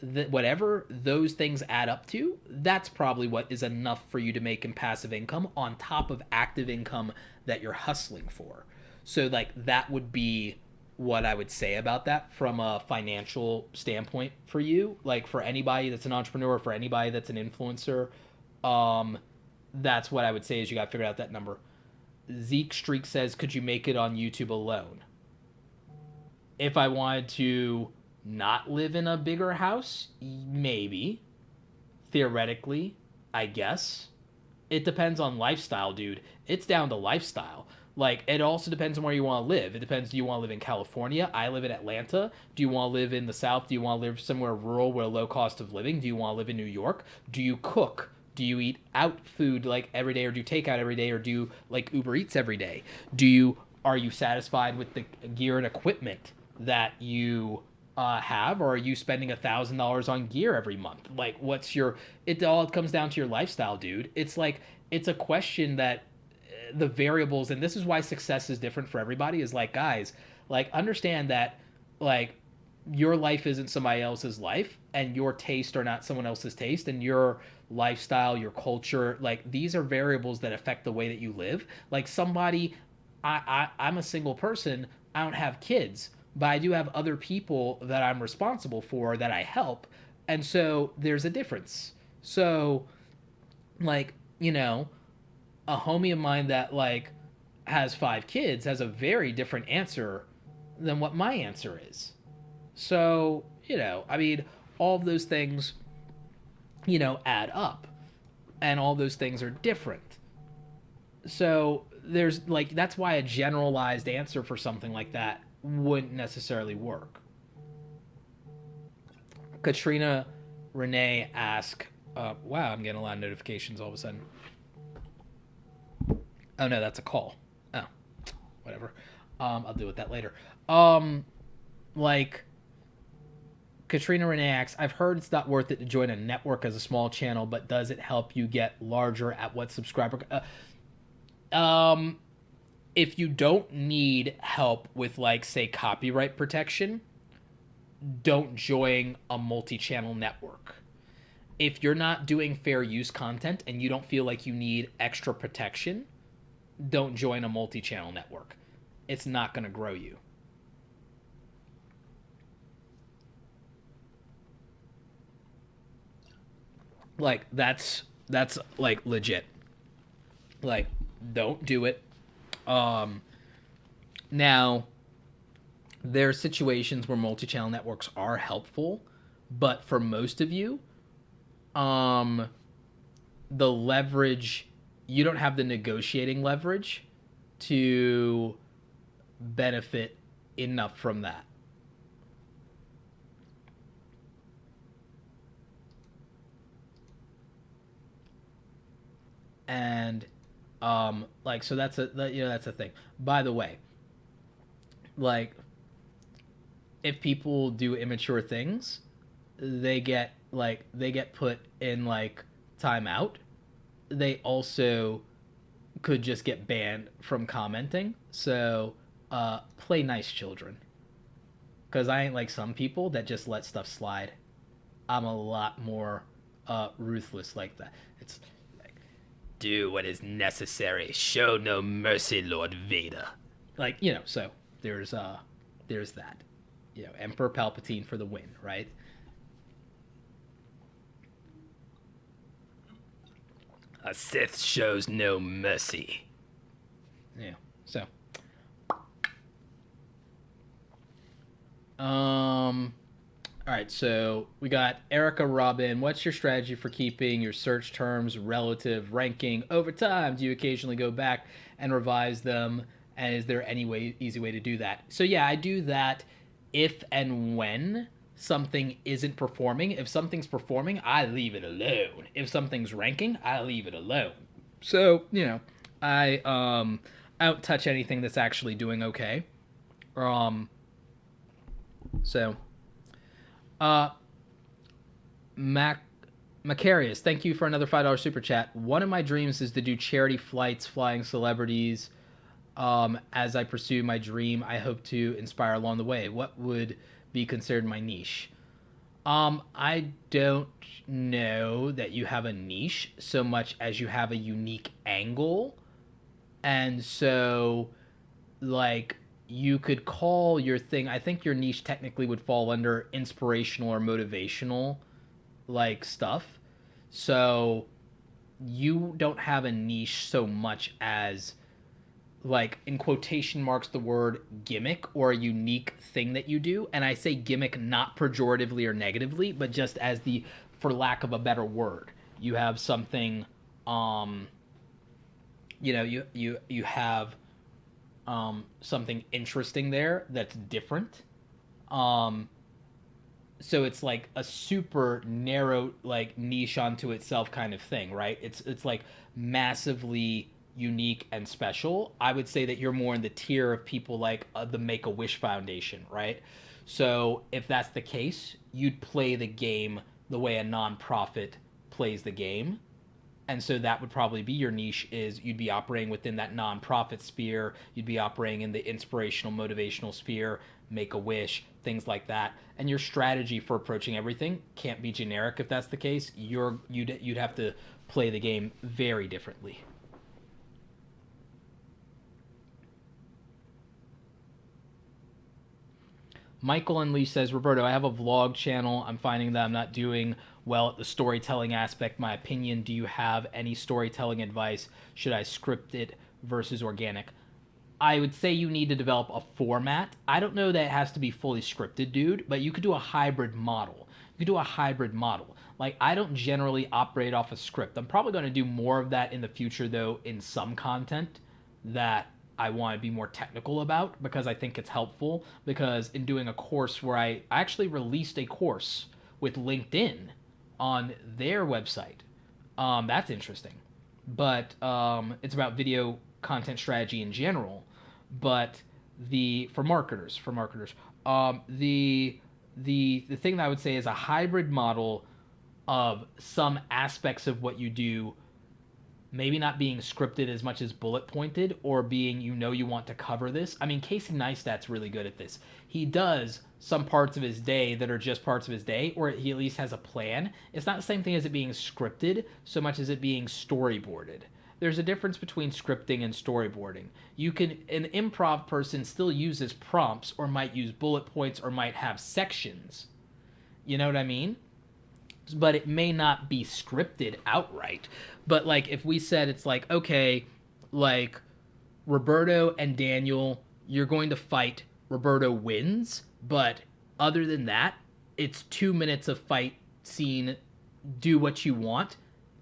Whatever those things add up to, that's probably what is enough for you to make in passive income on top of active income that you're hustling for. So like that would be what I would say about that from a financial standpoint for you. Like for anybody that's an entrepreneur, for anybody that's an influencer, that's what I would say is you got to figure out that number. Zeke Streak says, could you make it on YouTube alone? If I wanted to not live in a bigger house, maybe. Theoretically, I guess. It depends on lifestyle, dude. It's down to lifestyle. Like, it also depends on where you want to live. It depends, do you want to live in California? I live in Atlanta. Do you want to live in the South? Do you want to live somewhere rural with a low cost of living? Do you want to live in New York? Do you cook? Do you eat out food like every day, or do you take out every day, or do you like Uber Eats every day? Are you satisfied with the gear and equipment that you have, or are you spending $1,000 on gear every month? Like, what's your? It all comes down to your lifestyle, dude. It's like it's a question that the variables, and this is why success is different for everybody. Is like, guys, like understand that like your life isn't somebody else's life, and your taste are not someone else's taste, and your lifestyle, your culture, like these are variables that affect the way that you live. Like somebody, I'm a single person, I don't have kids, but I do have other people that I'm responsible for, that I help, and so there's a difference. So like, a homie of mine that like has 5 kids has a very different answer than what my answer is. So, I mean, all of those things, add up, and all those things are different. So, there's like, that's why a generalized answer for something like that wouldn't necessarily work. Katrina Renee asked, wow, I'm getting a lot of notifications all of a sudden. Oh, no, that's a call. Oh, whatever. I'll deal with that later. Like, Katrina Renee asks, I've heard it's not worth it to join a network as a small channel, but does it help you get larger at what subscriber? If you don't need help with, like, say, copyright protection, don't join a multi-channel network. If you're not doing fair use content and you don't feel like you need extra protection, don't join a multi-channel network. It's not going to grow you. Like that's like legit. Like don't do it. Now there are situations where multi-channel networks are helpful, but for most of you, the leverage, you don't have the negotiating leverage to benefit enough from that. And like, so that's that's a thing. By the way, like, if people do immature things, they get put in like timeout. They also could just get banned from commenting. So play nice, children, because I ain't like some people that just let stuff slide. I'm a lot more ruthless like that. It's like, do what is necessary, show no mercy, Lord Vader. Like, so there's that. Emperor Palpatine for the win, right? A Sith shows no mercy. Yeah. So all right, so we got Erica Robin. What's your strategy for keeping your search terms relative ranking over time? Do you occasionally go back and revise them? And is there any easy way to do that? So yeah, I do that if and when something isn't performing. If something's performing, I leave it alone. If something's ranking, I leave it alone. So, I don't touch anything that's actually doing okay. So Macarius, thank you for another $5 super chat. One of my dreams is to do charity flights flying celebrities. As I pursue my dream, I hope to inspire along the way. What would be considered my niche? I don't know that you have a niche so much as you have a unique angle. And so, like, you could call your thing, I think your niche technically would fall under inspirational or motivational, like, stuff. So you don't have a niche so much as, like, in quotation marks, the word gimmick or a unique thing that you do. And I say gimmick not pejoratively or negatively, but just as the, for lack of a better word, you have something, you have something interesting there that's different. So it's like a super narrow like niche onto itself kind of thing, right? It's like massively unique and special. I would say that you're more in the tier of people like the Make-A-Wish Foundation, right? So if that's the case, you'd play the game the way a nonprofit plays the game, and so that would probably be your niche. Is you'd be operating within that nonprofit sphere, you'd be operating in the inspirational motivational sphere, make a wish, things like that. And your strategy for approaching everything can't be generic. If that's the case, you'd have to play the game very differently. Michael Unleash says, Roberto, I have a vlog channel. I'm finding that I'm not doing well at the storytelling aspect. My opinion, do you have any storytelling advice? Should I script it versus organic? I would say you need to develop a format. I don't know that it has to be fully scripted, dude, but you could do a hybrid model. You could do a hybrid model. Like, I don't generally operate off a script. I'm probably going to do more of that in the future, though, in some content that I want to be more technical about because I think it's helpful. Because in doing a course where I actually released a course with LinkedIn on their website, that's interesting. But it's about video content strategy in general. But the for marketers, the thing that I would say is a hybrid model of some aspects of what you do maybe not being scripted as much as bullet pointed, or being, you want to cover this. I mean, Casey Neistat's really good at this. He does some parts of his day that are just parts of his day, or he at least has a plan. It's not the same thing as it being scripted so much as it being storyboarded. There's a difference between scripting and storyboarding. An improv person still uses prompts, or might use bullet points, or might have sections. You know what I mean? But it may not be scripted outright. But like if we said it's like, okay, like Roberto and Daniel, you're going to fight. Roberto wins, but other than that, it's 2 minutes of fight scene. Do what you want,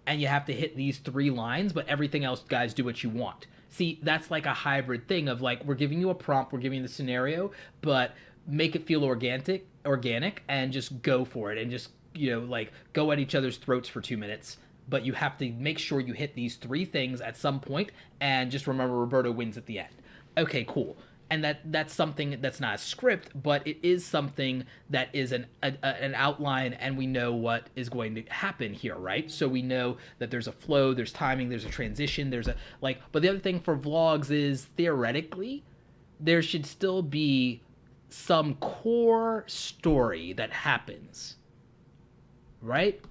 and you have to hit these 3 lines, but everything else, guys, do what you want. See, that's like a hybrid thing of like, we're giving you a prompt, we're giving you the scenario, but make it feel organic, and just go for it, and just like go at each other's throats for 2 minutes. But you have to make sure you hit these 3 things at some point, and just remember Roberto wins at the end. Okay, cool. And that's something that's not a script, but it is something that is an outline, and we know what is going to happen here, right? So we know that there's a flow, there's timing, there's a transition, there's a like. But the other thing for vlogs is, theoretically, there should still be some core story that happens, right?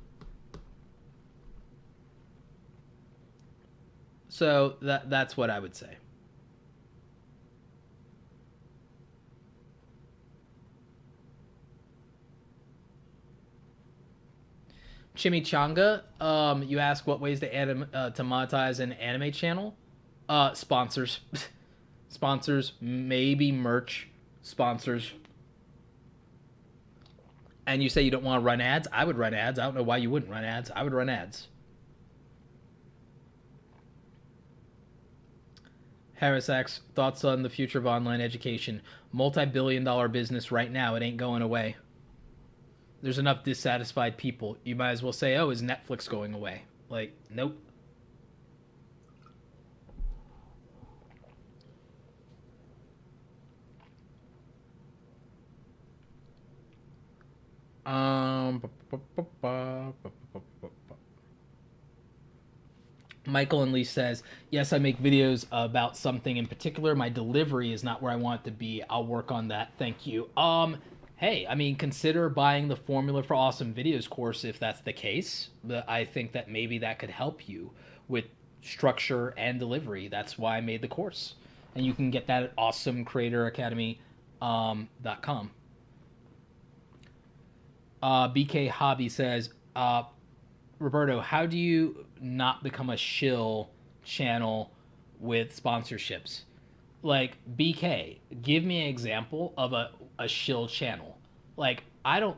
So that's what I would say. Chimichanga, you ask what ways to monetize an anime channel. Sponsors, sponsors, maybe merch, sponsors. And you say you don't want to run ads. I would run ads. I don't know why you wouldn't run ads. I would run ads. Harris X, thoughts on the future of online education? Multi-billion-dollar business right now. It ain't going away. There's enough dissatisfied people. You might as well say, oh, is Netflix going away? Like, nope. Um, Michael and Lee says, yes, I make videos about something in particular. My delivery is not where I want it to be. I'll work on that. Thank you. Hey, I mean, consider buying the Formula for Awesome Videos course if that's the case. I think that maybe that could help you with structure and delivery. That's why I made the course. And you can get that at awesomecreatoracademy.com. BK Hobby says, Roberto, how do you not become a shill channel with sponsorships? Like, BK, give me an example of a shill channel. Like, I don't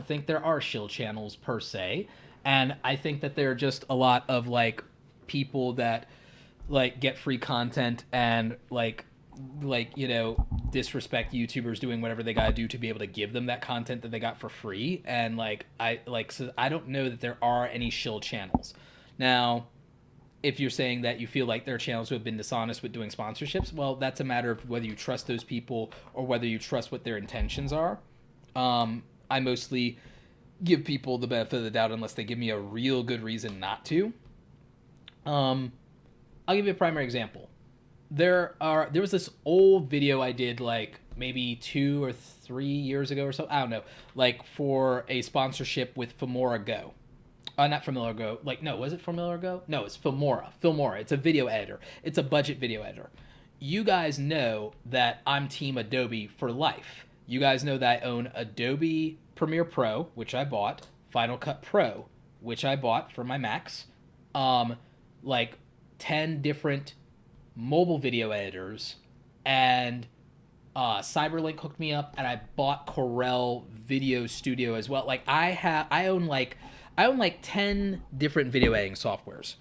think there are shill channels per se, and I think that there are just a lot of like people that like get free content and like like, disrespect YouTubers doing whatever they gotta do to be able to give them that content that they got for free. And so I don't know that there are any shill channels. Now, if you're saying that you feel like there are channels who have been dishonest with doing sponsorships, well, that's a matter of whether you trust those people or whether you trust what their intentions are. I mostly give people the benefit of the doubt unless they give me a real good reason not to. I'll give you a primary example. There was this old video I did like maybe 2 or 3 years ago or so. I don't know, like for a sponsorship with Filmora Go. Not Filmora Go. Like, no, was it Filmora Go? No, it's Filmora. Filmora. It's a video editor. It's a budget video editor. You guys know that I'm Team Adobe for life. You guys know that I own Adobe Premiere Pro, which I bought, Final Cut Pro, which I bought for my Macs, like 10 different mobile video editors, and Cyberlink hooked me up, and I bought Corel Video Studio as well. Like I own like 10 different video editing softwares.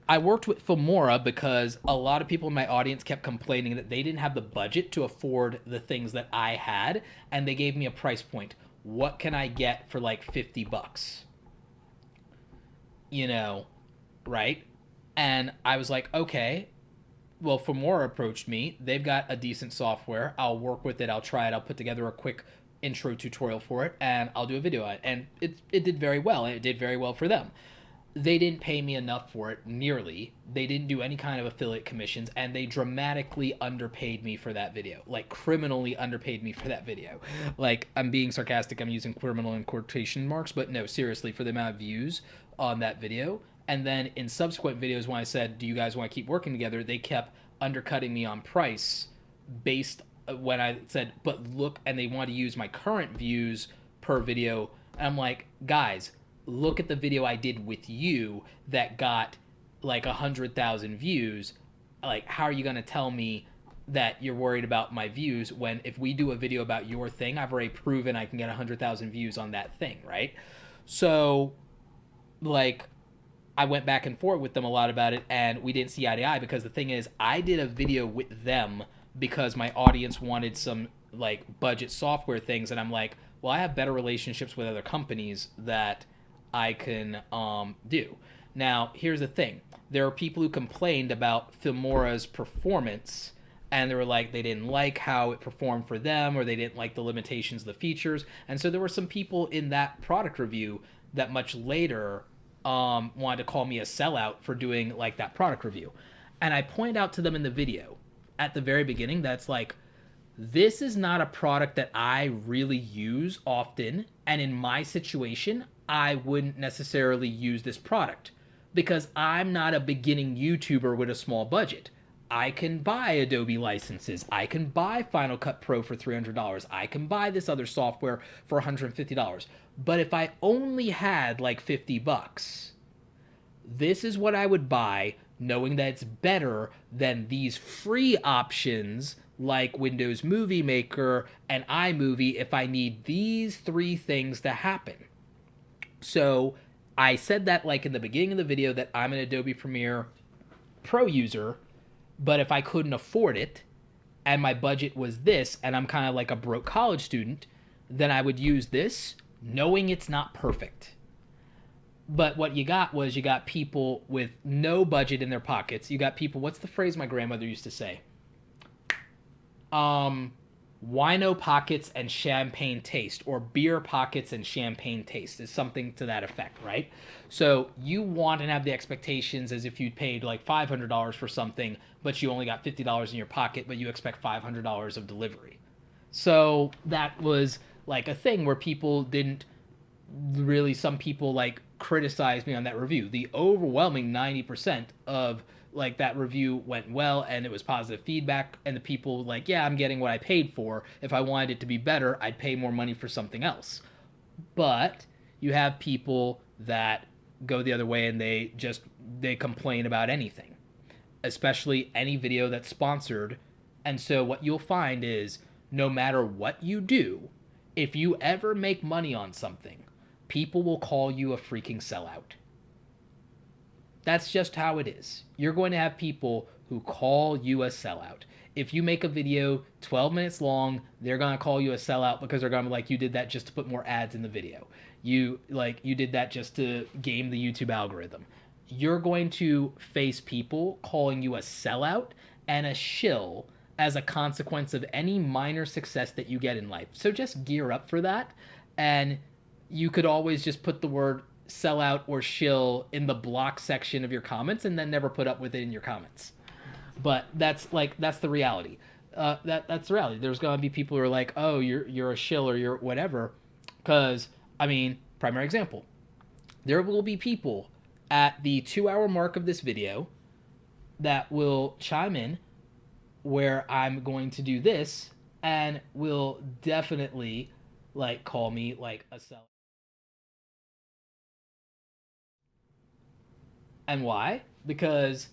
I worked with Filmora because a lot of people in my audience kept complaining that they didn't have the budget to afford the things that I had, and they gave me a price point. What can I get for like $50? Right? And I was like, okay. Well, Filmora approached me. They've got a decent software. I'll work with it. I'll try it. I'll put together a quick intro tutorial for it, and I'll do a video on it. And it did very well, and it did very well for them. They didn't pay me enough for it, nearly. They didn't do any kind of affiliate commissions, and they dramatically underpaid me for that video. Like, criminally underpaid me for that video. Like, I'm being sarcastic. I'm using criminal in quotation marks, but no, seriously, for the amount of views on that video. And then in subsequent videos, when I said, do you guys want to keep working together, they kept undercutting me on price based when I said, but look, and they want to use my current views per video. And I'm like, guys, look at the video I did with you that got like 100,000 views. Like, how are you going to tell me that you're worried about my views when if we do a video about your thing, I've already proven I can get 100,000 views on that thing, right? So, like, I went back and forth with them a lot about it, and we didn't see eye to eye because the thing is, I did a video with them because my audience wanted some like budget software things, and I'm like, well, I have better relationships with other companies that I can do. Now, here's the thing. There are people who complained about Filmora's performance, and they were like, they didn't like how it performed for them, or they didn't like the limitations of the features. And so there were some people in that product review that much later wanted to call me a sellout for doing like that product review. And I pointed out to them in the video at the very beginning that's like, this is not a product that I really use often, and in my situation I wouldn't necessarily use this product because I'm not a beginning YouTuber with a small budget. I can buy Adobe licenses. I can buy Final Cut Pro for $300. I can buy this other software for $150. But if I only had like $50, this is what I would buy, knowing that it's better than these free options like Windows Movie Maker and iMovie if I need these three things to happen. So I said that like in the beginning of the video that I'm an Adobe Premiere Pro user, but if I couldn't afford it and my budget was this and I'm kind of like a broke college student, then I would use this knowing it's not perfect. But what you got was you got people with no budget in their pockets. You got people, what's the phrase my grandmother used to say? Wino pockets and champagne taste, or beer pockets and champagne taste is something to that effect, right? So you want and have the expectations as if you'd paid like $500 for something, but you only got $50 in your pocket, but you expect $500 of delivery. So that was like a thing where people didn't really, some people like criticized me on that review. The overwhelming 90% of like that review went well and it was positive feedback, and the people like, yeah, I'm getting what I paid for. If I wanted it to be better, I'd pay more money for something else. But you have people that go the other way and they complain about anything, especially any video that's sponsored. And so what you'll find is no matter what you do, if you ever make money on something, people will call you a freaking sellout. That's just how it is. You're going to have people who call you a sellout. If you make a video 12 minutes long, they're going to call you a sellout because they're going to be like, you did that just to put more ads in the video. You did that just to game the YouTube algorithm. You're going to face people calling you a sellout and a shill as a consequence of any minor success that you get in life. So just gear up for that. And you could always just put the word sellout or shill in the block section of your comments and then never put up with it in your comments. But that's the reality. That's the reality. There's gonna be people who are like, oh, you're a shill or you're whatever, because I mean, primary example. There will be people at the 2 hour mark of this video that will chime in where I'm going to do this and will definitely like call me like a sellout. And why? Because,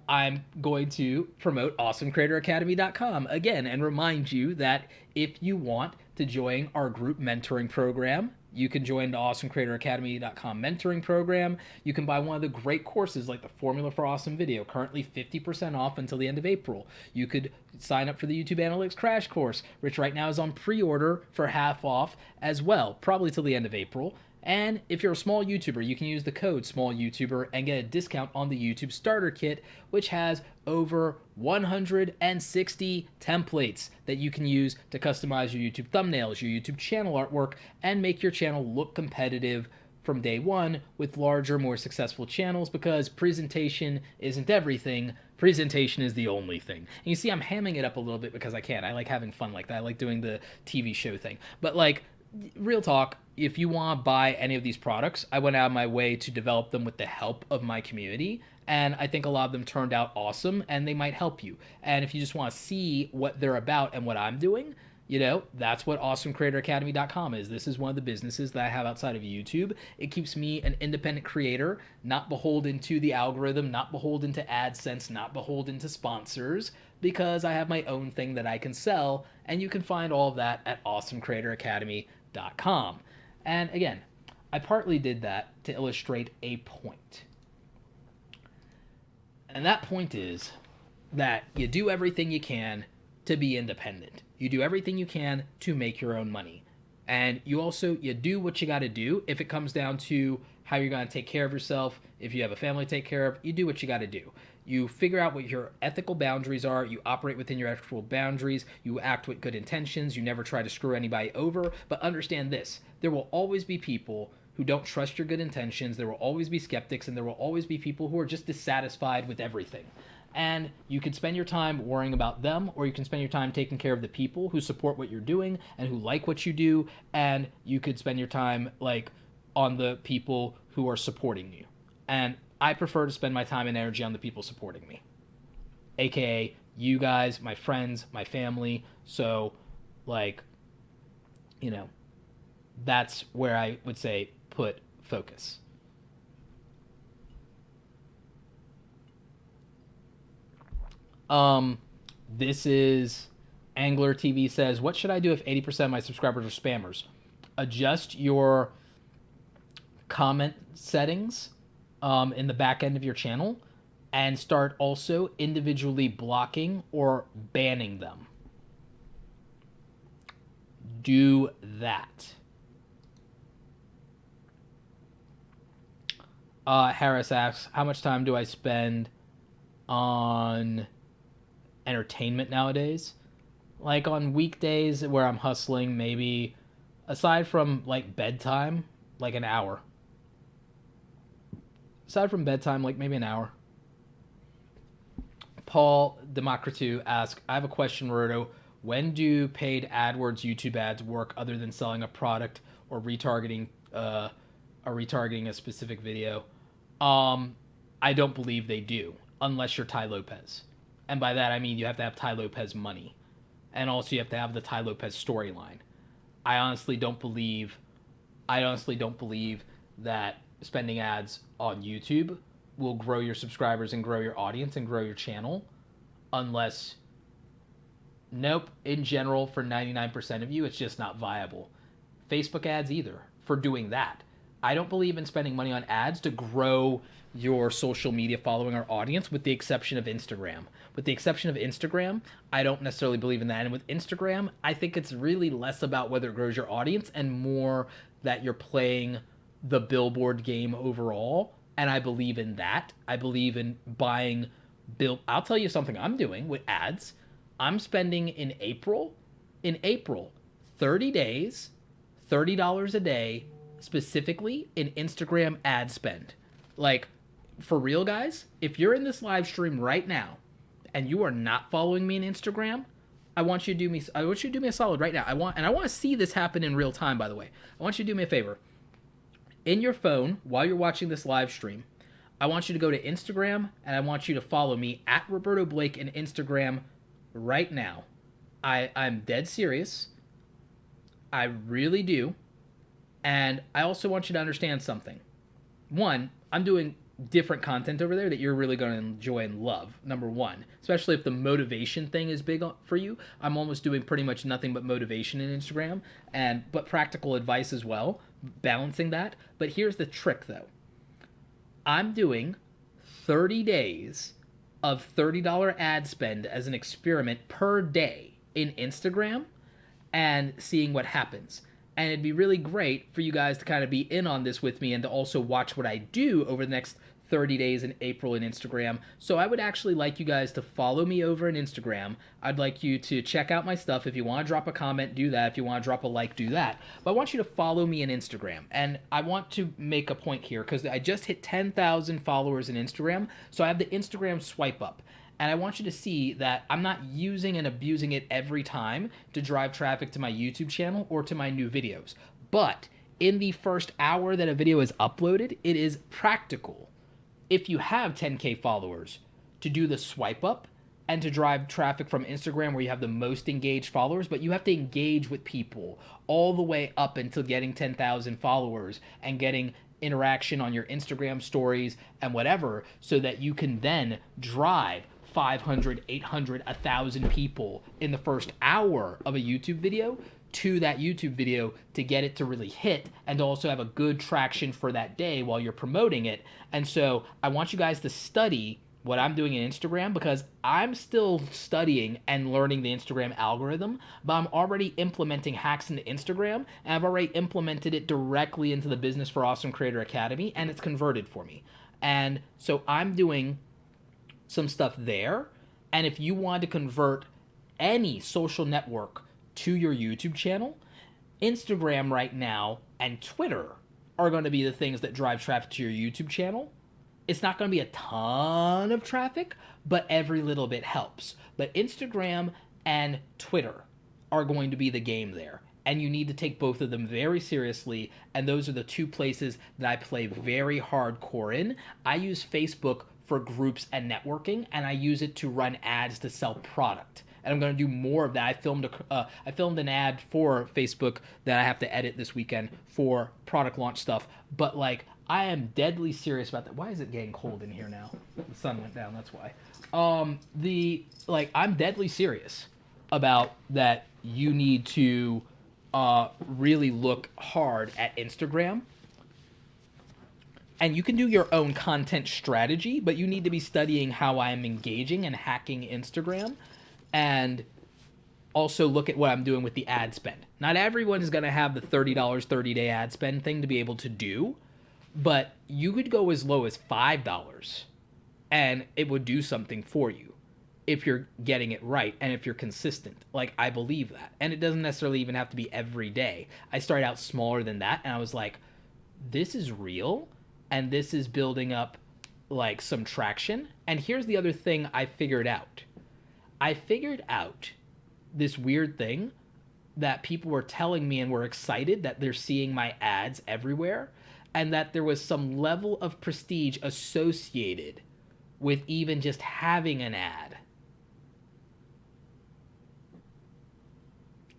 I'm going to promote awesomecreatoracademy.com again and remind you that if you want to join our group mentoring program, you can join the awesomecreatoracademy.com mentoring program. You can buy one of the great courses like the Formula for Awesome Video, currently 50% off until the end of April. You could sign up for the YouTube Analytics Crash Course, which right now is on pre-order for half off as well, probably till the end of April. And if you're a small YouTuber, you can use the code SmallYouTuber and get a discount on the YouTube Starter Kit, which has over 160 templates that you can use to customize your YouTube thumbnails, your YouTube channel artwork, and make your channel look competitive from day one with larger, more successful channels, because presentation isn't everything. Presentation is the only thing. And you see, I'm hamming it up a little bit because I can. I like having fun like that. I like doing the TV show thing. But like, real talk, if you want to buy any of these products, I went out of my way to develop them with the help of my community, and I think a lot of them turned out awesome, and they might help you. And if you just want to see what they're about and what I'm doing, that's what awesomecreatoracademy.com is. This is one of the businesses that I have outside of YouTube. It keeps me an independent creator, not beholden to the algorithm, not beholden to AdSense, not beholden to sponsors, because I have my own thing that I can sell, and you can find all of that at awesomecreatoracademy.com. And again, I partly did that to illustrate a point. And that point is that you do everything you can to be independent. You do everything you can to make your own money. And you do what you got to do. If it comes down to how you're going to take care of yourself, if you have a family to take care of, you do what you got to do. You figure out what your ethical boundaries are. You operate within your ethical boundaries. You act with good intentions. You never try to screw anybody over. But understand this, there will always be people who don't trust your good intentions. There will always be skeptics, and there will always be people who are just dissatisfied with everything. And you can spend your time worrying about them, or you can spend your time taking care of the people who support what you're doing and who like what you do, and you could spend your time like on the people who are supporting you. And I prefer to spend my time and energy on the people supporting me, aka you guys, my friends, my family. So that's where I would say put focus. This is Angler TV says, what should I do if 80% of my subscribers are spammers? Adjust your comment settings in the back end of your channel, and start also individually blocking or banning them. Do that. Harris asks, how much time do I spend on entertainment nowadays? Like on weekdays where I'm hustling, maybe aside from like bedtime, like an hour. Aside from bedtime, like maybe an hour. Paul Democritu asks, I have a question, Roberto. When do paid AdWords YouTube ads work other than selling a product or retargeting a specific video? I don't believe they do, unless you're Ty Lopez. And by that I mean you have to have Ty Lopez money. And also you have to have the Ty Lopez storyline. I honestly don't believe that spending ads on YouTube will grow your subscribers and grow your audience and grow your channel, unless, nope, in general, for 99% of you, it's just not viable. Facebook ads either, for doing that. I don't believe in spending money on ads to grow your social media following or audience, with the exception of Instagram. With the exception of Instagram, I don't necessarily believe in that. And with Instagram, I think it's really less about whether it grows your audience and more that you're playing the billboard game overall. And I believe in that. I believe in buying bill. I'll tell you something I'm doing with ads. I'm spending in April, 30 days, $30 a day, specifically in Instagram ad spend. Like, for real, guys, if you're in this live stream right now and you are not following me on Instagram, I want you to do me a solid right now. I want to see this happen in real time, by the way. I want you to do me a favor. In your phone, while you're watching this live stream, I want you to go to Instagram and I want you to follow me at Roberto Blake in Instagram right now. I'm dead serious. I really do. And I also want you to understand something. One, I'm doing different content over there that you're really going to enjoy and love, number one. Especially if the motivation thing is big for you. I'm almost doing pretty much nothing but motivation in Instagram, but practical advice as well, balancing that. But here's the trick, though. I'm doing 30 days of $30 ad spend as an experiment per day in Instagram and seeing what happens. And it'd be really great for you guys to kind of be in on this with me and to also watch what I do over the next 30 days in April in Instagram. So I would actually like you guys to follow me over on Instagram. I'd like you to check out my stuff. If you want to drop a comment, do that. If you want to drop a like, do that. But I want you to follow me on Instagram. And I want to make a point here because I just hit 10,000 followers in Instagram. So I have the Instagram swipe up. And I want you to see that I'm not using and abusing it every time to drive traffic to my YouTube channel or to my new videos. But in the first hour that a video is uploaded, it is practical, if you have 10K followers, to do the swipe up and to drive traffic from Instagram where you have the most engaged followers, but you have to engage with people all the way up until getting 10,000 followers and getting interaction on your Instagram stories and whatever, so that you can then drive 500, 800, 1,000 people in the first hour of a YouTube video to that YouTube video to get it to really hit and to also have a good traction for that day while you're promoting it. And so I want you guys to study what I'm doing in Instagram, because I'm still studying and learning the Instagram algorithm, but I'm already implementing hacks into Instagram, and I've already implemented it directly into the Business for Awesome Creator Academy, and it's converted for me. And so I'm doing some stuff there. And if you want to convert any social network to your YouTube channel, Instagram right now and Twitter are going to be the things that drive traffic to your YouTube channel. It's not going to be a ton of traffic, but every little bit helps. But Instagram and Twitter are going to be the game there. And you need to take both of them very seriously. And those are the two places that I play very hardcore in. I use Facebook for groups and networking, and I use it to run ads to sell product. And I'm going to do more of that. I filmed an ad for Facebook that I have to edit this weekend for product launch stuff. But like, I am deadly serious about that. Why is it getting cold in here now? The sun went down, that's why. I'm deadly serious about that. You need to really look hard at Instagram. And you can do your own content strategy, but you need to be studying how I'm engaging and hacking Instagram, and also look at what I'm doing with the ad spend. Not everyone is going to have the $30 30-day ad spend thing to be able to do, but you could go as low as $5 and it would do something for you if you're getting it right and if you're consistent. Like, I believe that. And it doesn't necessarily even have to be every day. I started out smaller than that, and I was like, this is real. And this is building up like some traction. And here's the other thing I figured out. I figured out this weird thing that people were telling me and were excited that they're seeing my ads everywhere, and that there was some level of prestige associated with even just having an ad.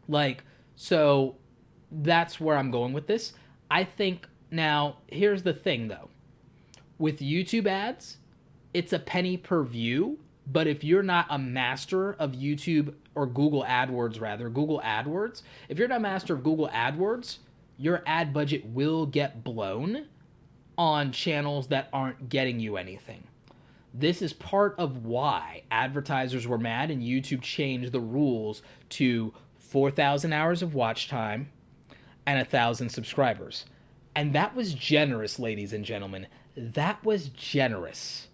Like, so that's where I'm going with this. I think now, here's the thing though. With YouTube ads, it's a penny per view, but if you're not a master of YouTube or Google AdWords, if you're not a master of Google AdWords, your ad budget will get blown on channels that aren't getting you anything. This is part of why advertisers were mad and YouTube changed the rules to 4,000 hours of watch time and 1,000 subscribers. And that was generous, ladies and gentlemen. That was generous.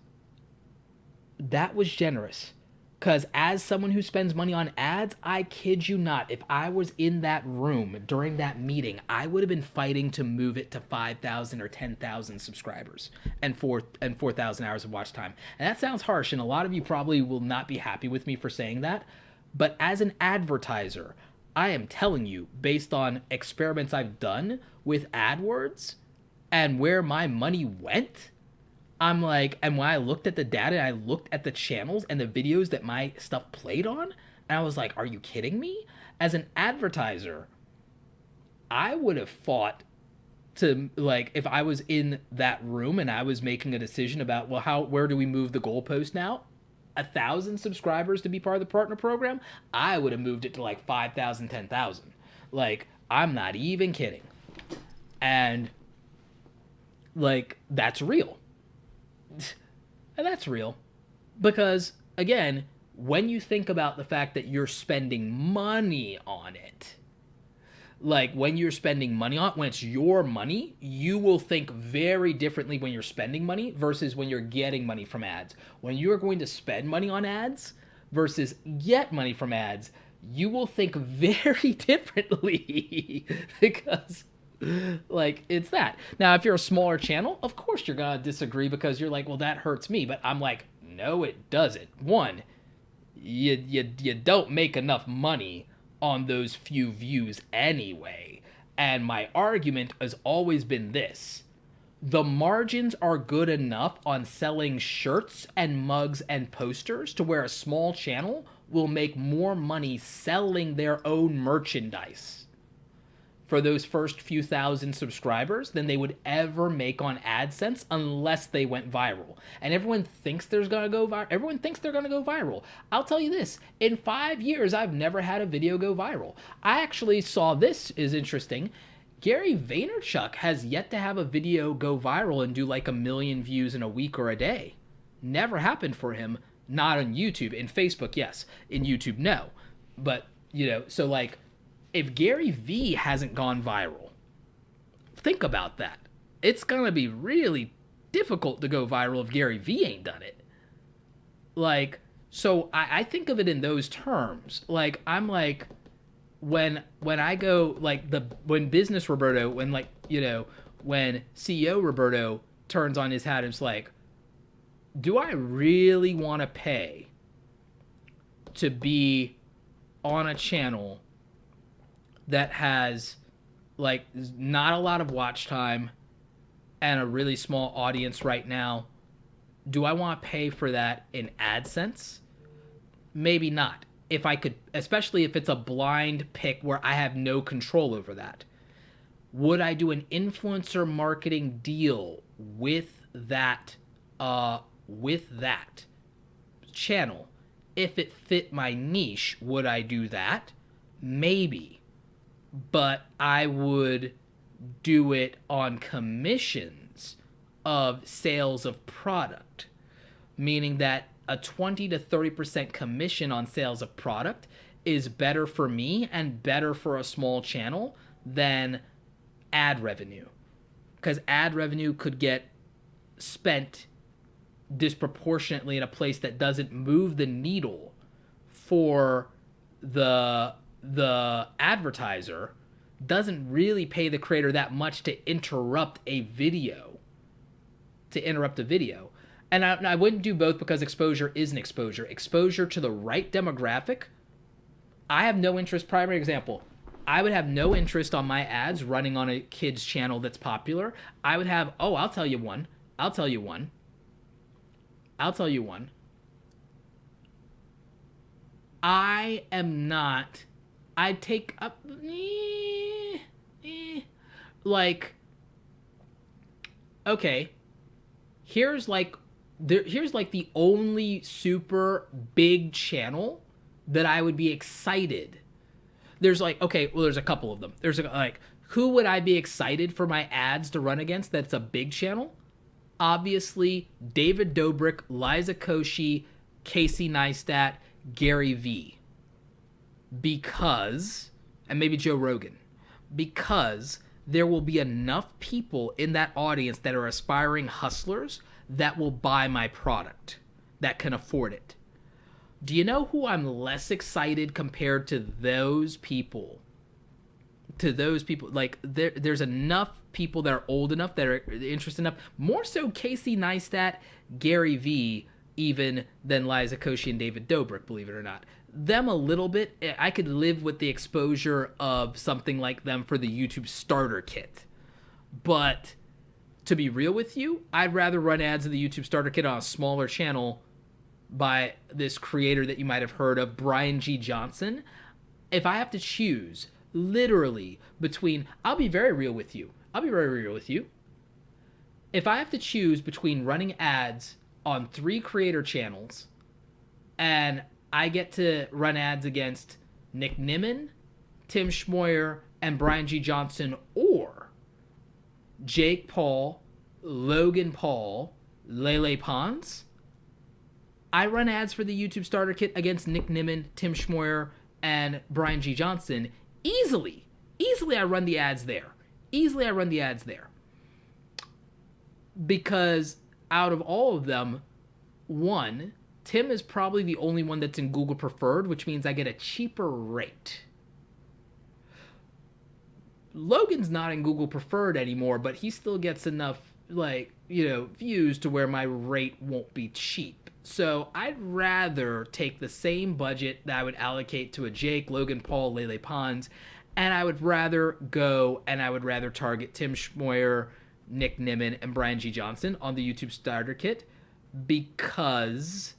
That was generous. Because as someone who spends money on ads, I kid you not, if I was in that room during that meeting, I would have been fighting to move it to 5,000 or 10,000 subscribers and 4,000 hours of watch time. And that sounds harsh, and a lot of you probably will not be happy with me for saying that. But as an advertiser, I am telling you, based on experiments I've done with AdWords and where my money went, I'm like, and when I looked at the data and I looked at the channels and the videos that my stuff played on, and I was like, are you kidding me? As an advertiser, I would have fought to, like, if I was in that room and I was making a decision about, well, where do we move the goalpost now? 1,000 subscribers to be part of the partner program? I would have moved it to like 5,000, 10,000. Like, I'm not even kidding. And, like, that's real. And that's real. Because, again, when you think about the fact that you're spending money on it, like when you're spending money on it, when it's your money, you will think very differently when you're spending money versus when you're getting money from ads. When you're going to spend money on ads versus get money from ads, you will think very differently because, like, it's that. Now, if you're a smaller channel, of course you're gonna disagree because you're like, well, that hurts me. But I'm like, no, it doesn't. One, you don't make enough money on those few views anyway. And my argument has always been this: the margins are good enough on selling shirts and mugs and posters to where a small channel will make more money selling their own merchandise for those first few thousand subscribers than they would ever make on AdSense unless they went viral. And everyone thinks they're gonna go viral. Everyone thinks they're gonna go viral. I'll tell you this: in 5 years, I've never had a video go viral. I actually saw, this is interesting, Gary Vaynerchuk has yet to have a video go viral and do like 1 million views in a week or a day. Never happened for him. Not on YouTube. In Facebook, yes. In YouTube, no. But, you know, so like, if Gary V hasn't gone viral, think about that. It's going to be really difficult to go viral if Gary V ain't done it. Like, so I think of it in those terms. Like, I'm like, when I go, like, when business Roberto, when, like, you know, when CEO Roberto turns on his hat, it's like, do I really want to pay to be on a channel that has, like, not a lot of watch time and a really small audience right now? Do I want to pay for that in AdSense? Maybe not. If I could, especially if it's a blind pick where I have no control over that. Would I do an influencer marketing deal with that channel? If it fit my niche, would I do that? Maybe. But I would do it on commissions of sales of product, meaning that a 20 to 30% commission on sales of product is better for me and better for a small channel than ad revenue, because ad revenue could get spent disproportionately in a place that doesn't move the needle for the advertiser, doesn't really pay the creator that much to interrupt a video. And I wouldn't do both, because exposure isn't exposure. Exposure to the right demographic, I have no interest. Primary example, I would have no interest on my ads running on a kid's channel that's popular. I would have, I'll tell you one. I am not, I'd take up, like, okay, here's like the only super big channel that I would be excited. There's like, okay, well, there's a couple of them. There's like Who would I be excited for my ads to run against that's a big channel? Obviously, David Dobrik, Liza Koshy, Casey Neistat, Gary Vee. Because, and maybe Joe Rogan, because there will be enough people in that audience that are aspiring hustlers that will buy my product, that can afford it. Do you know who I'm less excited compared to those people? Like there's enough people that are old enough, that are interested enough, more so Casey Neistat, Gary Vee, even than Liza Koshy and David Dobrik, believe it or not. Them a little bit, I could live with the exposure of something like them for the YouTube starter kit. But to be real with you, I'd rather run ads in the YouTube starter kit on a smaller channel by this creator that you might have heard of, Brian G. Johnson. If I have to choose literally between, I'll be very real with you. If I have to choose between running ads on 3 creator channels and I get to run ads against Nick Nimmin, Tim Schmoyer, and Brian G. Johnson, or Jake Paul, Logan Paul, Lele Pons, I run ads for the YouTube starter kit against Nick Nimmin, Tim Schmoyer, and Brian G. Johnson easily. I run the ads there. Because out of all of them, one, Tim is probably the only one that's in Google Preferred, which means I get a cheaper rate. Logan's not in Google Preferred anymore, but he still gets enough, views to where my rate won't be cheap. So I'd rather take the same budget that I would allocate to a Jake, Logan Paul, Lele Pons, and I would rather target Tim Schmoyer, Nick Nimmin, and Brian G. Johnson on the YouTube starter kit, because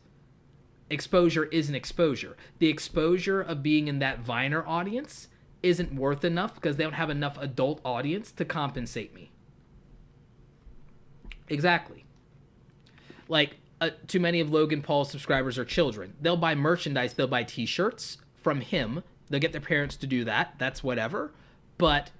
exposure isn't exposure. The exposure of being in that Viner audience isn't worth enough because they don't have enough adult audience to compensate me. Exactly. Too many of Logan Paul's subscribers are children. They'll buy merchandise, they'll buy t-shirts from him. They'll get their parents to do that. That's whatever. But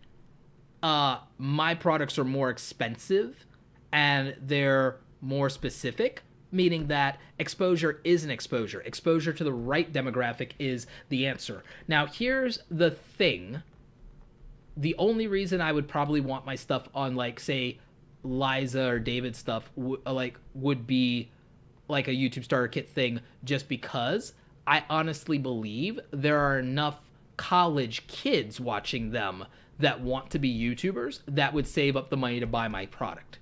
my products are more expensive and they're more specific, meaning that exposure isn't exposure. Exposure to the right demographic is the answer. Now, here's the thing. The only reason I would probably want my stuff on, say, Liza or David stuff would be like a YouTube starter kit thing, just because I honestly believe there are enough college kids watching them that want to be YouTubers that would save up the money to buy my product.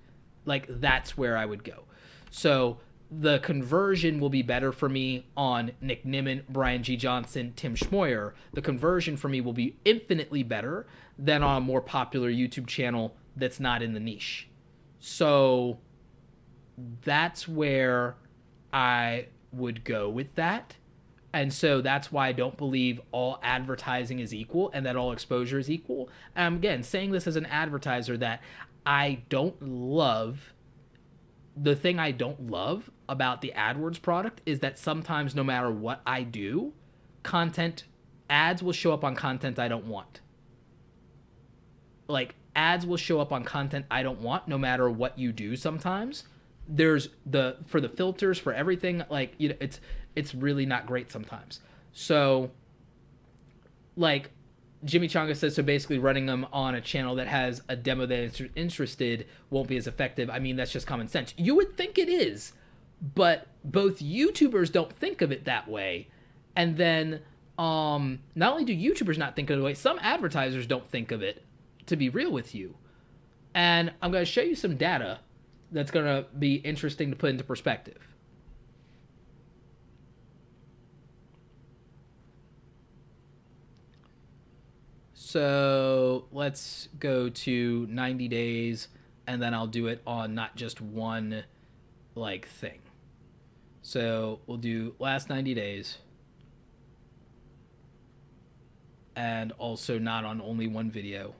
That's where I would go. So the conversion will be better for me on Nick Nimmin, Brian G. Johnson, Tim Schmoyer. The conversion for me will be infinitely better than on a more popular YouTube channel that's not in the niche. So that's where I would go with that. And so that's why I don't believe all advertising is equal and that all exposure is equal. And I'm, again, saying this as an advertiser that I don't love. The thing I don't love about the AdWords product is that sometimes, no matter what I do, ads will show up on content I don't want. Ads will show up on content I don't want no matter what you do sometimes. There's for the filters, for everything, it's really not great sometimes. So, Jimmy Changa says, so basically running them on a channel that has a demo that is interested won't be as effective. I mean, that's just common sense. You would think it is, but both YouTubers don't think of it that way. And then not only do YouTubers not think of it that way, some advertisers don't think of it, to be real with you. And I'm going to show you some data that's going to be interesting to put into perspective. So let's go to 90 days, and then I'll do it on not just one thing. So we'll do last 90 days, and also not on only one video.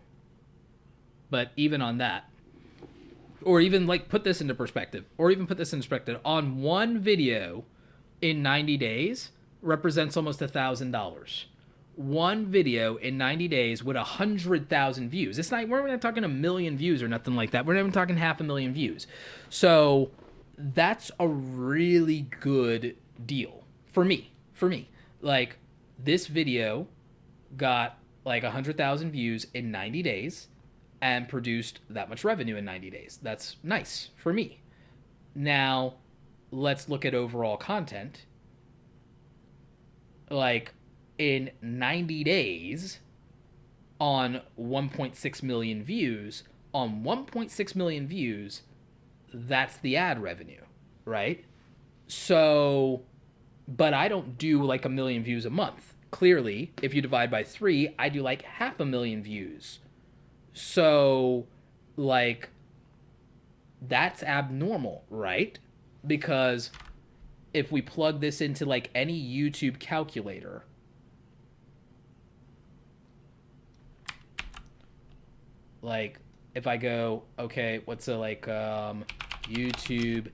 But even on that, or even put this into perspective, on one video in 90 days represents almost $1,000. one video in 90 days with 100,000 views. It's not, we're not talking a million views or nothing like that. We're not even talking 500,000 views. So that's a really good deal for me. Like, this video got like 100,000 views in 90 days and produced that much revenue in 90 days. That's nice for me. Now, let's look at overall content. Like, in 90 days, on 1.6 million views, that's the ad revenue, right? So, but I don't do like 1,000,000 views a month. Clearly, if you divide by 3, I do like 500,000 views. So, like, that's abnormal, right? Because if we plug this into like any YouTube calculator, like if I go, okay, what's a like YouTube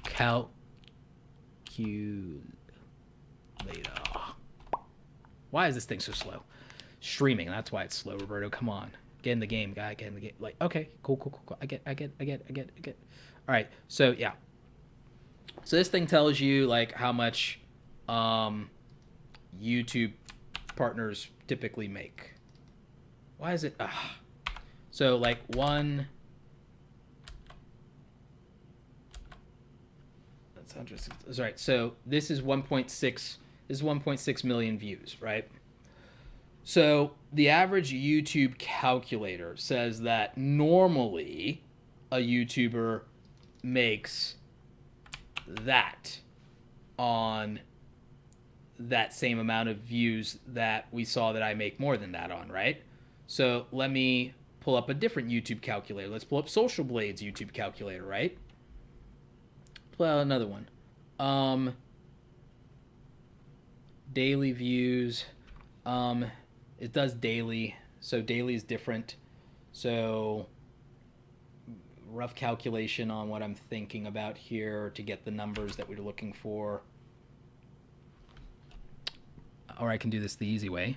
calculator. Why is this thing so slow? Streaming, that's why it's slow, Roberto. Come on. Get in the game, guy. Get in the game. Like, okay, cool. I get. All right, so yeah. So this thing tells you like how much YouTube partners typically make. Why is it? So like one. That's 160. Right. So this is 1.6. This is 1.6 million views, right? So the average YouTube calculator says that normally a YouTuber makes that on that same amount of views that we saw that I make more than that on, right? So let me pull up a different YouTube calculator. Let's pull up Social Blade's YouTube calculator, right? Pull out another one. Daily views. It does daily, so daily is different. So rough calculation on what I'm thinking about here to get the numbers that we're looking for. Or I can do this the easy way.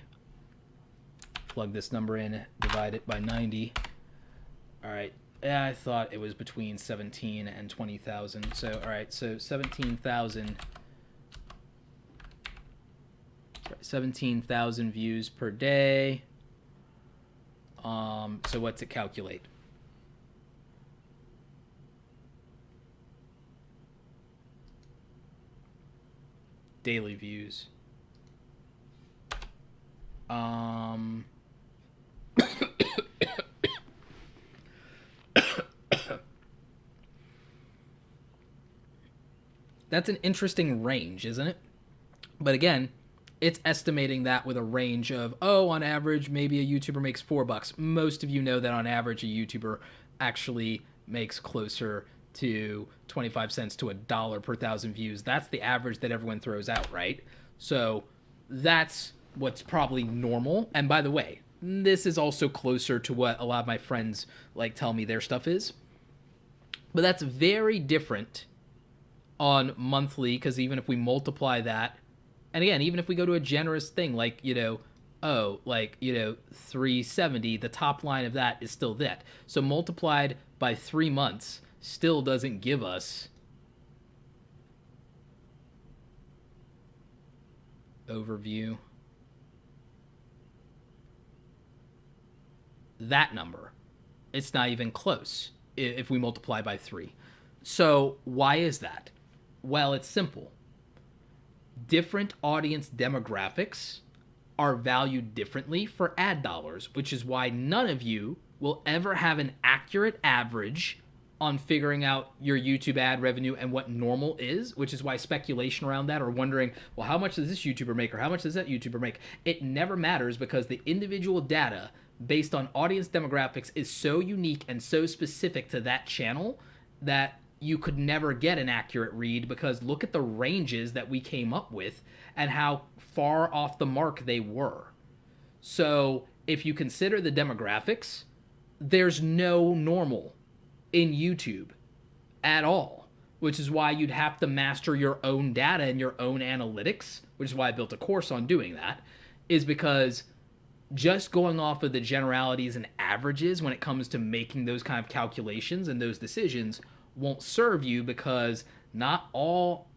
Plug this number in, divide it by 90. All right. Yeah, I thought it was between 17 and 20,000. So, all right. So 17,000 views per day. So what's it calculate? Daily views. That's an interesting range, isn't it? But again, it's estimating that with a range of, on average, maybe a YouTuber makes $4. Most of you know that on average, a YouTuber actually makes closer to 25 cents to $1 per 1,000 views. That's the average that everyone throws out, right? So that's what's probably normal. And by the way, this is also closer to what a lot of my friends like tell me their stuff is. But that's very different on monthly, because even if we multiply that, and again, even if we go to a generous thing like, 370, the top line of that is still that. So multiplied by 3 months still doesn't give us overview that number. It's not even close if we multiply by 3. So why is that? Well, it's simple. Different audience demographics are valued differently for ad dollars, which is why none of you will ever have an accurate average on figuring out your YouTube ad revenue and what normal is, which is why speculation around that, or wondering, well, how much does this YouTuber make or how much does that YouTuber make? It never matters, because the individual data based on audience demographics is so unique and so specific to that channel that you could never get an accurate read, because look at the ranges that we came up with and how far off the mark they were. So if you consider the demographics, there's no normal in YouTube at all. which is why you'd have to master your own data and your own analytics, which is why I built a course on doing that, is because just going off of the generalities and averages when it comes to making those kind of calculations and those decisions won't serve you, because not all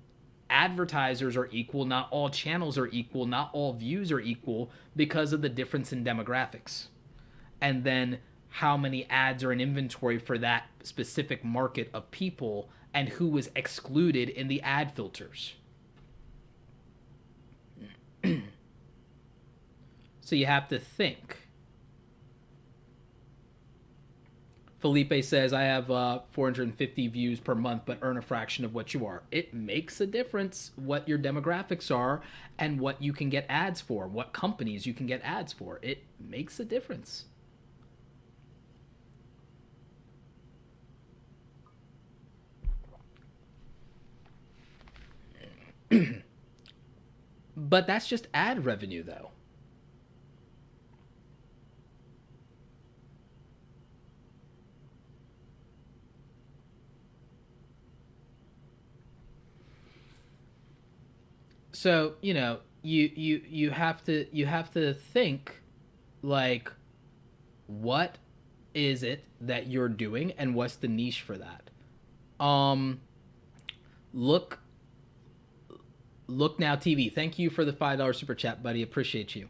advertisers are equal, not all channels are equal, not all views are equal, because of the difference in demographics. And then how many ads are in inventory for that specific market of people and who was excluded in the ad filters. So you have to think. Felipe says, I have 450 views per month, but earn a fraction of what you are. It makes a difference what your demographics are and what you can get ads for, what companies you can get ads for. It makes a difference. But that's just ad revenue, though. So, you have to think, like, what is it that you're doing and what's the niche for that? Look Now TV. Thank you for the $5 super chat, buddy. Appreciate you.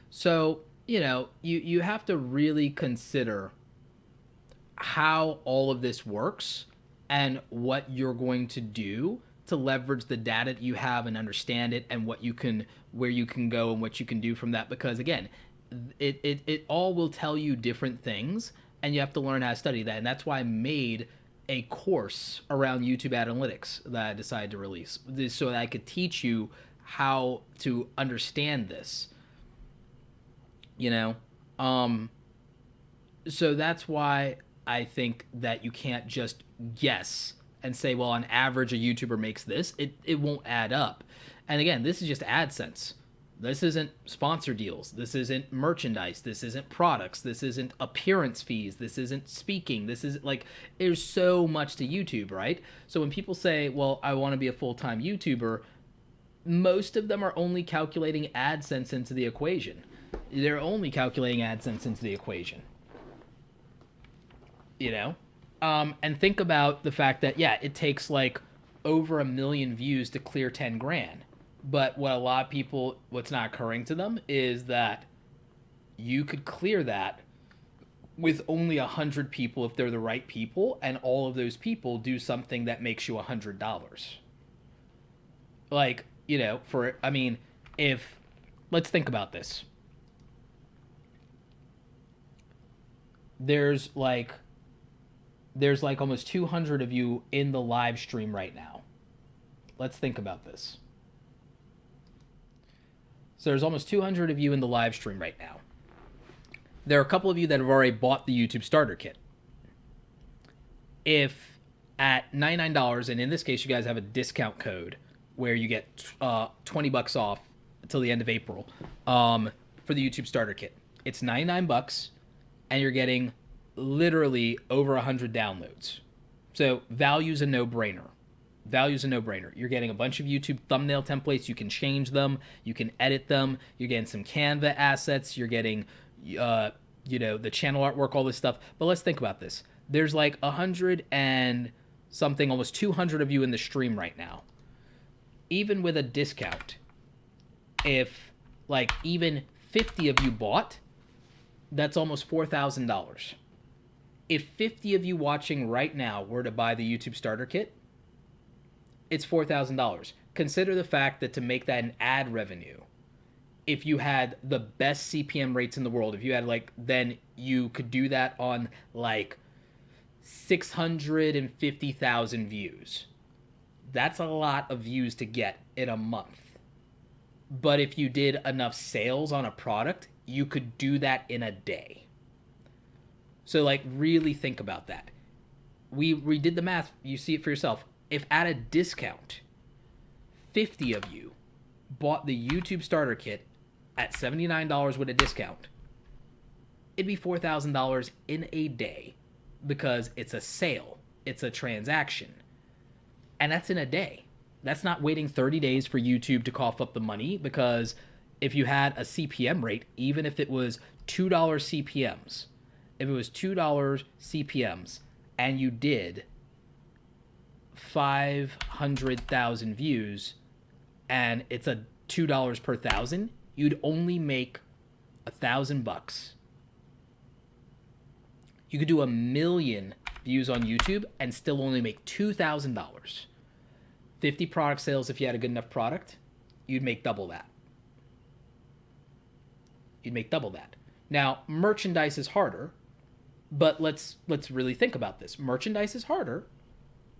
So, you have to really consider how all of this works and what you're going to do to leverage the data that you have and understand it, and where you can go and what you can do from that. Because again, it all will tell you different things, and you have to learn how to study that. And that's why I made a course around YouTube analytics that I decided to release, so that I could teach you how to understand this. So that's why I think that you can't just guess and say, well, on average, a YouTuber makes this. It won't add up. And again, this is just AdSense. This isn't sponsor deals. This isn't merchandise. This isn't products. This isn't appearance fees. This isn't speaking. This is like, there's so much to YouTube, right? So when people say, well, I want to be a full-time YouTuber, most of them are only calculating AdSense into the equation. They're only calculating AdSense into the equation. And think about the fact that, yeah, it takes like over 1 million views to clear 10 grand. But what a lot of people, what's not occurring to them is that you could clear that with only 100 people if they're the right people, and all of those people do something that makes you $100. Like, let's think about this. There's like almost 200 of you in the live stream right now. Let's think about this. So there's almost 200 of you in the live stream right now. There are a couple of you that have already bought the YouTube starter kit. If at $99, and in this case you guys have a discount code where you get $20 off until the end of April for the YouTube starter kit. It's $99 and you're getting literally over 100 downloads. So value's a no-brainer. You're getting a bunch of YouTube thumbnail templates. You can change them. You can edit them. You're getting some Canva assets. You're getting, the channel artwork, all this stuff. But let's think about this. There's like 100 and something, almost 200 of you in the stream right now. Even with a discount, if like even 50 of you bought, that's almost $4,000. If 50 of you watching right now were to buy the YouTube starter kit, it's $4,000. Consider the fact that to make that an ad revenue, if you had the best CPM rates in the world, if you had then you could do that on 650,000 views. That's a lot of views to get in a month. But if you did enough sales on a product, you could do that in a day. So really think about that. We did the math. You see it for yourself. If at a discount, 50 of you bought the YouTube starter kit at $79 with a discount, it'd be $4,000 in a day, because it's a sale. It's a transaction. And that's in a day. That's not waiting 30 days for YouTube to cough up the money, because if you had a CPM rate, even if it was $2 CPMs, if it was $2 CPMs and you did 500,000 views and it's a $2 per thousand, you'd only make $1,000. You could do 1 million views on YouTube and still only make $2,000. 50 product sales, if you had a good enough product, you'd make double that. You'd make double that. Now, merchandise is harder, but let's really think about this. Merchandise is harder,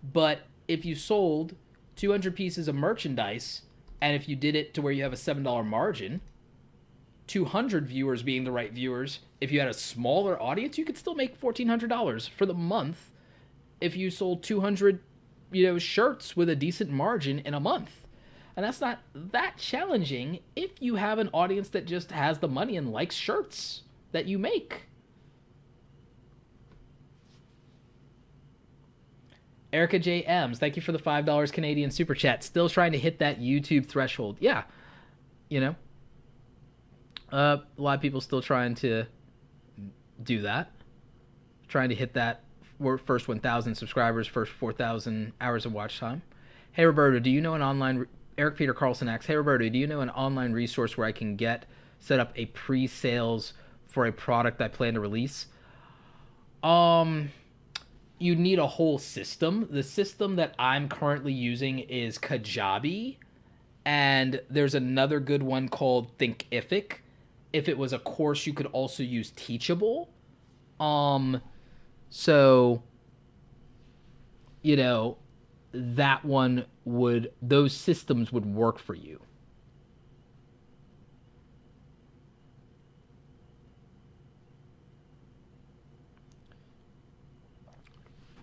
but if you sold 200 pieces of merchandise, and if you did it to where you have a $7 margin, 200 viewers being the right viewers, if you had a smaller audience, you could still make $1,400 for the month if you sold 200, shirts with a decent margin in a month. And that's not that challenging if you have an audience that just has the money and likes shirts that you make. Erica J. M's, thank you for the $5 Canadian super chat. Still trying to hit that YouTube threshold. Yeah, a lot of people still trying to do that. Trying to hit that first 1,000 subscribers, first 4,000 hours of watch time. Hey, Roberto, do you know an online... Eric Peter Carlson asks, hey, Roberto, do you know an online resource where I can set up a pre-sales for a product I plan to release? You need a whole system. The system that I'm currently using is Kajabi, and there's another good one called Thinkific. If it was a course, you could also use Teachable. So, that one those systems would work for you.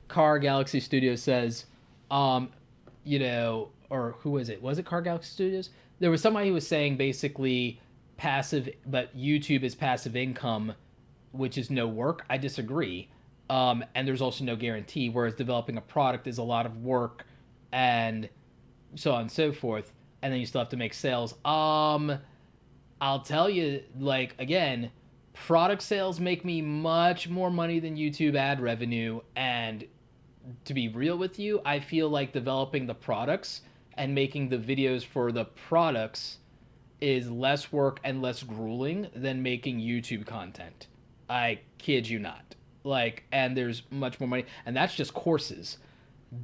Car Galaxy Studios says, or who is it? Was it Car Galaxy Studios? There was somebody who was saying basically passive, but YouTube is passive income, which is no work. I disagree. And there's also no guarantee, whereas developing a product is a lot of work and so on and so forth, and then you still have to make sales. I'll tell you, again, product sales make me much more money than YouTube ad revenue, and to be real with you, I feel like developing the products and making the videos for the products is less work and less grueling than making YouTube content. I kid you not. And there's much more money, and that's just courses.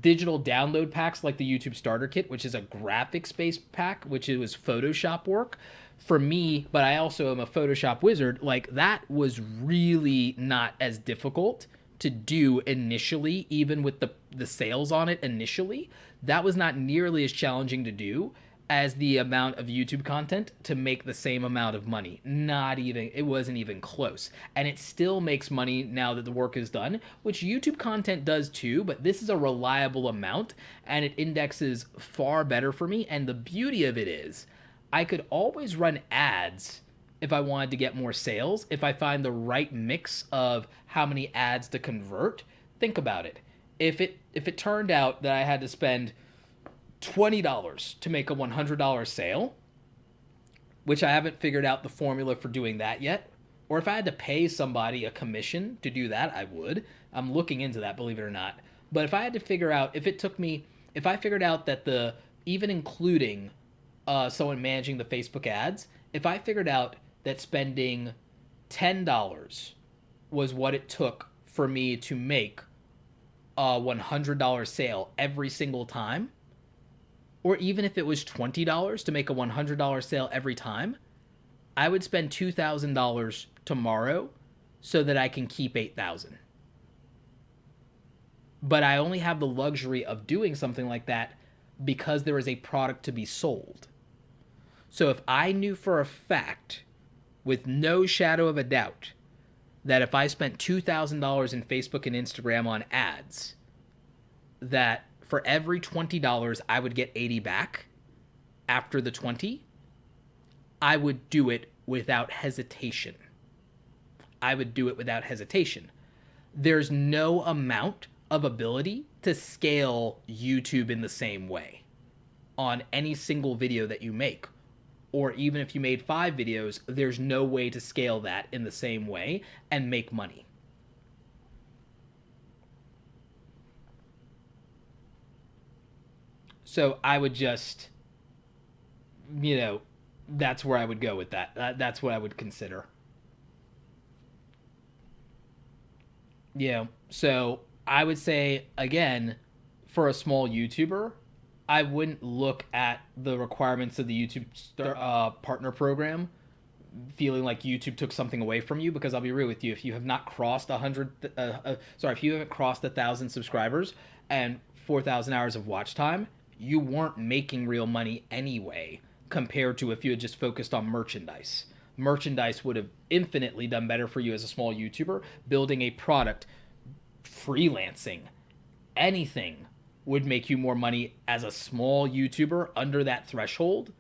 Digital download packs like the YouTube Starter Kit, which is a graphics-based pack, which was Photoshop work for me, but I also am a Photoshop wizard. That was really not as difficult to do initially, even with the sales on it initially. That was not nearly as challenging to do as the amount of YouTube content to make the same amount of money. It wasn't even close. And it still makes money now that the work is done, which YouTube content does too, but this is a reliable amount and it indexes far better for me. And the beauty of it is I could always run ads if I wanted to get more sales, if I find the right mix of how many ads to convert. Think about it. If it turned out that I had to spend $20 to make a $100 sale, which I haven't figured out the formula for doing that yet, or if I had to pay somebody a commission to do that, I would. I'm looking into that, believe it or not. But if I had to figure out, if I figured out that even including someone managing the Facebook ads, if I figured out that spending $10 was what it took for me to make a $100 sale every single time, or even if it was $20 to make a $100 sale every time, I would spend $2,000 tomorrow so that I can keep $8,000. But I only have the luxury of doing something like that because there is a product to be sold. So if I knew for a fact, with no shadow of a doubt, that if I spent $2,000 in Facebook and Instagram on ads, that for every $20 I would get 80 back after the 20, I would do it without hesitation. There's no amount of ability to scale YouTube in the same way on any single video that you make. Or even if you made 5 videos, there's no way to scale that in the same way and make money. So I would just, that's where I would go with that. That's what I would consider. So I would say, again, for a small YouTuber, I wouldn't look at the requirements of the YouTube partner program feeling like YouTube took something away from you, because I'll be real with you, if you have not crossed if you haven't crossed 1,000 subscribers and 4,000 hours of watch time, you weren't making real money anyway compared to if you had just focused on merchandise. Merchandise would have infinitely done better for you as a small YouTuber. Building a product, freelancing, anything would make you more money as a small YouTuber under that threshold.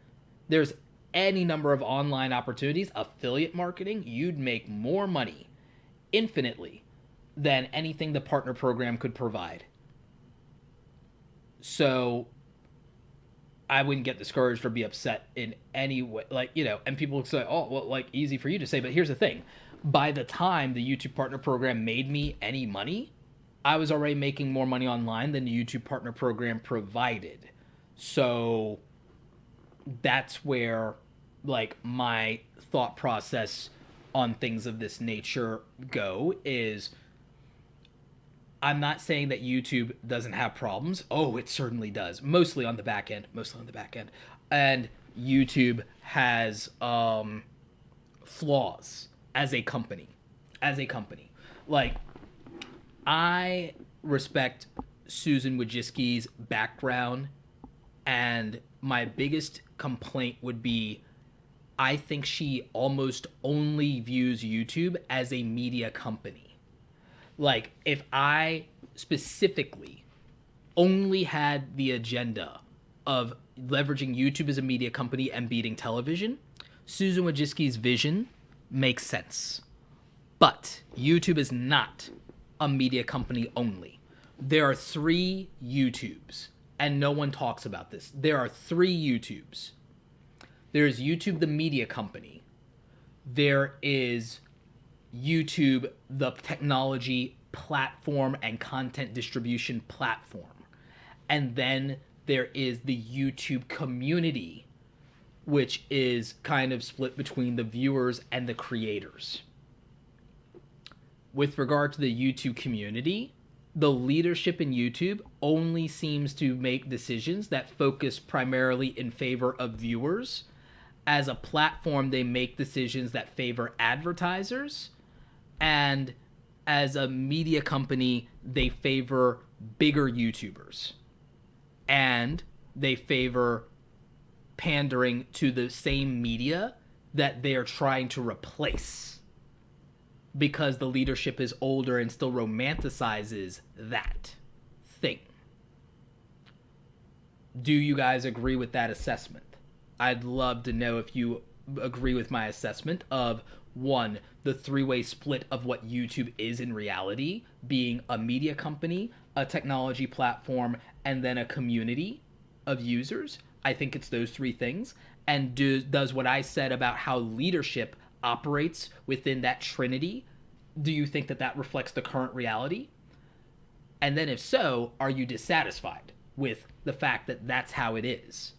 There's any number of online opportunities, affiliate marketing, you'd make more money infinitely than anything the partner program could provide. So I wouldn't get discouraged or be upset in any way. And people say, oh, well, easy for you to say. But here's the thing. By the time the YouTube partner program made me any money, I was already making more money online than the YouTube partner program provided. So that's where my thought process on things of this nature go is, I'm not saying that YouTube doesn't have problems. Oh, it certainly does. Mostly on the back end. And YouTube has flaws as a company. I respect Susan Wojcicki's background, and my biggest complaint would be, I think she almost only views YouTube as a media company. If I specifically only had the agenda of leveraging YouTube as a media company and beating television, Susan Wojcicki's vision makes sense. But YouTube is not a media company only. There are 3 YouTubes, and no one talks about this. There are 3 YouTubes. There's YouTube, the media company. There is YouTube, the technology platform and content distribution platform. And then there is the YouTube community, which is kind of split between the viewers and the creators. With regard to the YouTube community, the leadership in YouTube only seems to make decisions that focus primarily in favor of viewers. As a platform, they make decisions that favor advertisers, and as a media company, they favor bigger YouTubers, and they favor pandering to the same media that they are trying to replace, because the leadership is older and still romanticizes that thing. Do you guys agree with that assessment? I'd love to know if you agree with my assessment of, 1, the 3-way split of what YouTube is in reality, being a media company, a technology platform, and then a community of users. I think it's those 3 things. And does what I said about how leadership operates within that trinity, do you think that reflects the current reality? And then if so, are you dissatisfied with the fact that that's how it is?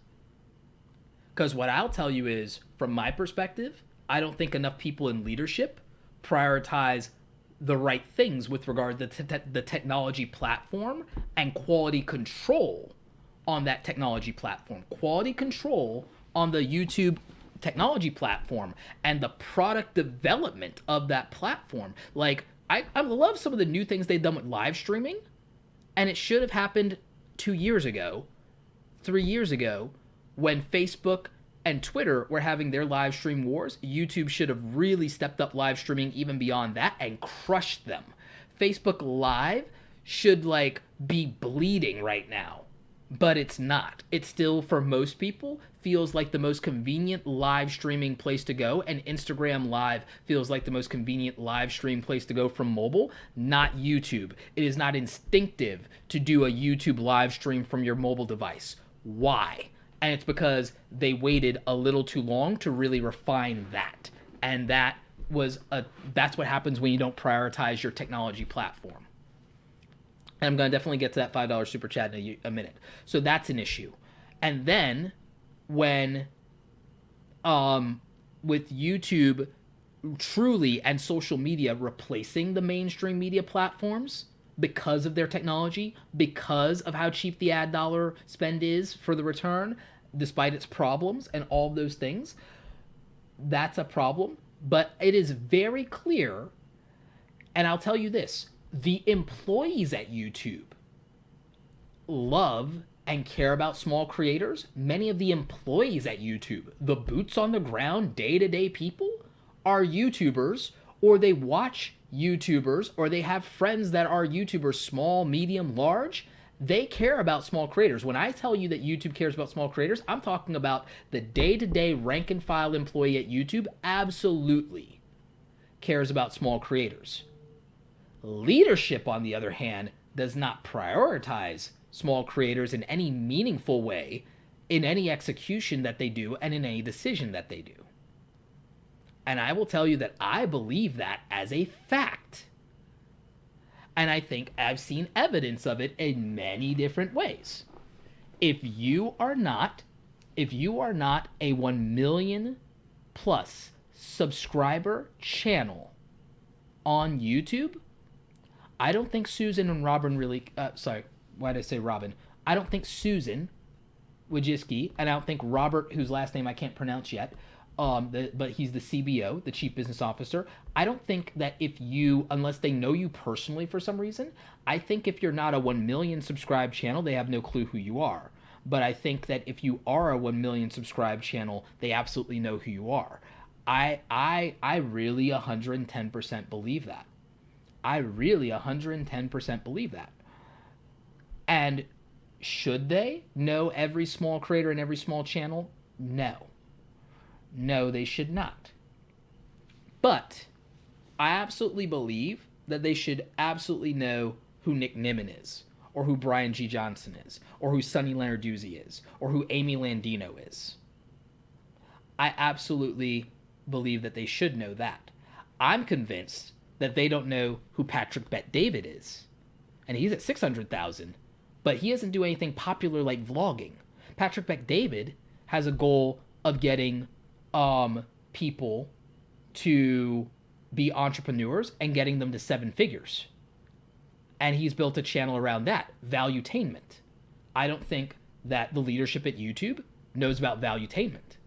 Because what I'll tell you is, from my perspective, I don't think enough people in leadership prioritize the right things with regard to the technology platform and quality control on that technology platform. Quality control on the YouTube technology platform and the product development of that platform. I love some of the new things they've done with live streaming, and it should have happened 2 years ago, 3 years ago, when Facebook and Twitter were having their live stream wars. YouTube should have really stepped up live streaming even beyond that and crushed them. Facebook Live should be bleeding right now but it's not. It still, for most people, feels like the most convenient live streaming place to go, and Instagram Live feels like the most convenient live stream place to go from mobile, not YouTube. It is not instinctive to do a YouTube live stream from your mobile device. Why? And it's because they waited a little too long to really refine that. And that's what happens when you don't prioritize your technology platform. And I'm going to definitely get to that $5 super chat in a minute. So that's an issue. And then when, with YouTube truly and social media replacing the mainstream media platforms because of their technology, because of how cheap the ad dollar spend is for the return, despite its problems and all of those things, that's a problem. But it is very clear, and I'll tell you this, the employees at YouTube love and care about small creators. Many of the employees at YouTube, the boots on the ground, day-to-day people, are YouTubers, or they watch YouTubers, or they have friends that are YouTubers, small, medium, large. They care about small creators. When I tell you that YouTube cares about small creators, I'm talking about the day-to-day rank and file employee at YouTube absolutely cares about small creators. Leadership, on the other hand, does not prioritize small creators in any meaningful way in any execution that they do and in any decision that they do. And I will tell you that I believe that as a fact. And I think I've seen evidence of it in many different ways. If you are not a 1 million plus subscriber channel on YouTube, I don't think Susan and Robin really, why did I say Robin? I don't think Susan Wojcicki, and I don't think Robert, whose last name I can't pronounce yet, but he's the CBO, the Chief Business Officer. I don't think that unless they know you personally for some reason, I think if you're not a 1 million subscribed channel, they have no clue who you are. But I think that if you are a 1 million subscribed channel, they absolutely know who you are. I really 110% believe that. I really 110% believe that. And should they know every small creator and every small channel? No. No, they should not. But I absolutely believe that they should absolutely know who Nick Nimmin is, or who Brian G. Johnson is, or who Sonny Lenarduzzi is, or who Amy Landino is. I absolutely believe that they should know that. I'm convinced that they don't know who Patrick Bet-David is. And he's at 600,000, but he doesn't do anything popular like vlogging. Patrick Bet-David has a goal of getting people to be entrepreneurs and getting them to 7 figures. And he's built a channel around that, Valuetainment. I don't think that the leadership at YouTube knows about Valuetainment.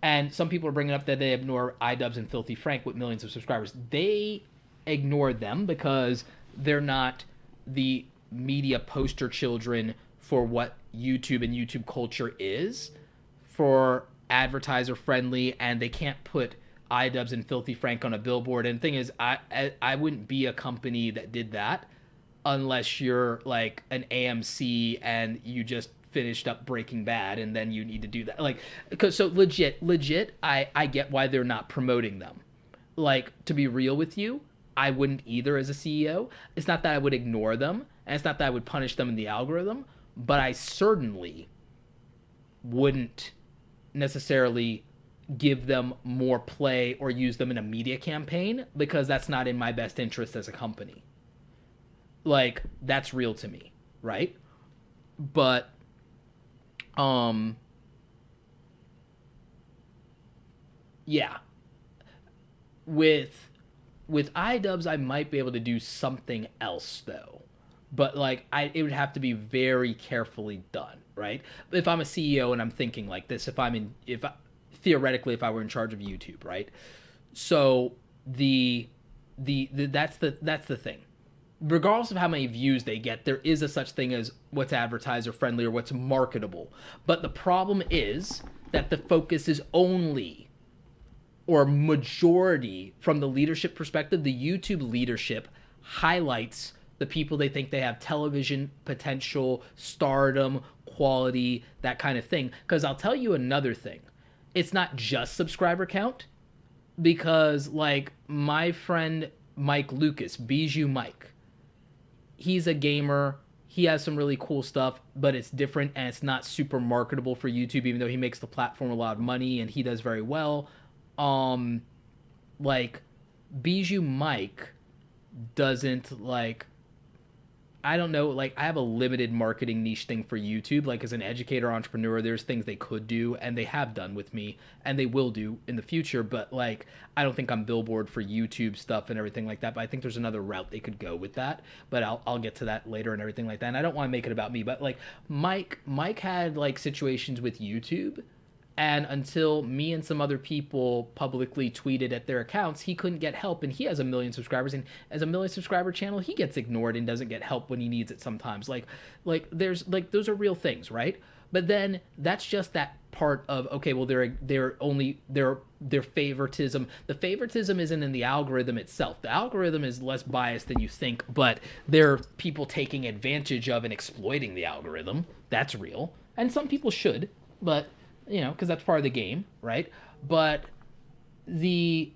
And some people are bringing up that they ignore iDubbbz and Filthy Frank with millions of subscribers. They ignore them because they're not the media poster children for what YouTube and YouTube culture is, for advertiser friendly, and they can't put iDubbbz and Filthy Frank on a billboard. And the thing is, I wouldn't be a company that did that unless you're like an AMC and you just finished up Breaking Bad and then you need to do that. Like, because so legit, I get why they're not promoting them. Like, to be real with you, I wouldn't either as a CEO. It's not that I would ignore them, and it's not that I would punish them in the algorithm, but I certainly wouldn't necessarily give them more play or use them in a media campaign, because that's not in my best interest as a company. Like, that's real to me, right? But yeah, with iDubbbz I might be able to do something else though, but like it would have to be very carefully done, right? If I'm a CEO and I'm thinking like this, theoretically if I were in charge of YouTube, right? So that's the thing. Regardless of how many views they get, there is a such thing as what's advertiser friendly or what's marketable. But the problem is that the focus is only, or majority, from the leadership perspective, the YouTube leadership highlights the people they think they have television potential, stardom, quality, that kind of thing. Because I'll tell you another thing, it's not just subscriber count, because like my friend Mike Lucas, Bijou Mike, he's a gamer. He has some really cool stuff, but it's different and it's not super marketable for YouTube, even though he makes the platform a lot of money and he does very well. Um, like Bijou Mike doesn't like, I don't know, like I have a limited marketing niche thing for YouTube. Like as an educator entrepreneur, there's things they could do and they have done with me and they will do in the future, but like I don't think I'm billboard for YouTube stuff and everything like that. But I think there's another route they could go with that. But I'll get to that later and everything like that. And I don't want to make it about me, but like Mike had like situations with YouTube, and until me and some other people publicly tweeted at their accounts, he couldn't get help. And he has 1 million subscribers. And as a 1 million subscriber channel, he gets ignored and doesn't get help when he needs it sometimes. There's like those are real things, right? But then that's just that part of, okay, well their favoritism. The favoritism isn't in the algorithm itself. The algorithm is less biased than you think, but there are people taking advantage of and exploiting the algorithm. That's real. And some people should, but because that's part of the game, right? But the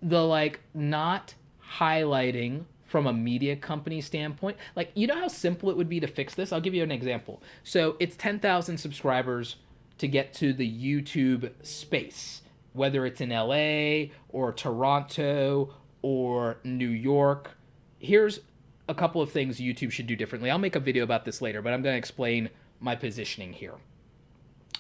like not highlighting from a media company standpoint, like how simple it would be to fix this. I'll give you an example. So it's 10,000 subscribers to get to the YouTube space, whether it's in LA or Toronto or New York. Here's a couple of things YouTube should do differently. I'll make a video about this later, but I'm going to explain my positioning here.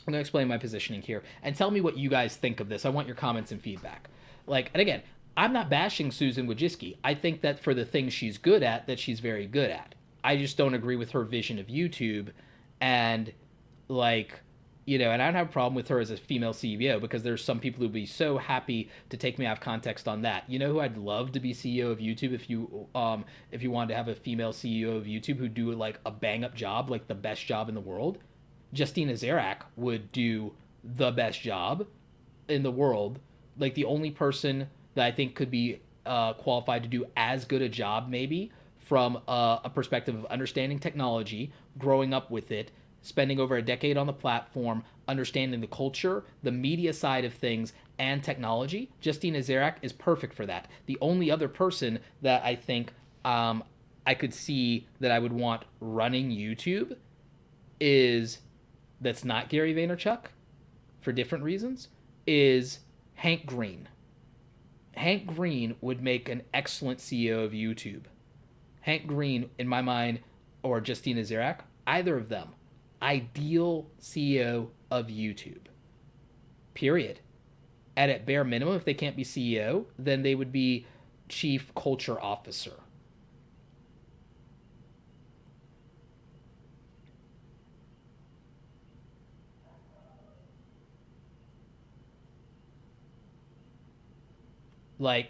I'm going to explain my positioning here and tell me what you guys think of this. I want your comments and feedback. And again, I'm not bashing Susan Wojcicki. I think that for the things she's good at, that she's very good at. I just don't agree with her vision of YouTube. And and I don't have a problem with her as a female CEO, because there's some people who'd be so happy to take me out of context on that. You know who I'd love to be CEO of YouTube if you wanted to have a female CEO of YouTube who'd do like a bang up job, like the best job in the world? Justina Zarak would do the best job in the world. Like the only person that I think could be qualified to do as good a job, maybe from a perspective of understanding technology, growing up with it, spending over a decade on the platform, understanding the culture, the media side of things, and technology. Justina Zarak is perfect for that. The only other person that I think I could see that I would want running YouTube that's not Gary Vaynerchuk, for different reasons, is Hank Green. Hank Green would make an excellent CEO of YouTube. Hank Green, in my mind, or Justina Zarak, either of them, ideal CEO of YouTube. Period. And at bare minimum, if they can't be CEO, then they would be Chief Culture Officer. There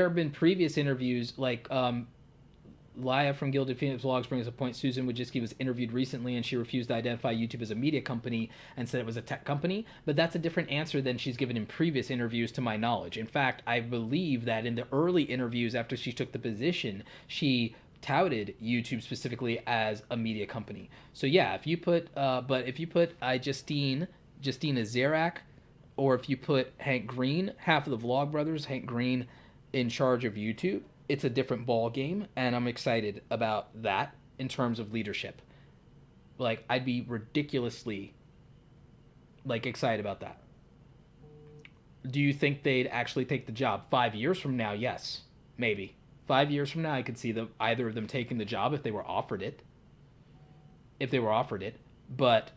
have been previous interviews, Laya from Gilded Phoenix Vlogs brings up a point. Susan Wojcicki was interviewed recently and she refused to identify YouTube as a media company and said it was a tech company. But that's a different answer than she's given in previous interviews, to my knowledge. In fact, I believe that in the early interviews after she took the position, she touted YouTube specifically as a media company. So yeah, if you put Justina Zarak, or if you put Hank Green, half of the Vlog Brothers, Hank Green, in charge of YouTube, it's a different ball game, and I'm excited about that in terms of leadership. I'd be ridiculously excited about that. Do you think they'd actually take the job 5 years from now? Yes, maybe. 5 years from now, I could see either of them taking the job if they were offered it. But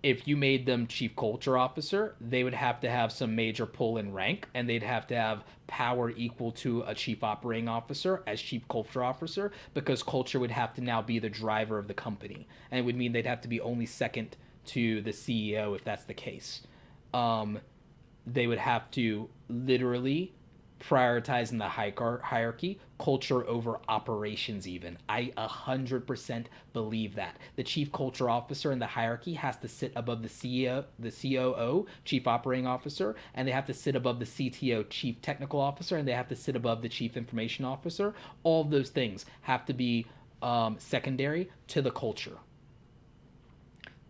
if you made them Chief Culture Officer, they would have to have some major pull in rank, and they'd have to have power equal to a Chief Operating Officer as Chief Culture Officer, because culture would have to now be the driver of the company. And it would mean they'd have to be only second to the CEO if that's the case. They would have to literally prioritizing the hierarchy, culture over operations even. I 100% believe that. The chief culture officer in the hierarchy has to sit above the CEO, the COO, chief operating officer, and they have to sit above the CTO, chief technical officer, and they have to sit above the chief information officer. All of those things have to be secondary to the culture.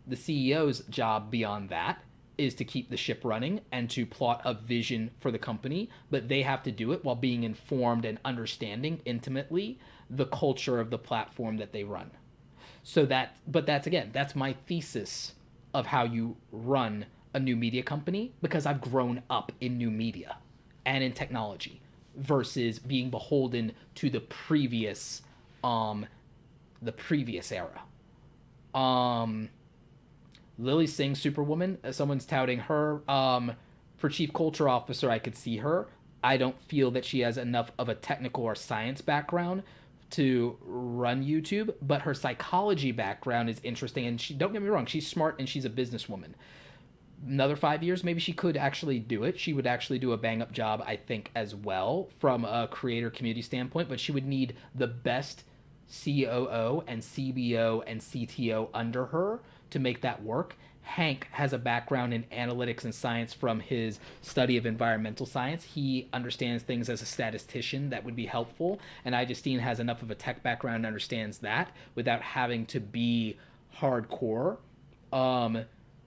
The CEO's job beyond that is to keep the ship running and to plot a vision for the company, but they have to do it while being informed and understanding intimately the culture of the platform that they run. But that's my thesis of how you run a new media company, because I've grown up in new media and in technology versus being beholden to the previous era. Lily Singh, Superwoman, someone's touting her. For Chief Culture Officer, I could see her. I don't feel that she has enough of a technical or science background to run YouTube, but her psychology background is interesting. And don't get me wrong, she's smart and she's a businesswoman. Another 5 years, maybe she could actually do it. She would actually do a bang up job, I think, as well from a creator community standpoint, but she would need the best COO and CBO and CTO under her to make that work. Hank has a background in analytics and science from his study of environmental science. He understands things as a statistician that would be helpful. And Justine has enough of a tech background and understands that without having to be hardcore.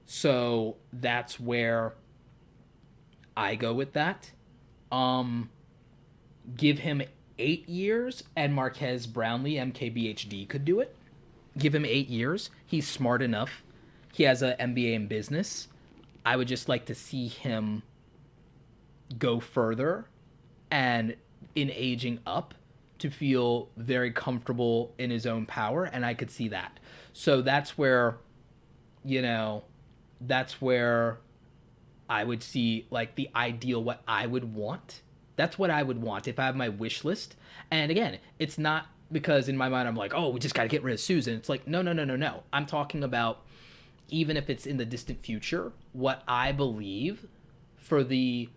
So that's where I go with that. Give him 8 years, and Marquez Brownlee, MKBHD, could do it. Give him 8 years. He's smart enough. He has an MBA in business. I would just like to see him go further and in aging up to feel very comfortable in his own power, and I could see that. So that's where I would see like the ideal, what I would want. That's what I would want if I have my wish list. And again, it's not because in my mind I'm like, oh, we just got to get rid of Susan. It's like, no. I'm talking about, even if it's in the distant future, what I believe for the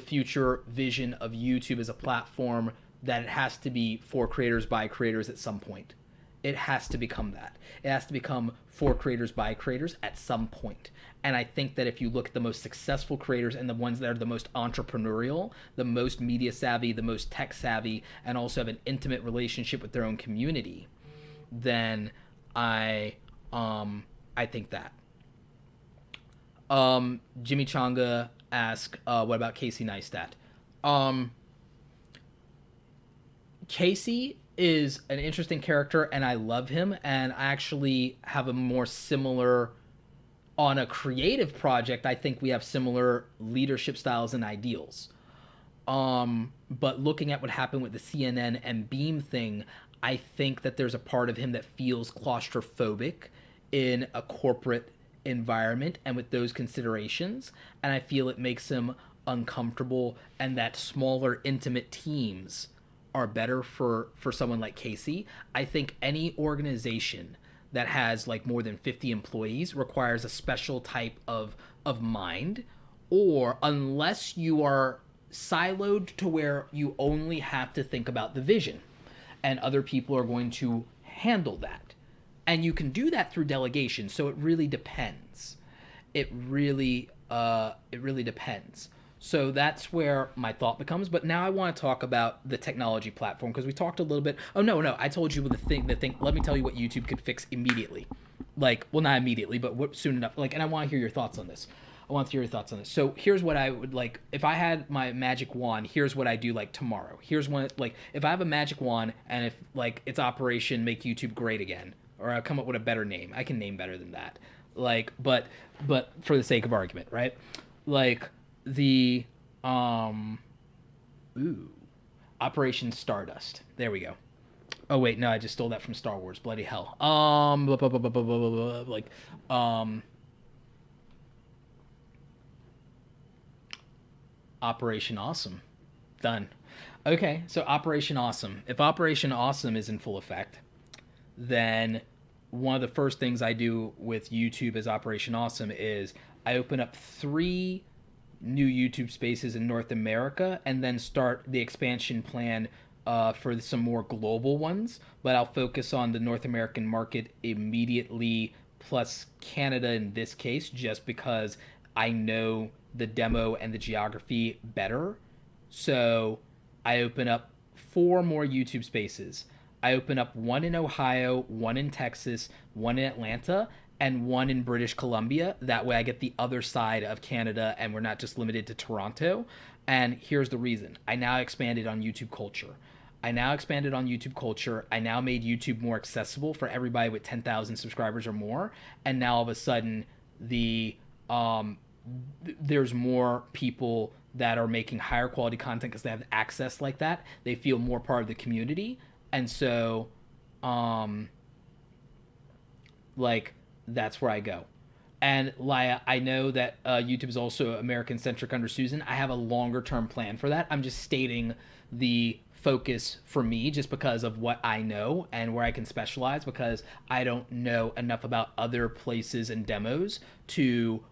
future vision of YouTube as a platform, that it has to be for creators by creators at some point. It has to become that. It has to become for creators by creators at some point. And I think that if you look at the most successful creators and the ones that are the most entrepreneurial, the most media savvy, the most tech savvy, and also have an intimate relationship with their own community, then I think that. Jimmy Changa asked, what about Casey Neistat? Casey is an interesting character and I love him, and I actually have a more similar, on a creative project, I think we have similar leadership styles and ideals. But looking at what happened with the CNN and Beam thing, I think that there's a part of him that feels claustrophobic in a corporate environment and with those considerations, and I feel it makes him uncomfortable, and that smaller intimate teams are better for someone like Casey. I think any organization that has like more than 50 employees requires a special type of mind, or unless you are siloed to where you only have to think about the vision and other people are going to handle that. And you can do that through delegation. So it really depends. It really depends. So that's where my thought becomes. But now I want to talk about the technology platform, because we talked a little bit. Oh, no. I told you the thing. Let me tell you what YouTube could fix immediately. Like, well, not immediately, but soon enough. Like, and I want to hear your thoughts on this. So here's what I would like. If I had my magic wand, here's what I do like tomorrow. Here's one, like, if I have a magic wand and if like it's Operation Make YouTube Great Again, or I'll come up with a better name. I can name better than that. Like, but for the sake of argument, right? Like, the Operation Stardust. There we go. Oh wait, no, I just stole that from Star Wars. Bloody hell. Operation Awesome. Done. Okay, so Operation Awesome. If Operation Awesome is in full effect, then one of the first things I do with YouTube as Operation Awesome is I open up 3 new YouTube spaces in North America and then start the expansion plan for some more global ones. But I'll focus on the North American market immediately, plus Canada in this case, just because I know the demo and the geography better. So I open up 4 more YouTube spaces. I open up one in Ohio, one in Texas, one in Atlanta, and one in British Columbia. That way I get the other side of Canada and we're not just limited to Toronto. And here's the reason. I now expanded on YouTube culture. I now made YouTube more accessible for everybody with 10,000 subscribers or more. And now all of a sudden, there's more people that are making higher quality content because they have access like that. They feel more part of the community. And so, that's where I go. And Laya, I know that YouTube is also American centric under Susan. I have a longer term plan for that. I'm just stating the focus for me just because of what I know and where I can specialize, because I don't know enough about other places and demos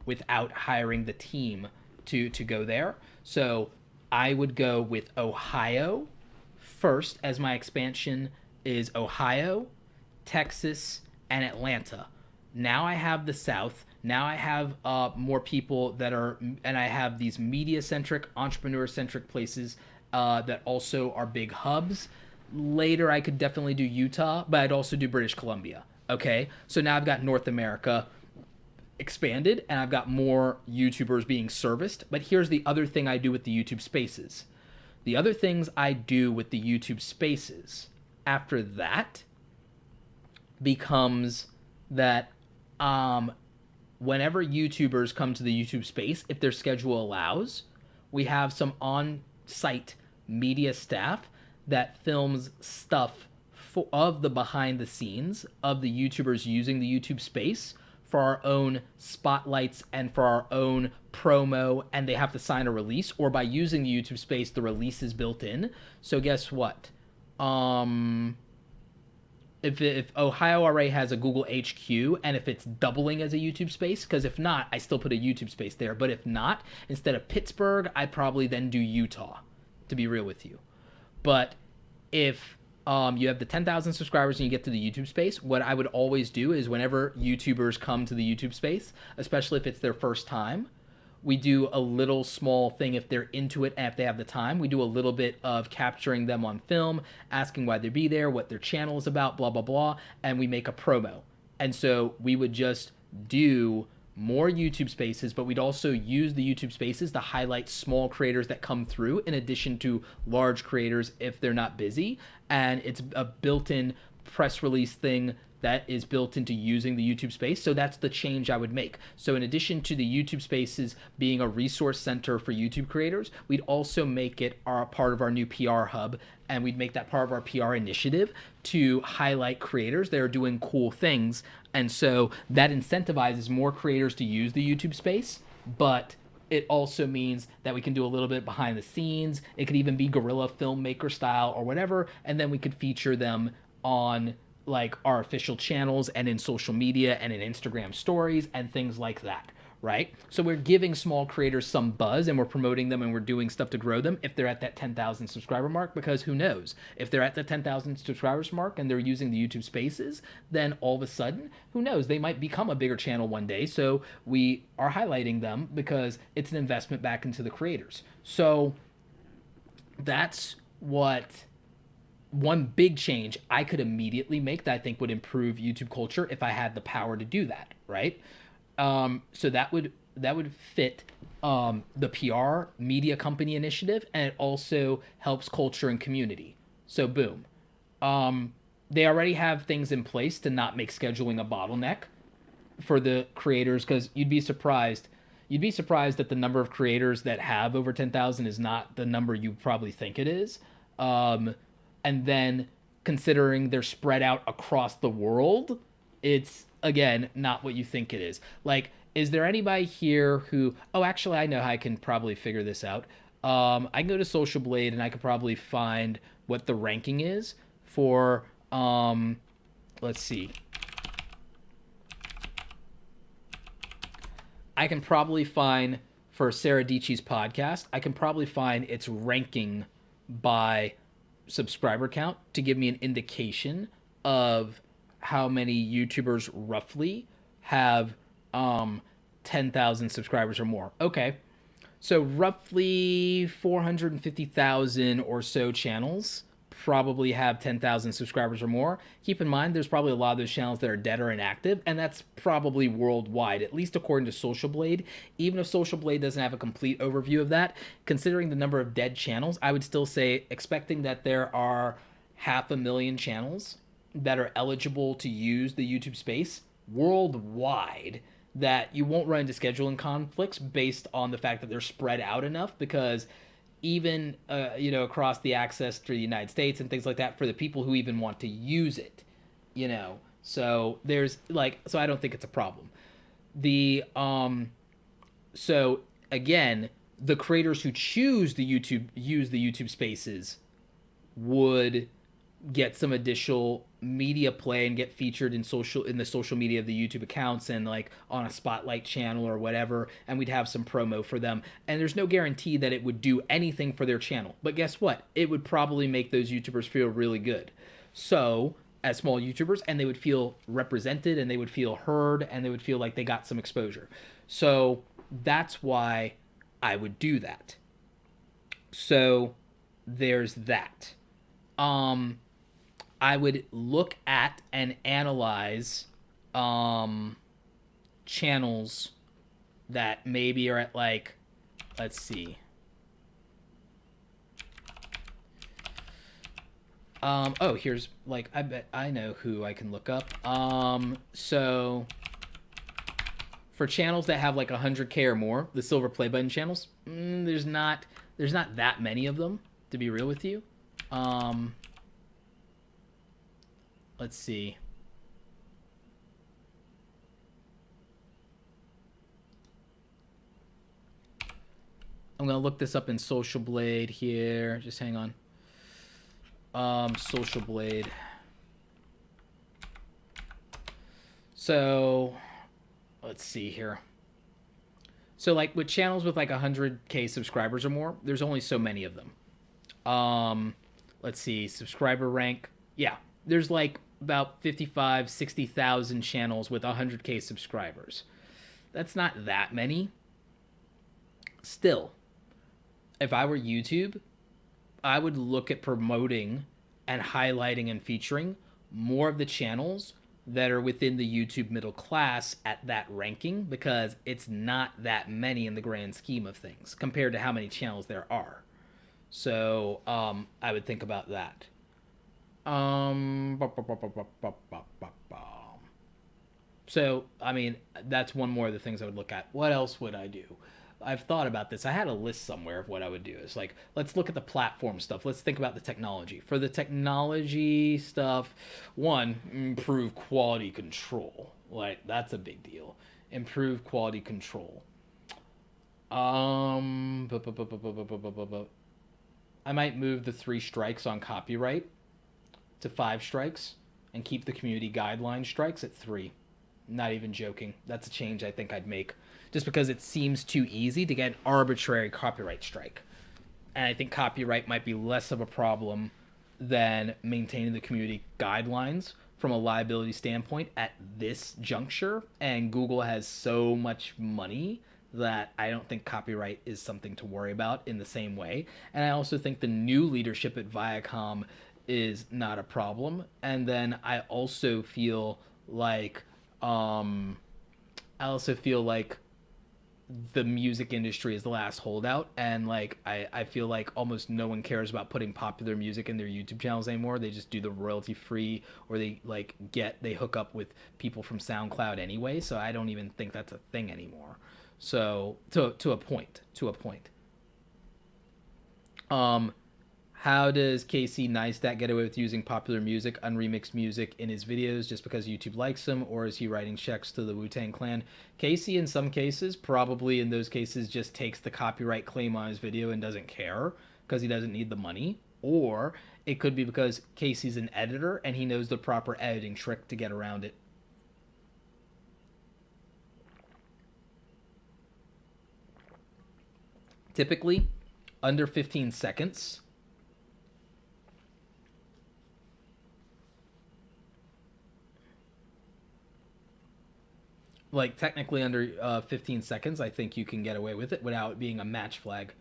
without hiring the team to go there. So I would go with Ohio first as my expansion is Ohio, Texas, and Atlanta. Now I have the South. Now I have more people and I have these media-centric, entrepreneur-centric places that also are big hubs. Later, I could definitely do Utah, but I'd also do British Columbia. Okay, so now I've got North America expanded, and I've got more YouTubers being serviced. But here's the other thing I do with the YouTube Spaces. The other things I do with the YouTube Spaces after that becomes that whenever YouTubers come to the YouTube Space, if their schedule allows, we have some on-site media staff that films stuff of the behind the scenes of the YouTubers using the YouTube Space for our own spotlights and for our own promo, and they have to sign a release, or by using the YouTube Space, the release is built in. So guess what? If Ohio already has a Google HQ, and if it's doubling as a YouTube Space, because if not, I still put a YouTube Space there. But if not, instead of Pittsburgh, I probably then do Utah, to be real with you. But if you have the 10,000 subscribers and you get to the YouTube Space, what I would always do is whenever YouTubers come to the YouTube Space, especially if it's their first time, we do a little small thing if they're into it and if they have the time. We do a little bit of capturing them on film, asking why they'd be there, what their channel is about, blah, blah, blah, and we make a promo. And so we would just do more YouTube Spaces, but we'd also use the YouTube Spaces to highlight small creators that come through in addition to large creators if they're not busy. And it's a built-in press release thing that is built into using the YouTube Space. So that's the change I would make. So in addition to the YouTube Spaces being a resource center for YouTube creators, we'd also make it part of our new PR hub, and we'd make that part of our PR initiative to highlight creators that are doing cool things. And so that incentivizes more creators to use the YouTube Space, but it also means that we can do a little bit behind the scenes. It could even be guerrilla filmmaker style or whatever, and then we could feature them on like our official channels and in social media and in Instagram stories and things like that, right? So we're giving small creators some buzz, and we're promoting them, and we're doing stuff to grow them if they're at that 10,000 subscriber mark, because who knows? If they're at the 10,000 subscribers mark and they're using the YouTube Spaces, then all of a sudden, who knows? They might become a bigger channel one day. So we are highlighting them because it's an investment back into the creators. So that's one big change I could immediately make that I think would improve YouTube culture if I had the power to do that, right? So that would fit the PR media company initiative, and it also helps culture and community. So boom. They already have things in place to not make scheduling a bottleneck for the creators, because you'd be surprised that the number of creators that have over 10,000 is not the number you probably think it is. And then considering they're spread out across the world, it's, again, not what you think it is. Like, is there anybody here who, oh, actually, I know how I can probably figure this out. I can go to Social Blade and I could probably find what the ranking is for, let's see. I can probably find for Sarah Dietschy's podcast, I can probably find its ranking by subscriber count to give me an indication of how many YouTubers roughly have 10,000 subscribers or more. Okay. So roughly 450,000 or so channels probably have 10,000 subscribers or more. Keep in mind, there's probably a lot of those channels that are dead or inactive, and that's probably worldwide, at least according to Social Blade. Even if Social Blade doesn't have a complete overview of that, considering the number of dead channels, I would still say, expecting that there are 500,000 channels that are eligible to use the YouTube space worldwide, that you won't run into scheduling conflicts based on the fact that they're spread out enough, because even across the access to the United States and things like that, for the people who even want to use it, so there's so I don't think it's a problem. The so again, the creators who use the YouTube spaces would get some additional media play and get featured in the social media of the YouTube accounts, and on a spotlight channel or whatever, and we'd have some promo for them. And there's no guarantee that it would do anything for their channel, but guess what? It would probably make those YouTubers feel really good. So as small YouTubers, and they would feel represented, and they would feel heard, and they would feel like they got some exposure. So that's why I would do that. So there's that. I would look at and analyze channels that maybe are at let's see. Here's I bet I know who I can look up. So for channels that have 100K or more, the silver play button channels, there's not that many of them, to be real with you. Let's see. I'm going to look this up in Social Blade here. Just hang on. Social Blade. So, let's see here. So, with channels with 100K subscribers or more, there's only so many of them. Let's see. Subscriber rank. Yeah. There's about 55, 60,000 channels with 100K subscribers. That's not that many. Still, if I were YouTube, I would look at promoting and highlighting and featuring more of the channels that are within the YouTube middle class at that ranking, because it's not that many in the grand scheme of things compared to how many channels there are. So I would think about that. So, I mean, that's one more of the things I would look at. What else would I do? I've thought about this. I had a list somewhere of what I would do. It's let's look at the platform stuff. Let's think about the technology. For the technology stuff, one, improve quality control. That's a big deal. Improve quality control. I might move the 3 strikes on copyright to 5 strikes and keep the community guideline strikes at 3. Not even joking. That's a change I think I'd make, just because it seems too easy to get an arbitrary copyright strike. And I think copyright might be less of a problem than maintaining the community guidelines from a liability standpoint at this juncture. And Google has so much money that I don't think copyright is something to worry about in the same way. And I also think the new leadership at Viacom is not a problem. And then I also feel like the music industry is the last holdout, and I feel like almost no one cares about putting popular music in their YouTube channels anymore. They just do the royalty free, or they hook up with people from SoundCloud anyway, so I don't even think that's a thing anymore. So to a point. How does Casey Neistat get away with using popular music, unremixed music in his videos just because YouTube likes him, or is he writing checks to the Wu-Tang Clan? Casey, in some cases, probably in those cases, just takes the copyright claim on his video and doesn't care because he doesn't need the money. Or it could be because Casey's an editor and he knows the proper editing trick to get around it. Typically, under 15 seconds. Like, technically under 15 seconds, I think you can get away with it without it being a match flag.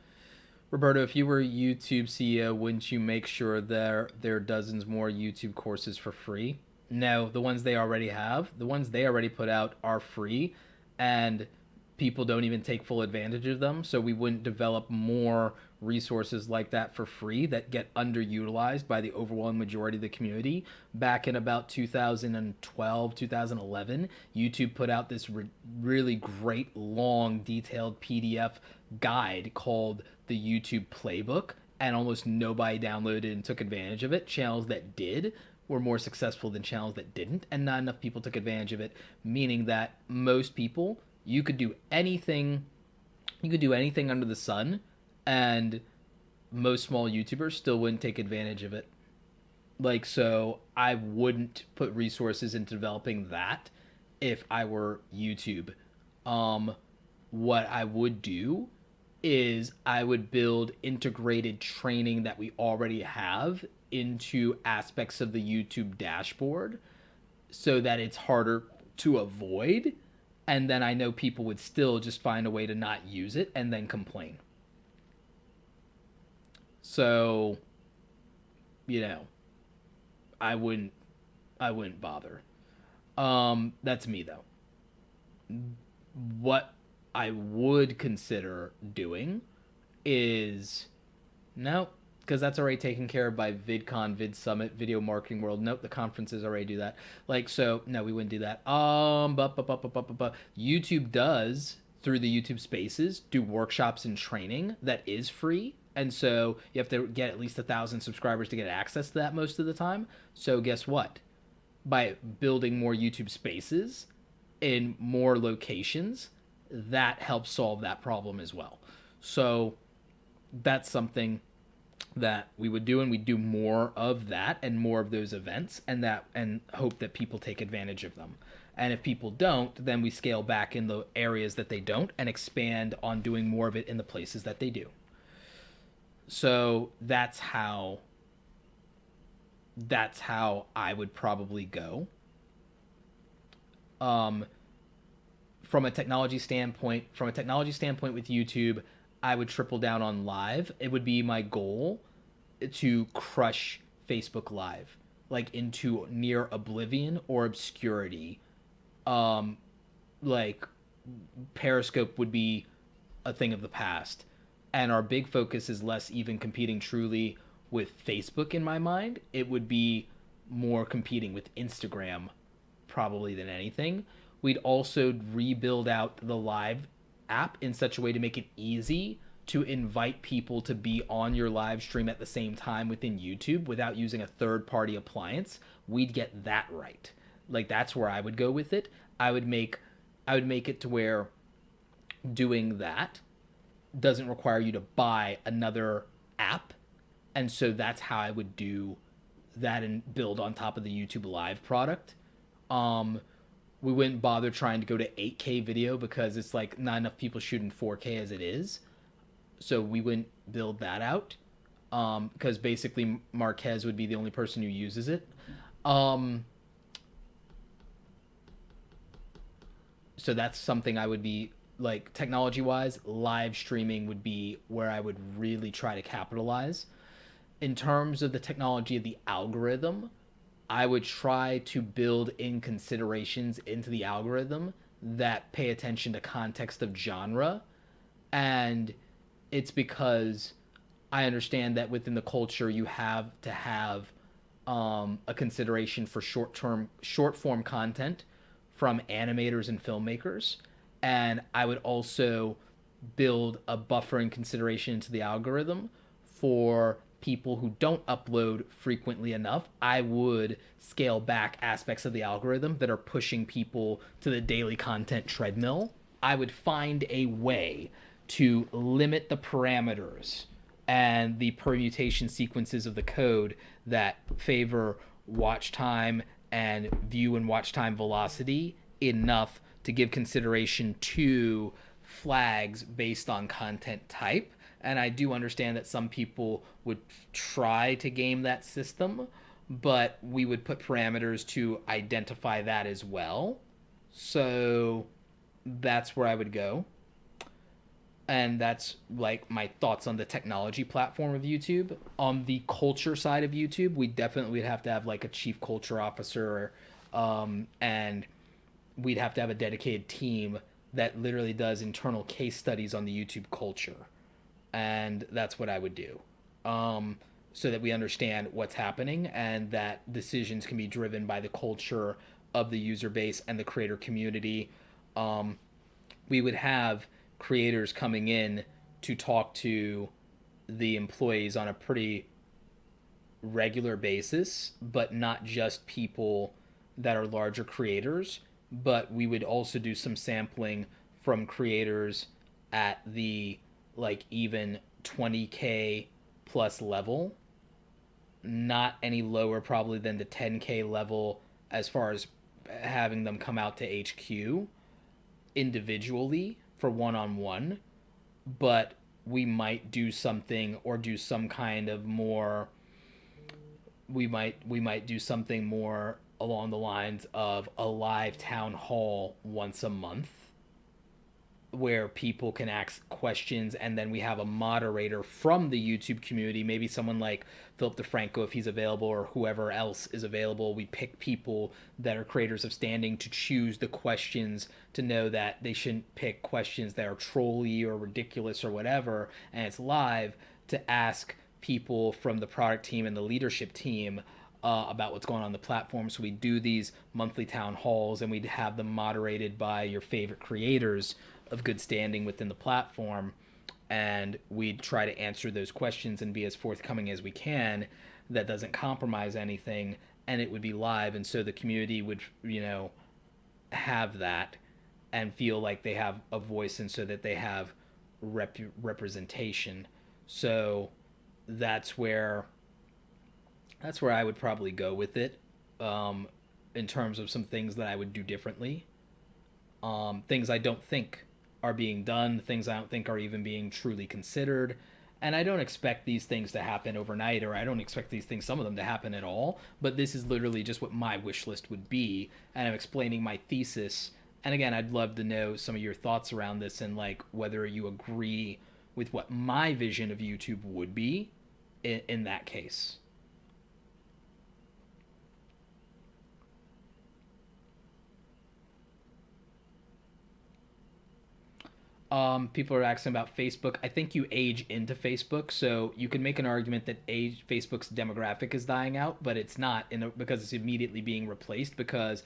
Roberto, if you were YouTube CEO, wouldn't you make sure there are dozens more YouTube courses for free? No, the ones they already have, the ones they already put out are free, and people don't even take full advantage of them. So we wouldn't develop more resources like that for free that get underutilized by the overwhelming majority of the community. Back in about 2012, 2011, YouTube put out this really great, long, detailed PDF guide called the YouTube Playbook, and almost nobody downloaded and took advantage of it. Channels that did were more successful than channels that didn't, and not enough people took advantage of it, meaning that most people, you could do anything under the sun, and most small YouTubers still wouldn't take advantage of it. Like, so I wouldn't put resources into developing that if I were YouTube. What I would do is I would build integrated training that we already have into aspects of the YouTube dashboard so that it's harder to avoid. And then I know people would still just find a way to not use it and then complain. So, I wouldn't bother. That's me though. What I would consider doing is no, because that's already taken care of by VidCon, VidSummit, Video Marketing World. Nope, the conferences already do that. Like, so no, we wouldn't do that. YouTube does, through the YouTube Spaces, do workshops and training that is free. And so you have to get at least 1,000 subscribers to get access to that most of the time. So guess what? By building more YouTube Spaces in more locations, that helps solve that problem as well. So that's something that we would do, and we do more of that and more of those events, and hope that people take advantage of them. And if people don't, then we scale back in the areas that they don't and expand on doing more of it in the places that they do. So that's how I would probably go. From a technology standpoint with YouTube, I would triple down on live. It would be my goal to crush Facebook Live, like into near oblivion or obscurity. Like Periscope would be a thing of the past, and our big focus is less even competing truly with Facebook in my mind. It would be more competing with Instagram probably than anything. We'd also rebuild out the live app in such a way to make it easy to invite people to be on your live stream at the same time within YouTube without using a third-party appliance. We'd get that right. Like, that's where I would go with it. I would make it to where doing that doesn't require you to buy another app. And so that's how I would do that and build on top of the YouTube Live product. We wouldn't bother trying to go to 8K video because it's like not enough people shooting 4K as it is. So we wouldn't build that out because basically Marquez would be the only person who uses it. So that's something I would be like, technology-wise, live streaming would be where I would really try to capitalize. In terms of the technology of the algorithm, I would try to build in considerations into the algorithm that pay attention to context of genre. And it's because I understand that within the culture you have to have a consideration for short form content from animators and filmmakers. And I would also build a buffering consideration into the algorithm for people who don't upload frequently enough. I would scale back aspects of the algorithm that are pushing people to the daily content treadmill. I would find a way to limit the parameters and the permutation sequences of the code that favor watch time and view and watch time velocity enough to give consideration to flags based on content type And I do understand that some people would try to game that system, but we would put parameters to identify that as well. So that's where I would go. And that's like my thoughts on the technology platform of YouTube. On the culture side of YouTube, we definitely would have to have like a chief culture officer, and we'd have to have a dedicated team that literally does internal case studies on the YouTube culture, and that's what I would do, so that we understand what's happening and that decisions can be driven by the culture of the user base and the creator community. We would have creators coming in to talk to the employees on a pretty regular basis, but not just people that are larger creators, but we would also do some sampling from creators at the like even 20K plus level, not any lower probably than the 10K level, as far as having them come out to HQ individually for one-on-one. But we might do something or do some kind of more, we might do something more along the lines of a live town hall once a month where people can ask questions, and then we have a moderator from the YouTube community, maybe someone like Philip DeFranco if he's available, or whoever else is available. We pick people that are creators of standing to choose the questions, to know that they shouldn't pick questions that are trolly or ridiculous or whatever, and it's live, to ask people from the product team and the leadership team about what's going on the platform. So we do these monthly town halls, and we'd have them moderated by your favorite creators of good standing within the platform, and we'd try to answer those questions and be as forthcoming as we can. That doesn't compromise anything, and it would be live, and so the community would, have that and feel like they have a voice, and so that they have representation. So that's where I would probably go with it, in terms of some things that I would do differently, things I don't think are being done, things I don't think are even being truly considered. And I don't expect these things to happen overnight, or I don't expect these things, some of them, to happen at all. But this is literally just what my wish list would be, and I'm explaining my thesis. And again, I'd love to know some of your thoughts around this, and like whether you agree with what my vision of YouTube would be in that case. People are asking about Facebook. I think you age into Facebook, so you can make an argument that Facebook's demographic is dying out, but it's not, because it's immediately being replaced. Because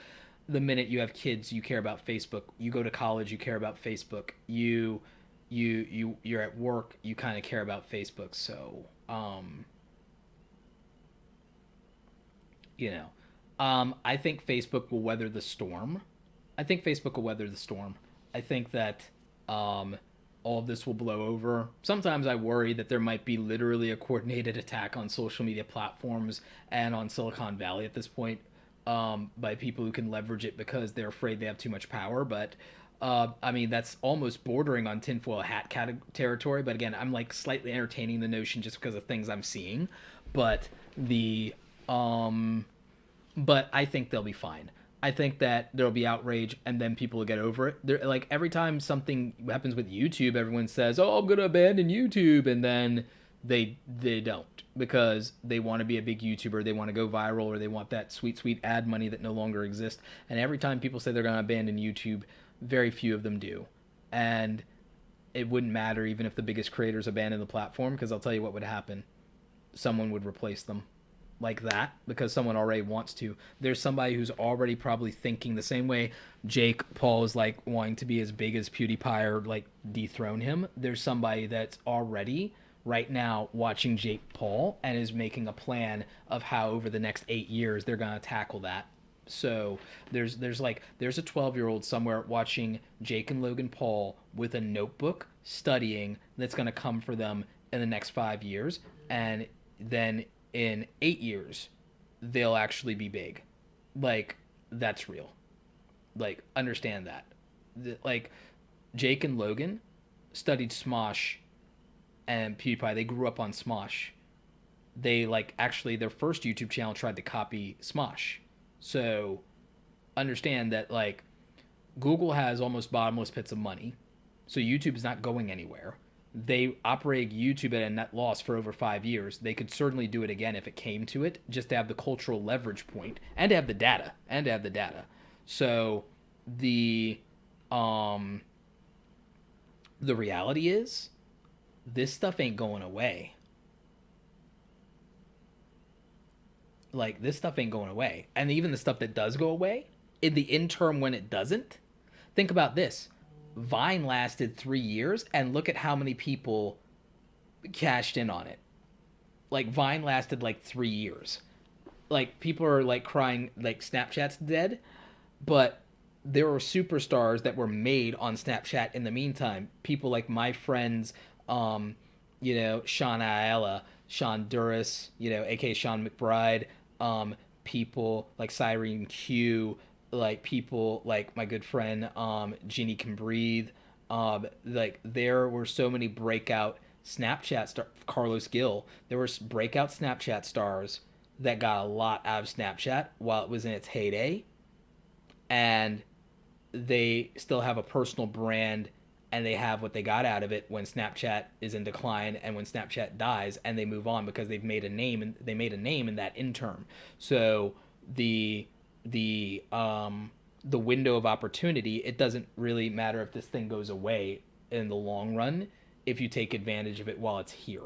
the minute you have kids, you care about Facebook. You go to college, you care about Facebook. You're at work, you kind of care about Facebook. So, you know, I think Facebook will weather the storm. I think Facebook will weather the storm. I think that, um, all of this will blow over. Sometimes I worry that there might be literally a coordinated attack on social media platforms and on Silicon Valley at this point, by people who can leverage it because they're afraid they have too much power. But I mean, that's almost bordering on tinfoil hat territory. But again, I'm like slightly entertaining the notion just because of things I'm seeing. But the um, but I think they'll be fine. I think that there'll be outrage, and then people will get over it. They're like, every time something happens with YouTube, everyone says, "Oh, I'm gonna abandon YouTube," and then they don't, because they want to be a big YouTuber, they want to go viral, or they want that sweet sweet ad money that no longer exists. And every time people say they're gonna abandon YouTube, very few of them do, and it wouldn't matter even if the biggest creators abandon the platform, because I'll tell you what would happen: someone would replace them, like that, because someone already wants to. There's somebody who's already probably thinking the same way Jake Paul is like wanting to be as big as PewDiePie, or like dethrone him. There's somebody that's already right now watching Jake Paul and is making a plan of how over the next 8 years they're gonna tackle that. So there's a 12-year-old somewhere watching Jake and Logan Paul with a notebook studying that's gonna come for them in the next 5 years, and then in 8 years they'll actually be big. Like, that's real. Like, understand that. Like, Jake and Logan studied Smosh and PewDiePie, they grew up on Smosh. They like actually their first YouTube channel tried to copy Smosh. So understand that like Google has almost bottomless pits of money. So YouTube is not going anywhere. They operated YouTube at a net loss for over 5 years. They could certainly do it again if it came to it, just to have the cultural leverage point and to have the data and to have the data. So the um the reality is this stuff ain't going away. Like this stuff ain't going away. And even the stuff that does go away, in the interim when it doesn't, think about this. Vine lasted 3 years and look at how many people cashed in on it. Like Vine lasted like 3 years. Like people are like crying like Snapchat's dead, but there were superstars that were made on Snapchat in the meantime. People like my friends, Sean Ayala, Sean Duras, aka Sean McBride, people like Cyrene Q, like people like my good friend Jeannie Can Breathe. Like there were so many breakout Carlos Gill. There were breakout Snapchat stars that got a lot out of Snapchat while it was in its heyday, and they still have a personal brand and they have what they got out of it when Snapchat is in decline and when Snapchat dies, and they move on because they've made a name, and they made a name in that interim. So the window of opportunity, it doesn't really matter if this thing goes away in the long run if you take advantage of it while it's here.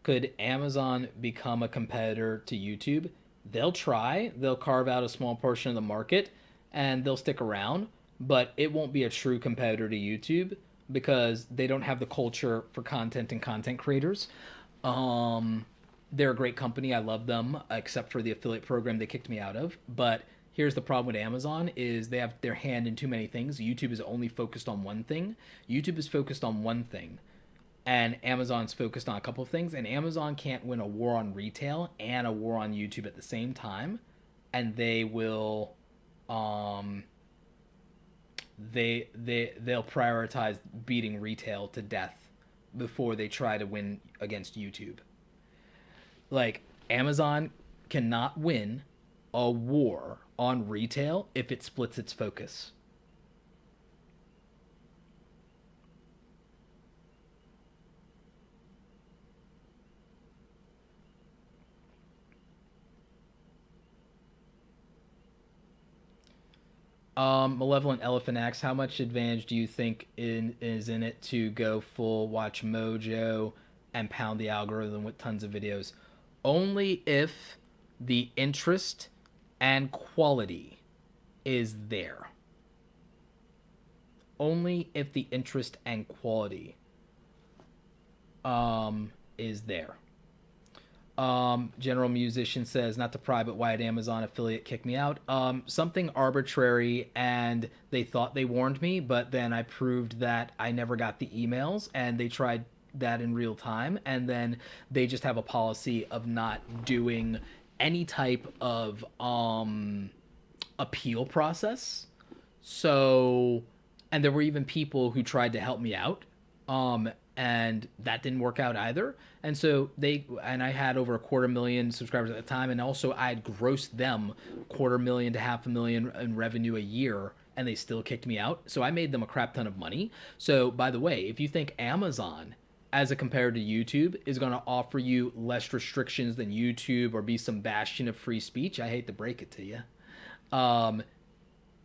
Could Amazon become a competitor to YouTube? They'll try. They'll carve out a small portion of the market and they'll stick around, but it won't be a true competitor to YouTube because they don't have the culture for content and content creators. They're a great company. I love them, except for the affiliate program they kicked me out of. But here's the problem with Amazon is they have their hand in too many things. YouTube is only focused on one thing. YouTube is focused on one thing. And Amazon's focused on a couple of things. And Amazon can't win a war on retail and a war on YouTube at the same time. And they will they'll prioritize beating retail to death before they try to win against YouTube. Like Amazon cannot win a war on retail if it splits its focus. Malevolent Elephant asks, how much advantage do you think is in it to go full watch mojo and pound the algorithm with tons of videos? Only if the interest and quality is there. Only if the interest and quality is there. General Musician says, not to pry, but why did Amazon affiliate kick me out? Something arbitrary, and they thought they warned me, but then I proved that I never got the emails, and they tried that in real time, and then they just have a policy of not doing any type of appeal process. So, and there were even people who tried to help me out, and that didn't work out either. And so I had over 250,000 subscribers at the time, and also I had grossed them 250,000 to 500,000 in revenue a year, and they still kicked me out. So I made them a crap ton of money. So by the way, if you think Amazon as a compared to YouTube is going to offer you less restrictions than YouTube or be some bastion of free speech, I hate to break it to you.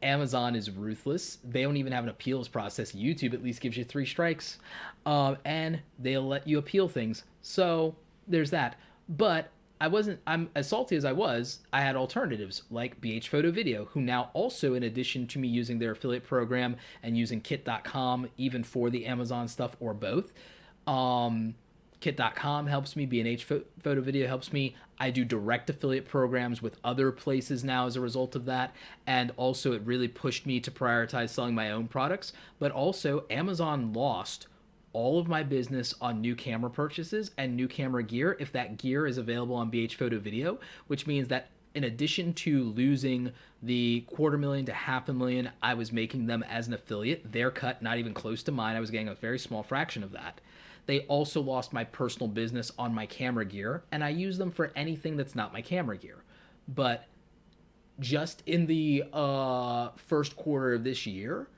Amazon is ruthless. They don't even have an appeals process. YouTube at least gives you 3 strikes, and they'll let you appeal things. So there's that. But I'm as salty as I had alternatives like BH Photo Video, who now also, in addition to me using their affiliate program and using kit.com, even for the Amazon stuff or both, kit.com helps me, B&H Photo Video helps me. I do direct affiliate programs with other places now as a result of that, and also it really pushed me to prioritize selling my own products. But also Amazon lost all of my business on new camera purchases and new camera gear if that gear is available on BH Photo Video, which means that in addition to losing the $250,000 to $500,000 I was making them as an affiliate, their cut not even close to mine. I was getting a very small fraction of that. They also lost my personal business on my camera gear, and I use them for anything that's not my camera gear. But just in the first quarter of this year,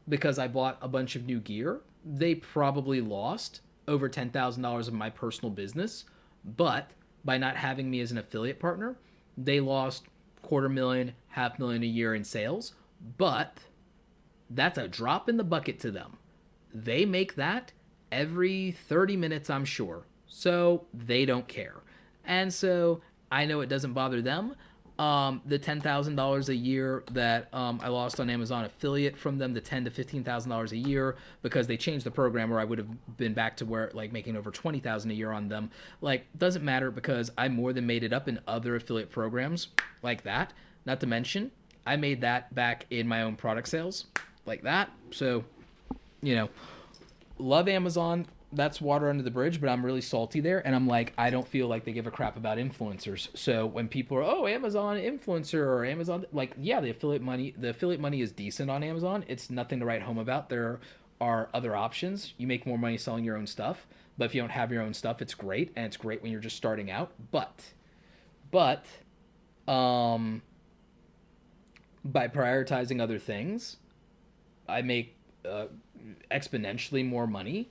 because I bought a bunch of new gear, they probably lost over $10,000 of my personal business. But by not having me as an affiliate partner, they lost $250,000, $500,000 a year in sales. But that's a drop in the bucket to them. They make that every 30 minutes, I'm sure. So they don't care. And so I know it doesn't bother them. The $10,000 a year that I lost on Amazon affiliate from them, the $10,000 to $15,000 a year, because they changed the program where I would have been back to where like making over $20,000 a year on them. Like, doesn't matter because I more than made it up in other affiliate programs like that. Not to mention, I made that back in my own product sales like that. So, love Amazon. That's water under the bridge, but I'm really salty there. And I'm like, I don't feel like they give a crap about influencers. So when people are, oh, Amazon influencer or Amazon, like, yeah, the affiliate money is decent on Amazon. It's nothing to write home about. There are other options. You make more money selling your own stuff. But if you don't have your own stuff, it's great. And it's great when you're just starting out. But, by prioritizing other things, I make exponentially more money.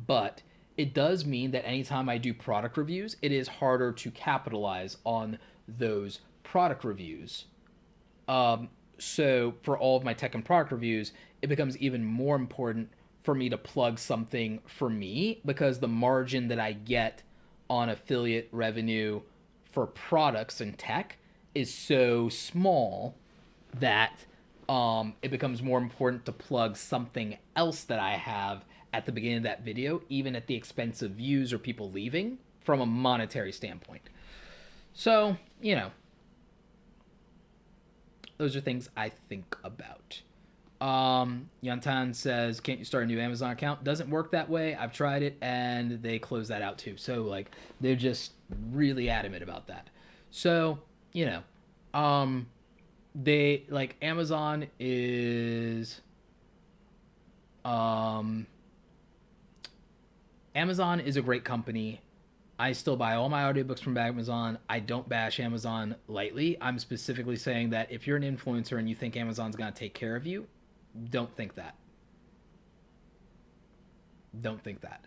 But it does mean that anytime I do product reviews, it is harder to capitalize on those product reviews. So for all of my tech and product reviews, it becomes even more important for me to plug something for me, because the margin that I get on affiliate revenue for products and tech is so small that it becomes more important to plug something else that I have at the beginning of that video, even at the expense of views or people leaving, from a monetary standpoint. So, those are things I think about. Yantan says, can't you start a new Amazon account? Doesn't work that way. I've tried it, and they close that out too. So, like, they're just really adamant about that. So, they, like, Amazon is... Amazon is a great company. I still buy all my audiobooks from Amazon. I don't bash Amazon lightly. I'm specifically saying that if you're an influencer and you think Amazon's going to take care of you, don't think that. Don't think that.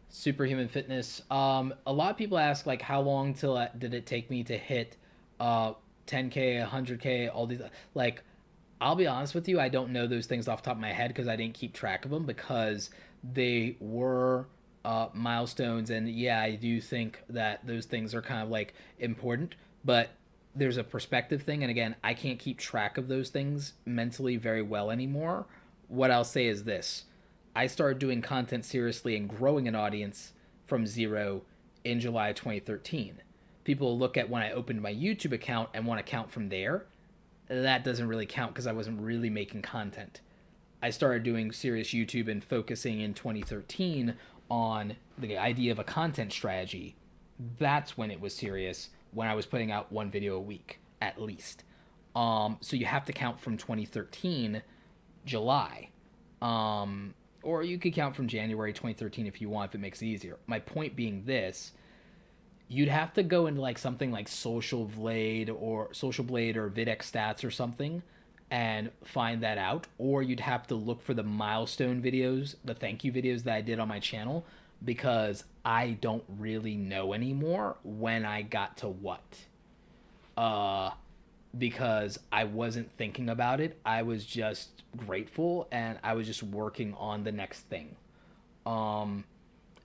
Superhuman Fitness. A lot of people ask, like, how long did it take me to hit 10K, 100K, all these, like, I'll be honest with you, I don't know those things off the top of my head because I didn't keep track of them, because they were milestones, and yeah, I do think that those things are kind of like important, but there's a perspective thing, and again, I can't keep track of those things mentally very well anymore. What I'll say is this: I started doing content seriously and growing an audience from zero in July 2013. People look at when I opened my YouTube account and want to count from there. That doesn't really count because I wasn't really making content. I started doing serious YouTube and focusing in 2013 on the idea of a content strategy. That's when it was serious, when I was putting out one video a week, at least. So you have to count from 2013, July. Or you could count from January 2013 if you want, if it makes it easier. My point being this: you'd have to go into like something like Social Blade or VidX Stats or something and find that out, or you'd have to look for the milestone videos, the thank you videos that I did on my channel, because I don't really know anymore when I got to what. Because I wasn't thinking about it. I was just grateful, and I was just working on the next thing.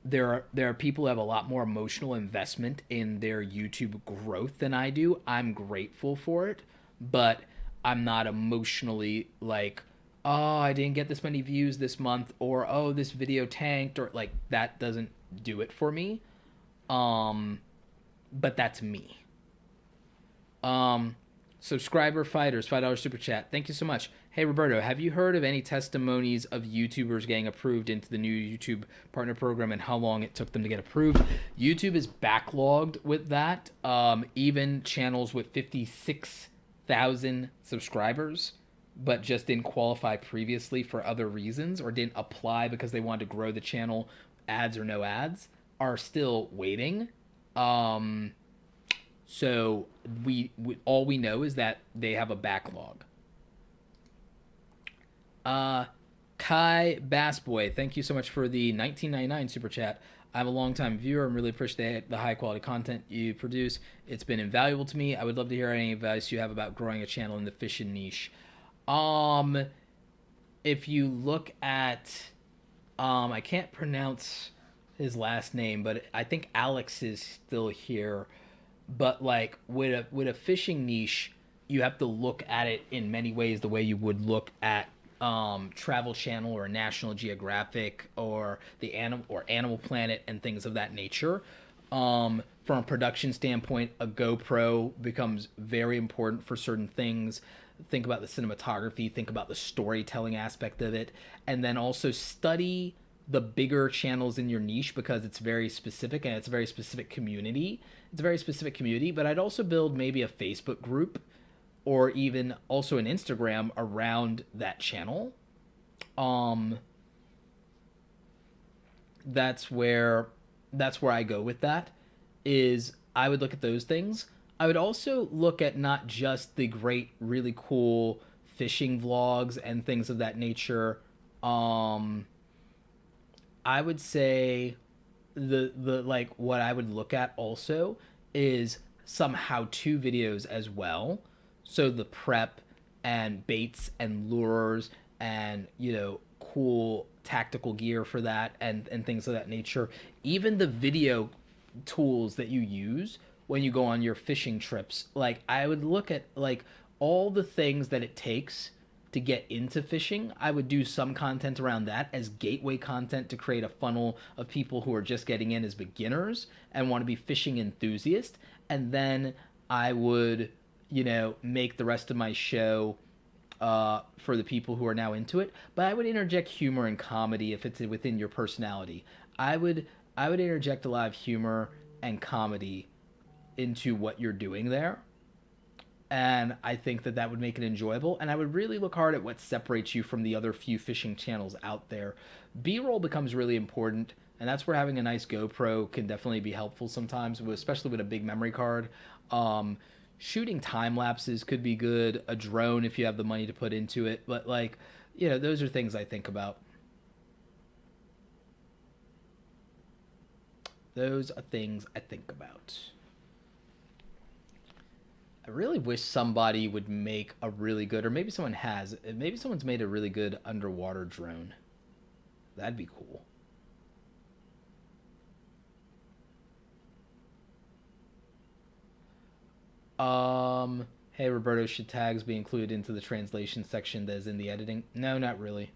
There are people who have a lot more emotional investment in their YouTube growth than I do. I'm grateful for it, but I'm not emotionally like, oh, I didn't get this many views this month, or oh, this video tanked, or like, that doesn't do it for me. But that's me. Subscriber Fighters, $5 super chat. Thank you so much. Hey Roberto, have you heard of any testimonies of YouTubers getting approved into the new YouTube partner program and how long it took them to get approved? YouTube is backlogged with that. Even channels with 56,000 subscribers, but just didn't qualify previously for other reasons or didn't apply because they wanted to grow the channel, ads or no ads, are still waiting. Um, so we all we know is that they have a backlog. Uh, Kai Bassboy, thank you so much for the 1999 super chat. I'm a longtime viewer and really appreciate the high quality content you produce. It's been invaluable to me. I would love to hear any advice you have about growing a channel in the fishing niche. Um, if you look at, I can't pronounce his last name, but I think Alex is still here. But like with a fishing niche, you have to look at it in many ways the way you would look at Travel Channel or National Geographic or the Animal Planet and things of that nature. From a production standpoint, a GoPro becomes very important for certain things. Think about the cinematography, think about the storytelling aspect of it, and then also study the bigger channels in your niche because it's very specific and it's a very specific community. It's a very specific community, but I'd also build maybe a Facebook group or even also an Instagram around that channel. Um that's where that's where I go with that is I would look at those things. I would also look at not just the great really cool fishing vlogs and things of that nature. Um I would say the like what I would look at also is some how-to videos as well. So the prep and baits and lures and cool tactical gear for that and things of that nature. Even the video tools that you use when you go on your fishing trips. Like I would look at like all the things that it takes to get into fishing. I would do some content around that as gateway content to create a funnel of people who are just getting in as beginners and want to be fishing enthusiasts. And then I would, make the rest of my show for the people who are now into it. But I would interject humor and comedy if it's within your personality. I would I would interject a lot of humor and comedy into what you're doing there, and I think that that would make it enjoyable. And I would really look hard at what separates you from the other few fishing channels out there. B-roll becomes really important, and that's where having a nice GoPro can definitely be helpful sometimes, especially with a big memory card. Um, Shooting time lapses could be good. A drone if you have the money to put into it, but like, those are things I think about. Those are things I think about. I really wish somebody would make a really good, or maybe someone has, maybe someone's made a really good underwater drone. That'd be cool. Hey Roberto, should tags be included into the translation section that is in the editing? No, not really.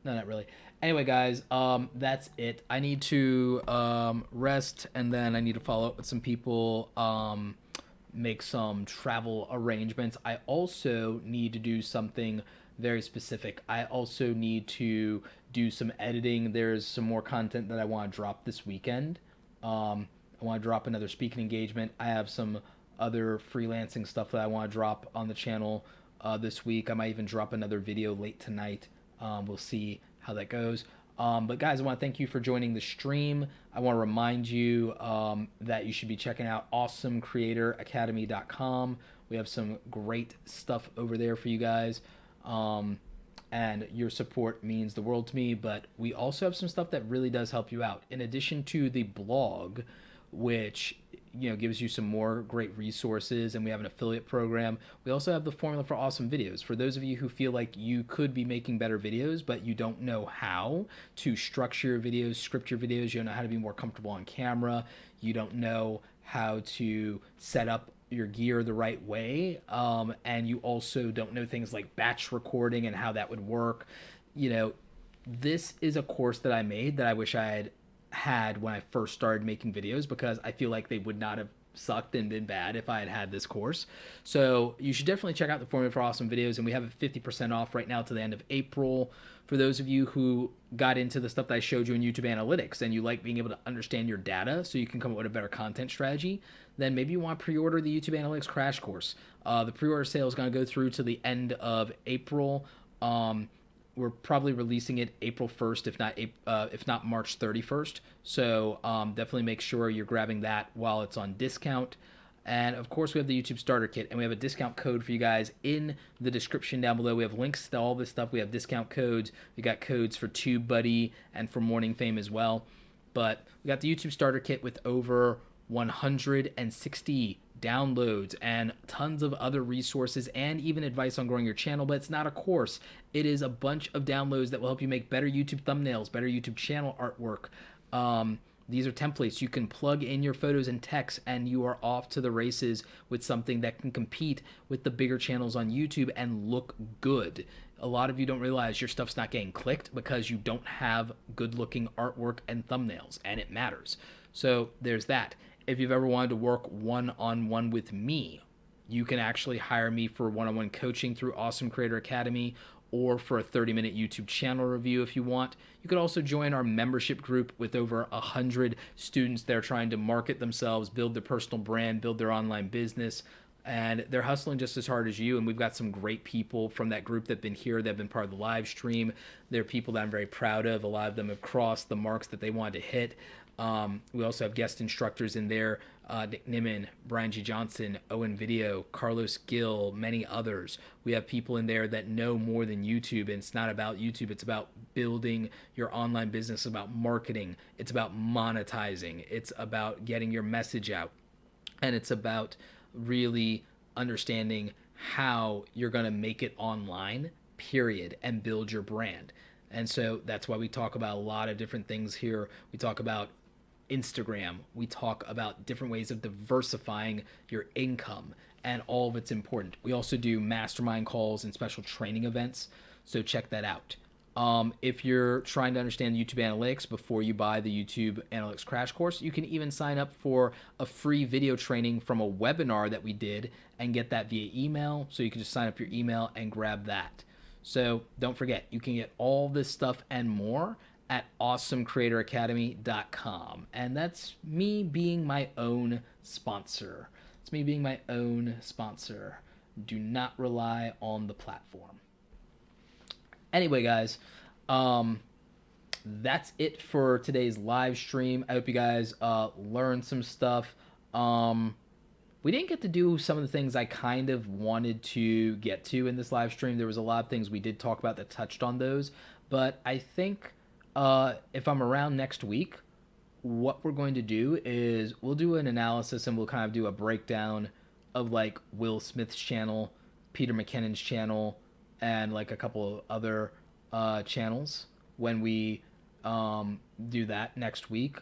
No, not really. Anyway, guys, that's it. I need to rest, and then I need to follow up with some people, make some travel arrangements. I also need to do something very specific. I also need to do some editing. There's some more content that I want to drop this weekend. I want to drop another speaking engagement. I have some other freelancing stuff that I want to drop on the channel this week. I might even drop another video late tonight. We'll see how that goes. But guys, I want to thank you for joining the stream. I want to remind you that you should be checking out awesomecreatoracademy.com. We have some great stuff over there for you guys. And your support means the world to me, but we also have some stuff that really does help you out. In addition to the blog, which gives you some more great resources, and we have an affiliate program. We also have the formula for awesome videos. For those of you who feel like you could be making better videos, but you don't know how to structure your videos, script your videos, you don't know how to be more comfortable on camera, you don't know how to set up your gear the right way, and you also don't know things like batch recording and how that would work. This is a course that I made that I wish I had when I first started making videos, because I feel like they would not have sucked and been bad if I had had this course. So you should definitely check out the Formula for Awesome videos, and we have it 50% off right now to the end of April. For those of you who got into the stuff that I showed you in YouTube Analytics and you like being able to understand your data so you can come up with a better content strategy, then maybe you want to pre-order the YouTube Analytics crash course. The pre-order sale is going to go through to the end of April. We're probably releasing it April 1st, if not March 31st. So definitely make sure you're grabbing that while it's on discount. And of course, we have the YouTube Starter Kit, and we have a discount code for you guys in the description down below. We have links to all this stuff. We have discount codes. We got codes for TubeBuddy and for MorningFame as well. But we got the YouTube Starter Kit with over 160 downloads and tons of other resources and even advice on growing your channel. But it's not a course. It is a bunch of downloads that will help you make better YouTube thumbnails, better YouTube channel artwork. These are templates. You can plug in your photos and text, and you are off to the races with something that can compete with the bigger channels on YouTube and look good. A lot of you don't realize your stuff's not getting clicked because you don't have good-looking artwork and thumbnails, and it matters. So there's that. If you've ever wanted to work one-on-one with me, you can actually hire me for one-on-one coaching through Awesome Creator Academy, or for a 30-minute YouTube channel review if you want. You could also join our membership group with over 100 students that are trying to market themselves, build their personal brand, build their online business, and they're hustling just as hard as you. And we've got some great people from that group that have been here, that have been part of the live stream. They're people that I'm very proud of. A lot of them have crossed the marks that they wanted to hit. We also have guest instructors in there, Nick Niman, Brian G. Johnson, Owen Video, Carlos Gill, many others. We have people in there that know more than YouTube, and it's not about YouTube. It's about building your online business, about marketing. It's about monetizing. It's about getting your message out. And it's about really understanding how you're going to make it online, period, and build your brand. And so that's why we talk about a lot of different things here. We talk about Instagram. We talk about different ways of diversifying your income, and all of it's important. We also do mastermind calls and special training events, so check that out. If you're trying to understand YouTube Analytics before you buy the YouTube Analytics Crash Course, you can even sign up for a free video training from a webinar that we did and get that via email. So you can just sign up your email and grab that. So don't forget, you can get all this stuff and more at awesomecreatoracademy.com. And that's me being my own sponsor. It's me being my own sponsor. Do not rely on the platform. Anyway, guys, that's it for today's live stream. I hope you guys learned some stuff. We didn't get to do some of the things I kind of wanted to get to in this live stream. There was a lot of things we did talk about that touched on those. But I think if I'm around next week, what we're going to do is we'll do an analysis, and we'll kind of do a breakdown of like Will Smith's channel, Peter McKinnon's channel, and like a couple of other channels when we do that next week.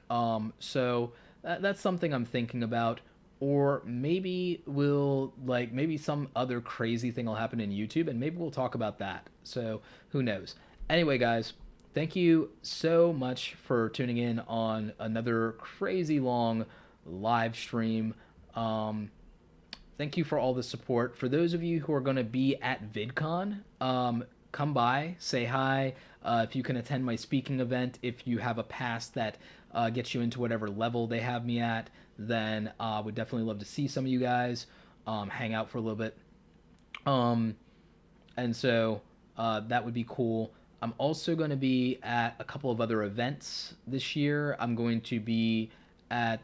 So that's something I'm thinking about. Or maybe maybe some other crazy thing will happen in YouTube, and maybe we'll talk about that. So who knows? Anyway, guys, thank you so much for tuning in on another crazy long live stream. Thank you for all the support. For those of you who are going to be at VidCon, come by, say hi. If you can attend my speaking event, if you have a pass that gets you into whatever level they have me at, then I would definitely love to see some of you guys, hang out for a little bit. And so that would be cool. I'm also going to be at a couple of other events this year. I'm going to be at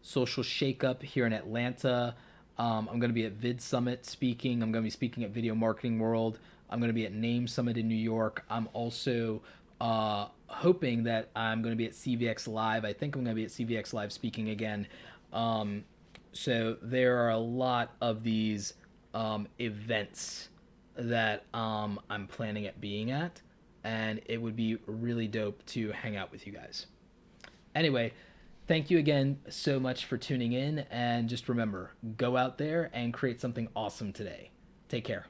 Social Shakeup here in Atlanta. I'm going to be at Vid Summit speaking. I'm going to be speaking at Video Marketing World. I'm going to be at Name Summit in New York. I'm also hoping that I'm going to be at CVX Live. I think I'm going to be at CVX Live speaking again. So there are a lot of these events that I'm planning at being at, and it would be really dope to hang out with you guys. Anyway, thank you again so much for tuning in, and just remember, go out there and create something awesome today. Take care.